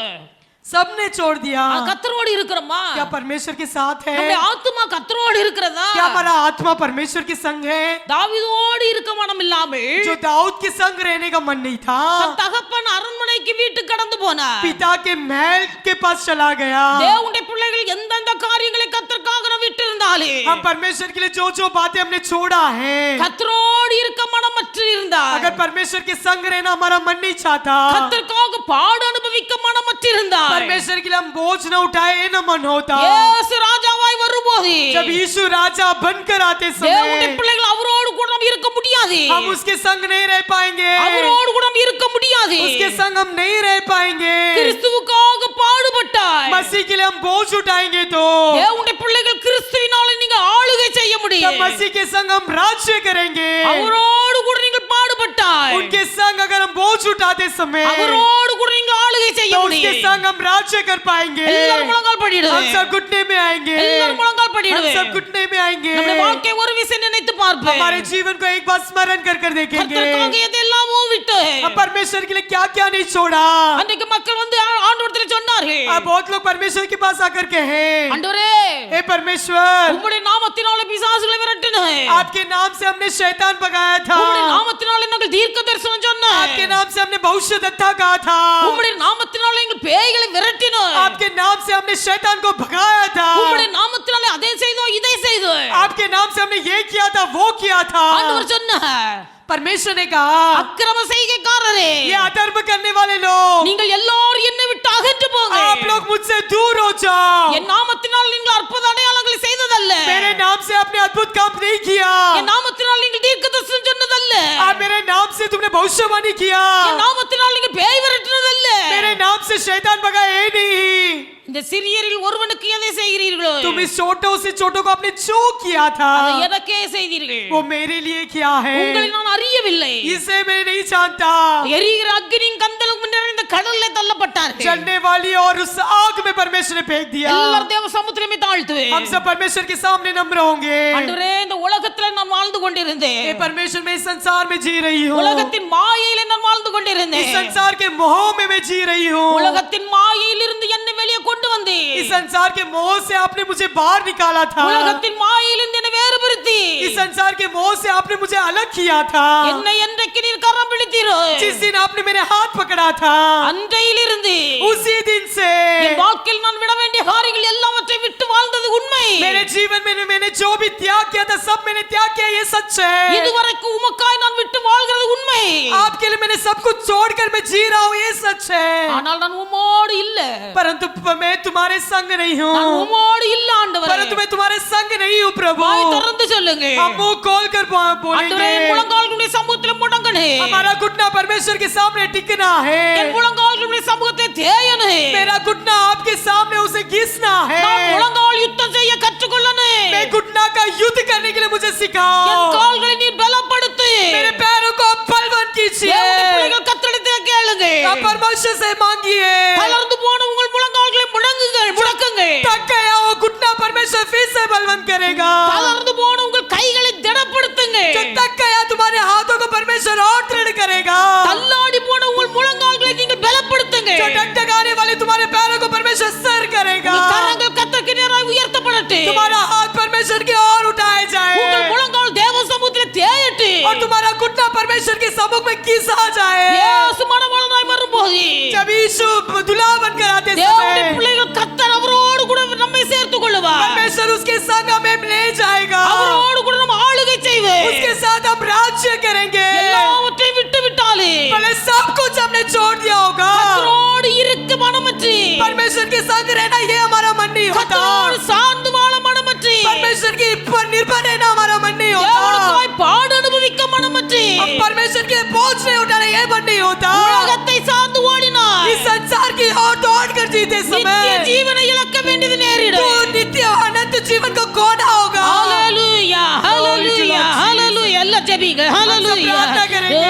सबने छोड़ दिया। கர்த்தரோடு இருக்கிறோமா? क्या परमेश्वर के साथ है? நம்முடைய ஆத்துமா கர்த்தரோடு இருக்கிறதா? क्या हमारा आत्मा परमेश्वर के संग है? தாவீதோடு இருக்க மனம் இல்லாமல் जो दाऊद के संग रहने का मन नहीं था, தன் தகப்பன் அரண்மனைக்கு வீட்டுக்கு கடந்து போனார். पिता के महल के पास चला गया। தேவனுடைய பிள்ளைகள் எந்தெந்த காரியங்களை கர்த்தருக்காக விட்டு இருந்தாலே, हम परमेश्वर के लिए जो जो बातें हमने छोड़ा है, கர்த்தரோடு இருக்க மனமற்று இருந்தார். अगर परमेश्वर के संग रहना हमारा मन नहीं चाहता, கர்த்தருக்காக பாடு அனுபவிக்க மனமற்று இருந்தார். परमेश्वर के लिए हम बोझ न उठाए न मन होता। இயேசு ராஜாவாய் வரும்போது जब यीशु राजा बनकर आते தேவனுடைய समय பிள்ளைகள் அவரோடு கூட நாம் இருக்க முடியாது. हम उसके संग नहीं रह पाएंगे, அவரோடு கூட நாம் இருக்க முடியாது. उसके संग हम नहीं रह पाएंगे। கிறிஸ்துவுக்காக பாடுபட்டாய். मसीह के लिए हम बोझ उठाएंगे तो தேவனுடைய பிள்ளைகள் கிறிஸ்துவினால நீங்க ஆளுகை செய்ய तब முடியும். मसीह के संग हम राज्य करेंगे। அவரோடு கூட நீங்கள் பாடுபட்டாய். उनके संग अगर हम बोझ उठाते समय அவரோடு கூட நீங்கள் ஆளுகை செய்ய तो उसके முடியும். संग हम राज्य कर पाएंगे। எல்லாரும் முழங்கால் हम படிடுங்க. सब घुटने में आएंगे, எல்லாரும் முழங்கால் हम படிடுங்க. सब घुटने में आएंगे। நம்முடைய வாழ்க்கை ஒரு விசை நினைத்து பார்ப்பேன். हमारे जीवन को एक बार स्मरण कर कर देखेंगे, கர்த்தருக்காக எதெல்லாமோ விட்டு हम परमेश्वर के लिए क्या क्या नहीं छोड़ा। அன்றைக்கு மக்கள் வந்து ஆண்டவரிடத்தில் சொன்னார்கள், अब बहुत लोग परमेश्वर के पास आकर कहे, ஆண்டவரே हे परमेश्वर, உம்முடைய நாமத்தினாலே பிசாசுகளை விரட்டினேன். आपके नाम से हमने शैतान भगाया था, உம்முடைய நாமத்தினாலே நாங்கள் தீர்க்க தரிசனம் சொன்னேன். आपके नाम से हमने भविष्यद्वक्ता कहा था, உம்முடைய நாமத்தினாலே எங்கள் பேய்களை விரட்டினோம். आपके नाम से हमने शैतान को भगाया था, உம்முடைய நாமத்தினாலே அதை செய்தோம் இதை செய்தோம். आपके नाम से हमने ये किया था वो किया था। ஆண்டவர் சொன்னார், परमेश्वर ने कहा, அக்கிரம செய்கைக்காரரே, ये अधर्म करने वाले लोग, நீங்கள் எல்லாரும் என்னை விட்டு அகன்று போங்க. आप लोग मुझसे दूर हो जाओ। என் நாமத்தினால் நீங்கள் அற்புத அடையாளங்களை செய்ததல்ல, मेरे नाम से आपने अद्भुत काम नहीं किया, என் நாமத்தினால் நீங்கள் தீர்க்கதரிசனம் சொன்னதல்ல, आप मेरे नाम से तुमने भविष्यवाणी किया, என் நாமத்தினால் நீங்கள் பேய் விரட்டினதல்ல. मेरे नाम से शैतान भगाया ही नहीं। இந்த சிறியரில் ஒருவனுக்கு எதை செய்கிறீர்களோ तुम इस छोटों से छोटों को आपने जो किया था அதை எனக்கே செய்தீர்கள். वो मेरे लिए किया है, உங்களை நான் அறியவில்லை. इसे मैं नहीं जानता। எரிகிற அக்னியின் கந்தலும் நிறைந்த கடல்ல தள்ளப்பட்டார்கள். जलने वाली और उस आग में परमेश्वर ने फेंक दिया। எல்லாரும் தேவ சமுத்திரமே தாழ்த்துவேன். हम सब परमेश्वर के सामने नम्र होंगे। ஆண்டவரே, இந்த உலகத்துல நான் வாழ்ந்து கொண்டிருந்தேன். ये परमेश्वर मैं इस संसार में जी रही हूँ, உலகத்தின் மாயையில நான் வாழ்ந்து इस கொண்டிருந்தேன். संसार के मोह में मैं जी रही हूँ। உலகத்தின் மாயையிலிருந்து என்னை வெளியே கொண்டு வந்தீர். इस संसार के मोह से आपने मुझे बाहर निकाला था, உலகத்தின் மாயையிலிருந்து என்னை வேறுபடுத்தி इस संसार के मोह से आपने मुझे अलग किया था। என்னை என்றைக்கு நீர் கரம் பிடித்தீரோ जिस दिन आपने मेरे हाथ पकड़ा था, அன்றையிலிருந்து उसी दिन से என் வாழ்க்கையில் நான் விட வேண்டிய காரியங்கள் எல்லாவற்றையும் விட்டு வாழ்ந்தது உண்மை. मेरे जीवन में मैंने जो भी त्याग किया था सब मैंने त्याग किया, ये सच है। இதுவரைக்கும் உமக்காய் நான் விட்டு வாழ்கிறது உண்மை. आपके लिए मैंने सब कुछ छोड़कर मैं जी रहा हूँ, ये सच है। ஆனால் நான் உம்மோடு இல்ல. परंतु मैं तुम्हारे संग नहीं हूँ, நான் உம்மோடு இல்ல ஆண்டவரே. परंतु मैं तुम्हारे संग नहीं हूँ प्रभु। வாய் திறந்து சொல்லுங்க. हम मुंह खोल कर ஆண்டவரே, என் बोलेंगे, முழங்கால்களுடைய சமூகத்தில் முடங்கனே. हमारा घुटना परमेश्वर के सामने टिकना है, என் முழங்கால்களுடைய சமூகத்தை தேயனே. मेरा घुटना आपके सामने उसे घिसना है। நான் முழங்கால் யுத்தம் செய்ய கற்றுக்கொள்ளனே. मैं घुटना का युद्ध करने के लिए मुझे என் सिखाओ, கால்களை நீர் பலப்படுத்து. मेरे पैरों को आप बलवान कीजिए। தேவனுடைய பிள்ளைகள் கர்த்தரிடத்தில் கேளுங்க. आप परमेश्वर से मांगिए, தளர்ந்து போன உங்கள் முழங்கால்களை முடக்குங்கள். थक गया वो घुटना परमेश्वर फिर से बलवान करेगा। தளர்ந்து போன உங்கள் கைகளை திடப்படுத்துங்க. जो थक गया तुम्हारे हाथों को परमेश्वर और दृढ़ करेगा। தள்ளாடி போன உங்கள் முழங்கால்களை நீங்கள் பலப்படுத்துங்க. जो डगडगाने वाले तुम्हारे पैरों को परमेश्वर स्थिर करेगा। உங்கள் கரங்கள் கர்த்தருக்கு நேராக உயர்த்தப்படட்டும். तुम्हारा हाथ परमेश्वर की ओर उठाए जाए உங்கள் முழங்கால் தேவ சமூகத்தில் தேயட்டும். और तुम्हारा घुटना परमेश्वर के सम्मुख में घिसा जाए। இயேசு மணவாளனாய் வரும்போது जब यीशु दुल्हा बनकर आते தேவனுடைய समय பிள்ளைகள் கர்த்தர் அவரோடு கூட நம்மை சேர்த்துக் கொள்ளுவார். परमेश्वर उसके संग हमें ले जाएगा, அவரோடு கூட நம்ம ஆளுகை செய்வோம். उसके साथ हम राज्य करेंगे। எல்லாவற்றையும் விட்டு விட்டாலே पहले सब कुछ हमने छोड़ दिया होगा, கர்த்தரோடு இருக்க மனமற்று, परमेश्वर के संग रहना ये हमारा मन नहीं होता, கர்த்தரோடு சார்ந்து வாழ மனமற்று, परमेश्वर के पर निर्भर रहना हमारा मन नहीं होता, தேவனுக்காய் பாடு அனுபவிக்க மனமற்று, हम परमेश्वर के बोझ नहीं उठाना ये मन नहीं होता, உலகத்தை சார்ந்து ஓடினார். इस संसार की ओर दौड़ कर जीते நித்திய समय ஜீவனை இழக்க வேண்டியது நேரிடும். तो नित्य अनंत जीवन को खोना होगा। ஹalleluya ஹalleluya ஹalleluya எல்லாம் ஜெபிங்க ஹalleluya. प्रार्थना करेंगे।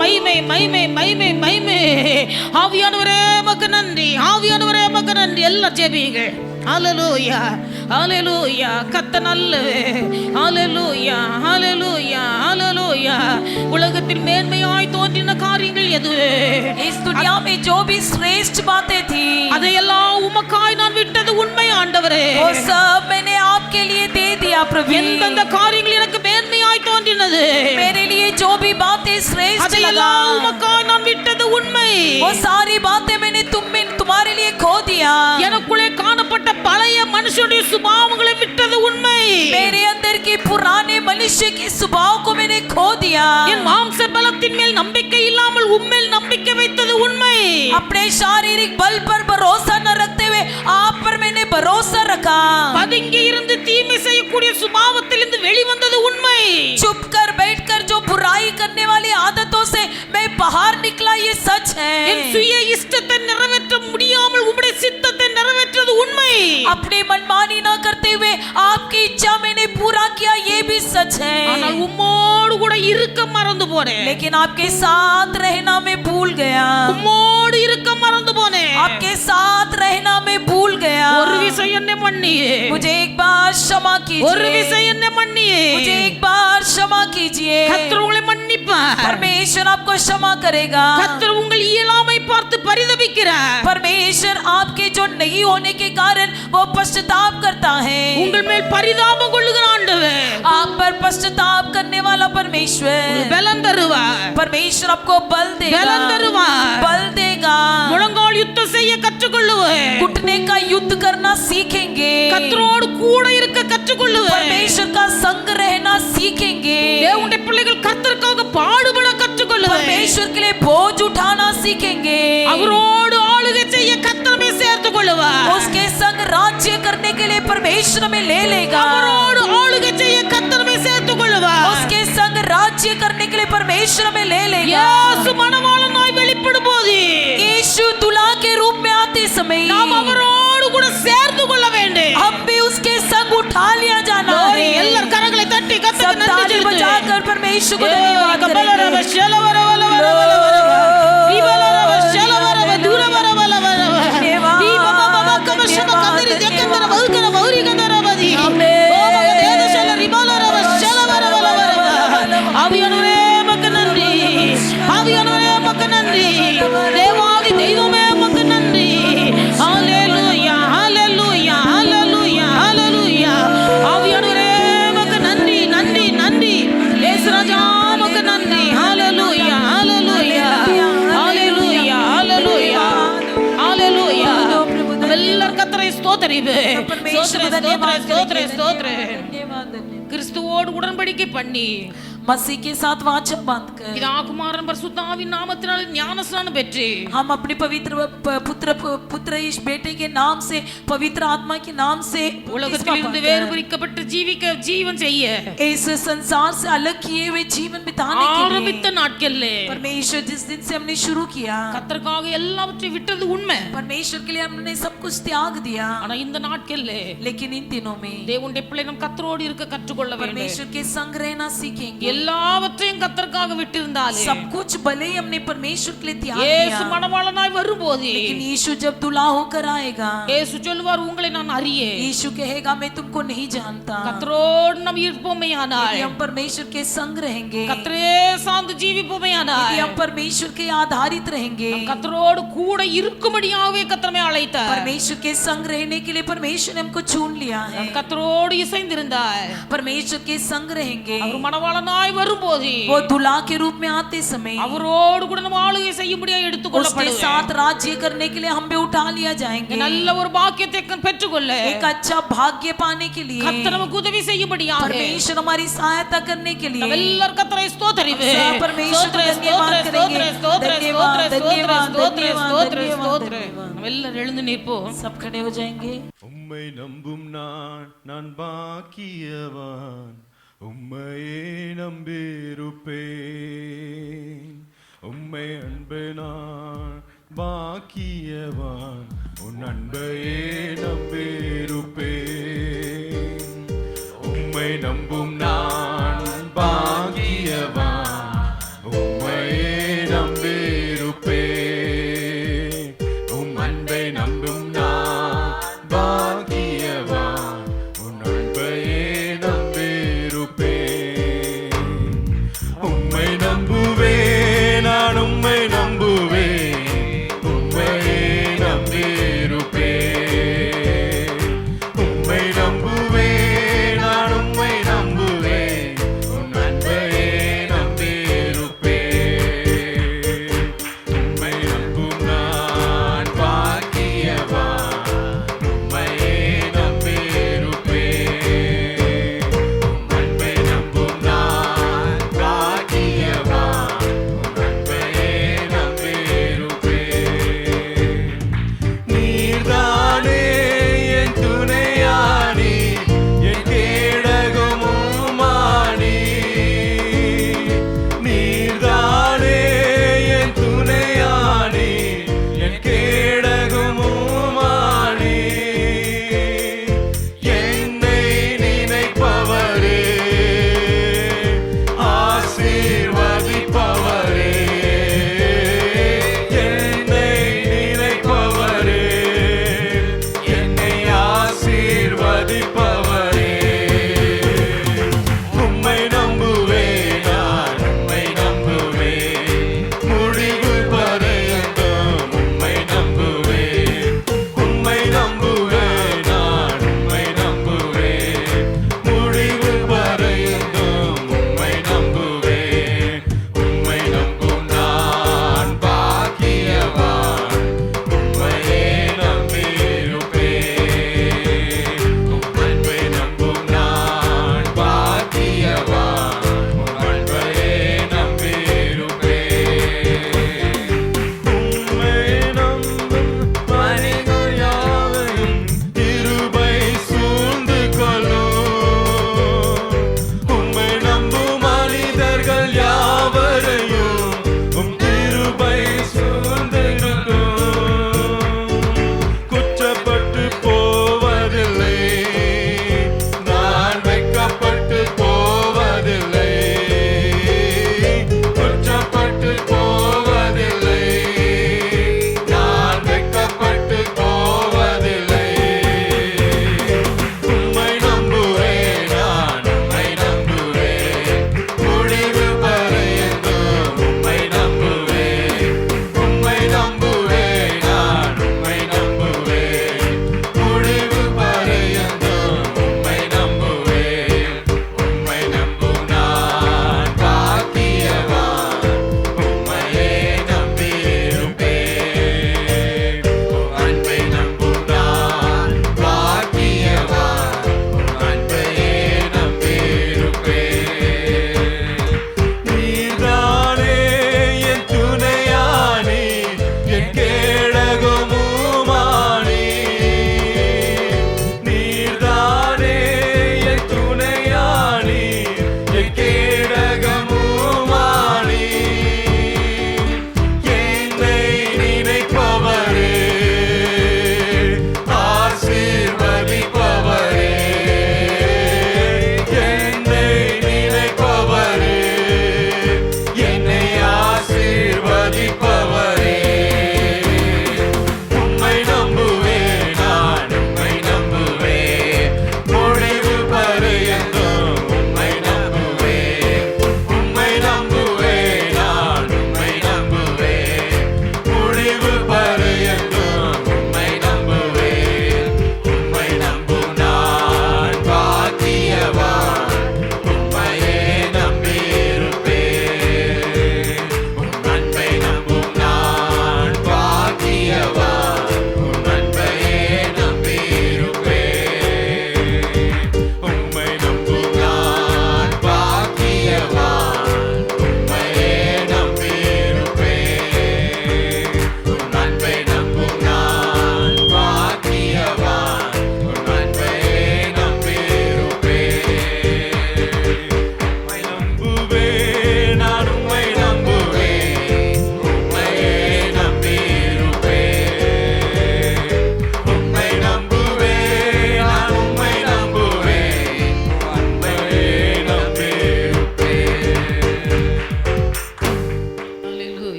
மகிமை மகிமை மகிமை மகிமை. ஆவியானவரே உமக்கு நன்றி, ஆவியானவரே உமக்கு நன்றி. எல்லாம் ஜெபிங்க ஹalleluya ஹalleluya. கர்த்தர் நல்லவர். ஹalleluya ஹalleluya ஹalleluya. உலகத்தில் உலகத்தில் மேன்மையாய் தோன்றின காரியங்கள் எது? इस दुनिया में जो भी श्रेष्ठ बातें थी அதையெல்லாம் உமக்காய் நான் விட்டது உண்மை ஆண்டவரே. वो सब मैंने आपके लिए दे दिया प्रभु। எந்தெந்த காரியங்கள் எனக்கு மேன்மையாய் தோன்றினது मेरे लिए जो भी बातें श्रेष्ठ लगा அதையெல்லாம் உமக்காய் நான் விட்டது உண்மை. वो सारी बातें मैंने तुम्हारे लिए खो दिया। எனக்குள்ளே காணப்பட்ட பழைய மனுஷனுடைய சுபாவங்களை விட்டது உண்மை. मेरे अंदर की पुराने मनुष्य की स्वभाव को मैंने खो दिया। என் மாம்ச பலத்தின் மேல் நம்பிக்கை இல்லாமல் உம்மேல் நம்பிக்கை வைத்தது உண்மை. अपने शारीरिक बल पर भरोसा न रखते हुए आप पर मैंने भरोसा रखा। பதுங்கி இருந்து தீமை செய்யக்கூடிய சுபாவத்திலிருந்து வெளிவந்தது உண்மை. चुप कर बैठकर जो बुराई करने वाली आदतों से मैं बाहर निकला, ये सच என் है। சுய இஷ்டத்தை நிறைவேற்ற முடியாமல் உம்முடைய சித்தத்தை நிறைவேற்றது உண்மை. अपनी मनमानी न करते हुए आपकी इच्छा मैंने पूरा किया, ये भी सच ஆனால் है। உம்மோடு கூட இருக்க மறந்து போனேன். लेकिन आपके साथ रहना मैं भूल गया। உம்மோடு இருக்க மறந்து போனேன். आपके साथ रहना मैं भूल गया। ஒரு விஷயம் என்னை மன்னியே. मुझे एक बार क्षमा ஒரு कीजिए। விஷயம் என்னை மன்னியே. मुझे एक बार क्षमा कीजिए। கர்த்தர் உங்களை மன்னிப்பார். परमेश्वर आपको क्षमा करेगा। கர்த்தர் உங்கள் இயலாமை பார்த்து பரிதபிக்கிறார். परमेश्वर आपके जो नहीं होने के कारण वो पश्चाताप करता है। உங்கள் மேல் பரிதாபம் கொள்ளுகிற ஆண்டவர் आप पर पश्चाताप करने वाला परमेश्वर, பலன் தருவார். परमेश्वर आपको बल देगा। பலன் தருவார். बल देगा। முழங்கால் யுத்தம் செய்ய கற்றுக்கொள்ளுவேன். घुटने का युद्ध करना सीखेंगे। கர்த்தரோடு கூட இருக்க கற்றுக்கொள்ளுவேன். परमेश्वर का संग रहना सीखेंगे। தேவனுடைய பிள்ளைகள் கர்த்தருக்காக பாடுபட கற்றுக்கொள்ளுவேன். परमेश्वर के लिए बोझ उठाना सीखेंगे। அவரோடு ஆளுகை செய்ய கர்த்தரை சேர்த்துக் கொள்ளுவார். उसके संग राज्य करने के लिए परमेश्वर में ले लेगा। அவரோடு ஆளுகை செய்ய கர்த்தரை சேர்த்துக் கொள்ளுவார். उसके संग राज्य करने के लिए परमेश्वर में ले लेगा। இயேசு மணவாளனாய் வெளிப்படும் போது यीशु दूल्हा के रूप में आते समय நாம் அவரோடு கூட சேர்ந்து கொள்ள வேண்டும். हम भी उसके संग उठा लिया जाना है। எல்லார் கரங்களை தட்டி கர்த்தருக்கு सब நன்றி ताली செலுத்து. बजाकर परमेश्वर को ஏய், धन्यवाद கபலரவ करेंगे। ஷலவரவலவரவரவ. விபலரவ ஷலவரவ தூரவரவலவரவ. धन्यवाद, தீபமமமக்கம ஷமகந்திரி தெக்கந்தர வகுக்கர வௌரிகந்தரவதி. ஆமென். ஓமக தேதசல ரிபலரவ ஷலவரவலவரவ. ஆவியானவரே உமக்கு நன்றி. ஆவியானவரே உமக்கு நன்றி. தேவாதி தெய்வமே உமக்கு நன்றி. ஹalleluya ஹalleluya ஹalleluya ஹalleluya. ஆவியானவரே உமக்கு நன்றி நன்றி நன்றி. இயேசு ராஜா உமக்கு நன்றி. ஹalleluya ஹalleluya ஹalleluya ஹalleluya ஹalleluya. எல்லாரும் கர்த்தரை ஸ்தோத்திரிப்பு. परमेश्वर को धन्यवाद ஸ்தோத்திரம். धन्यवाद। கிறிஸ்துவோடு உடன்படிக்கை பண்ணி मसीह के साथ वाचा बांधकर பிதா குமாரன் பரிசுத்த ஆவியின் நாமத்தினால் ஞானஸ்நானம் பெற்று हम अपने पवित्र पुत्र इस बेटे के नाम से, पवित्र आत्मा के नाम से உலகத்திலிருந்து வேறு பிரிக்கப்பட்டு ஜீவன் செய்ய इस संसार से अलग किए हुए जीवन बिताने के ஆரம்பித்த लिए நாட்கள்ல परमेश्वर जिस दिन से हमने शुरू किया, கர்த்தருக்காக எல்லாவற்றையும் விட்டது உண்மை. परमेश्वर के लिए हमने सब कुछ त्याग दिया। ஆனா இந்த நாட்கள்ல लेकिन इन दिनों में தேவனுடைய பிள்ளை நம் கர்த்தரோடு இருக்க கற்றுக்கொள்ள வேண்டும். परमेश्वर के संग रहना सीखेंगे। எல்லாவற்றையும் கர்த்தருக்காக விட்டிருந்தாலே सब कुछ भले ही हमने परमेश्वर के लिए त्याग இயேசு दिया, மணவாளனாய் வரும்போது लेकिन यीशु जब दुल्हा होकर आएगा, இயேசு சொல்வார் உங்களை நான் அறியே. यीशु कहेगा मैं तुमको नहीं जानता। கர்த்தரோடு நாம் இருப்போமேயானால் यदि हम परमेश्वर के संग रहेंगे, கர்த்தரே சார்ந்து ஜீவிப்போமேயானால் यदि हम परमेश्वर के आधारित रहेंगे, கர்த்தரோடு கூட இருக்கும்படியாகவே கர்த்தரை அழைத்தார். परमेश्वर के संग रहने के लिए परमेश्वर ने हमको चुन लिया है। கர்த்தரோடு இசைந்திருந்தார். परमेश्वर के संग रहेंगे, அவர் மணவாளனாய் வரும்போது वो दुल्हा के रूप में आते समय அவரோடு கூட நம்ம ஆளுகை செய்யும்படியாக उसके எடுத்துக்கொள்ளப்படுவோம். साथ राज्य करने के लिए हम भी उठा लिया जाएंगे। நல்ல ஒரு பாக்கியத்தை பெற்றுக்கொள்ள एक अच्छा भाग्य पाने के लिए கர்த்தர் நமக்கு உதவி செய்யும்படியாக परमेश्वर हमारी सहायता करने के लिए எல்லாரும் கர்த்தரை ஸ்தோத்திரிப்பு. परमेश्वर को धन्यवाद करेंगे। धन्यवाद, धन्यवाद, धन्यवाद, धन्यवाद। நம்ம எல்லாரும் எழுந்து நிற்போம். सब खड़े हो जाएंगे। உம்மை நம்பும் நான் பாக்கியவான், உம்மையே நம்பியிருப்பேன். உம்மை அன்பு நான் பாக்கியவான், உன் அன்பையே நம்பியிருப்பேன். உம்மை நம்பும் நான் பாக்கியவான், உம்மையே நம்பியிருப்பேன். உம் அன்பை நம்பும் நான் பாக்கியவான், உன் அன்பையே நம்பியிருப்பேன். உம்மை நம்புவேன்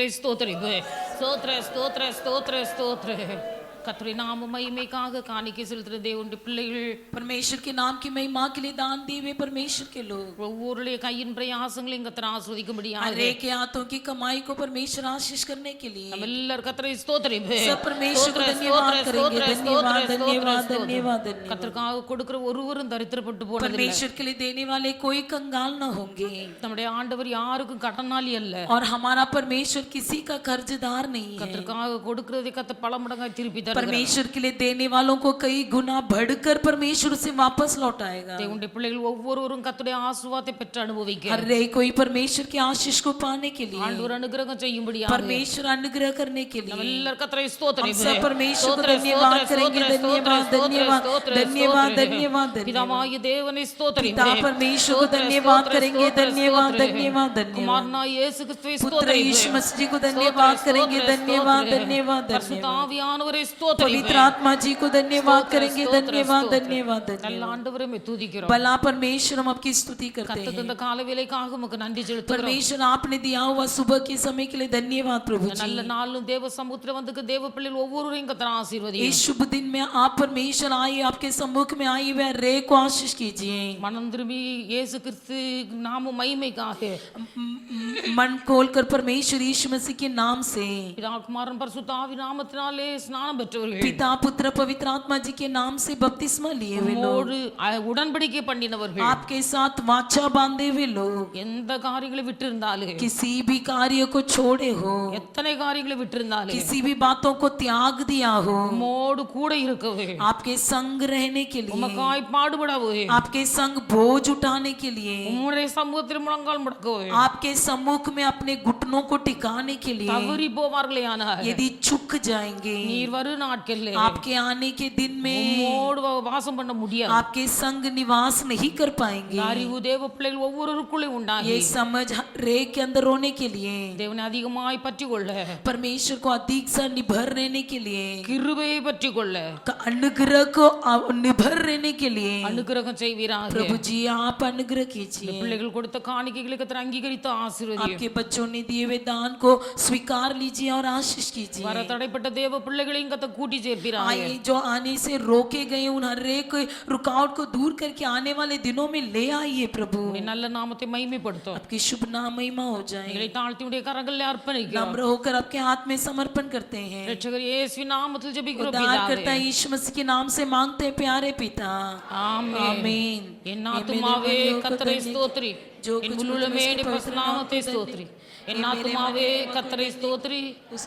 கர்த்தரை ஸ்தோத்திரிப்பு. ஸ்தோத்திர ஸ்தோத்திர ஸ்தோத்திர ஸ்தோத்திர. கர்த்தருடைய நாம மகிமைக்காக காணிக்கை செலுத்துற தேவனுடைய பிள்ளைகள், परमेश्वर के नाम की महिमा के लिए दान दिए हुए परमेश्वर के लोग, ஒவ்வொருடைய கையின் பிரயாசங்களையும் கர்த்தர் ஆசீர்வதிக்கும்படியாக हर एक के हाथों की कमाई को परमेश्वर आशीष करने के लिए நம்ம எல்லாரும் கர்த்தரை ஸ்தோத்திரிப்பு. सब परमेश्वर को धन्यवाद करेंगे। धन्यवाद धन्यवाद धन्यवाद धन्यवाद। கர்த்தருக்காக கொடுக்கிற ஒருவரும் தரித்திரப்பட்டு போனதில்லை. परमेश्वर के लिए देने वाले कोई कंगाल न होंगे, நம்முடைய ஆண்டவர் யாருக்கும் கடனாளி அல்ல. और हमारा परमेश्वर किसी का कर्जदार नहीं है। கர்த்தருக்காக கொடுக்கிறதை கர்த்தர் பல மடங்காய் திருப்பி தருகிறார். परमेश्वर के लिए देने वालों को कई गुना बढ़कर परमेश्वर उसे वापस लौटाएगा। தேவனுடைய பிள்ளைகள் ஒவ்வொருவரும் கர்த்தருடைய ஆசீர்வாதத்தை பெற்று அனுபவிக்க हर एक कोई परमेश्वर के आशीष को पाने के लिए, ஆண்டவர் அனுகிரகம் செய்யும்படியாக परमेश्वर अनुग्रह करने के நம்ம लिए எல்லாரும் கர்த்தரை ஸ்தோத்திரிப்பு. सब परमेश्वर को धन्यवाद करेंगे। धन्यवाद धन्यवाद धन्यवाद धन्यवाद धन्यवाद। பிதாவாகிய தேவனை ஸ்தோத்திரிப்பு. पिता परमेश्वर को धन्यवाद करेंगे। धन्यवाद धन्यवाद धन्यवाद। குமாரனாகிய இயேசு கிறிஸ்துவை पुत्र ஸ்தோத்திரிப்பு. यीशु मसीह को धन्यवाद करेंगे। धन्यवाद धन्यवाद பரிசுத்த धन्यवाद। ஆவியானவரை ஸ்தோத்திரிப்பு. पवित्र आत्मा जी को धन्यवाद करेंगे। धन्यवाद धन्यवाद நல்ல धन्यवाद। ஆண்டவரை மே துதிக்கிறோம். भला परमेश्वर हम आपकी स्तुति करते கர்த்தர் हैं। தந்த கால வேளைக்காக உமக்கு நன்றி செலுத்துகிறோம். परमेश्वर आपने दिया हुआ सुबह के समय के लिए धन्यवाद प्रभु இந்த நல்ல जी। நாளும் தேவ சமுத்திரம் வந்து தேவ பிள்ளைகள் ஒவ்வொருவரையும் கர்த்தர் ஆசீர்வதியும். इस शुभ दिन में आप परमेश्वर आइए, आपके सम्मुख में आइए वे रे को आशीष कीजिए। மனம் திரும்பி இயேசு கிறிஸ்து நாம மகிமைக்காக मन खोलकर परमेश्वर यीशु मसीह के नाम से, பிதா குமாரன் பரிசுத்த ஆவி நாமத்தினாலே ஸ்நானம் பெற்றவர்கள், पिता पुत्र पवित्र आत्मा जी के नाम से बपतिस्मा लिए हुए लोग, உம்மோடு உடன்படிக்கை பண்ணினவர்கள், आपके साथ वाचा बांधे हुए लोग, எந்த காரியங்களை விட்டு இருந்தாலும், किसी भी कार्य को छोड़े हो, எத்தனை காரியங்களை விட்டு இருந்தாலும், किसी भी बातों को त्याग दिया हो, உம்மோடு கூட இருக்கவே, आपके संग रहने के लिए, உமக்காய் பாடுபடவே, आपके संग बोझ उठाने के लिए, உம்முடைய சமூகத்தில் முழங்கால் முடக்கவே, आपके सम्मुख में अपने घुटनों को टिकाने के लिए, தவறி போவார்களேயானால் यदि चुक जाएंगे, நீர் வரு நாட்களிலே आपके आने के दिन में உம்மோடு வாசம் பண்ண முடியாது. आपके संग निवास नहीं कर पाएंगे। அறிவு தேவ பிள்ளைகள் ஒவ்வொருவருக்குள்ளே உண்டாகி ये समझ रे के अंदर होने के लिए, தேவனை அதிகமாய் பற்றி கொள்ள, परमेश्वर को अधिक सा निभर रहने के लिए, கிருபையை பற்றி கொள்ள, अनुग्रह को निभर रहने के लिए, அனுகிரகம் செய்வீராக. प्रभु जी आप अनुग्रह कीजिए। பிள்ளைகள் கொடுத்த காணிக்கைகளை கர்த்தர் அங்கீகரித்து ஆசீர்வதியும். आपके बच्चों ने दिए हुए दान को स्वीकार लीजिए और आशीष कीजिए। வர தடைப்பட்ட தேவ பிள்ளைகளையும் கர்த்தர் கூட்டி சேர்ப்பீராக. आइए जो आने से रोके गए उन हर एक रुकावट को दूर करके आने वाले दिनों में ले आइए प्रभु। உம்முடைய நல்ல நாமத்தை மகிமைப்படுத்தும். आपकी शुभ नाम महिमा हो जाए। எங்களை தாழ்த்தி உடைய கரங்களில் அர்ப்பணிக்கிறோம். नम्र होकर आपके हाथ में समर्पण करते हैं। இரட்சகர் இயேசுவின் நாமத்தில் ஜெபிக்கிறோம் उद्धारकर्ता பிதாவே. यीशु मसीह के नाम से मांगते हैं प्यारे पिता, ஆமென். आमीन। என் ஆத்துமாவே கர்த்தரை ஸ்தோத்திரி, जो என் कुछ உள்ளமே उसके பரிசுத்த पवित्र நாமத்தை नाम को ஸ்தோத்திரி. என் मेरे ஆத்துமாவே मन में கர்த்தரை ஸ்தோத்திரி,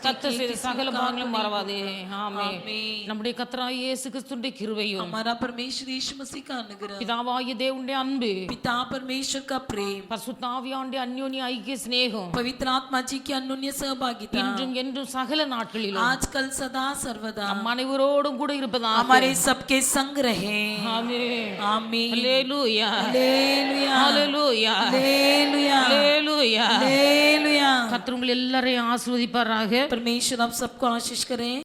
கர்த்தர் செய்த சகல பாகங்களும் மறவாதே. ஆமென். ஆமென். நம்முடைய கர்த்தராகிய இயேசு கிறிஸ்துவின் கிருபையும், हमारा परमेश्वर यीशु मसीह का अनुग्रह, பிதாவாகிய தேவனுடைய அன்பு, पिता परमेश्वर का प्रेम, பரிசுத்த ஆவியானவருடைய அந்யோன்ய ஐக்கிய சிநேகம் पवित्र आत्मा जी की अन्योन्य सहभागिता இன்றும் என்றும் சகல நாட்களிலும் आजकल सदा सर्वदा நம் அனைவரோடும் கூட இருப்பதாக. हमारे सबके संग रहे। ஆமென். आमीन। அல்லேலூயா. हालेलुया அல்லேலூயா. हालेलुया அல்லேலூயா. हालेलुया। கர்த்தர் உங்களை எல்லாரையும் ஆசீர்வதிப்பாராக. परमेश्वर आप सबको आशीष करें।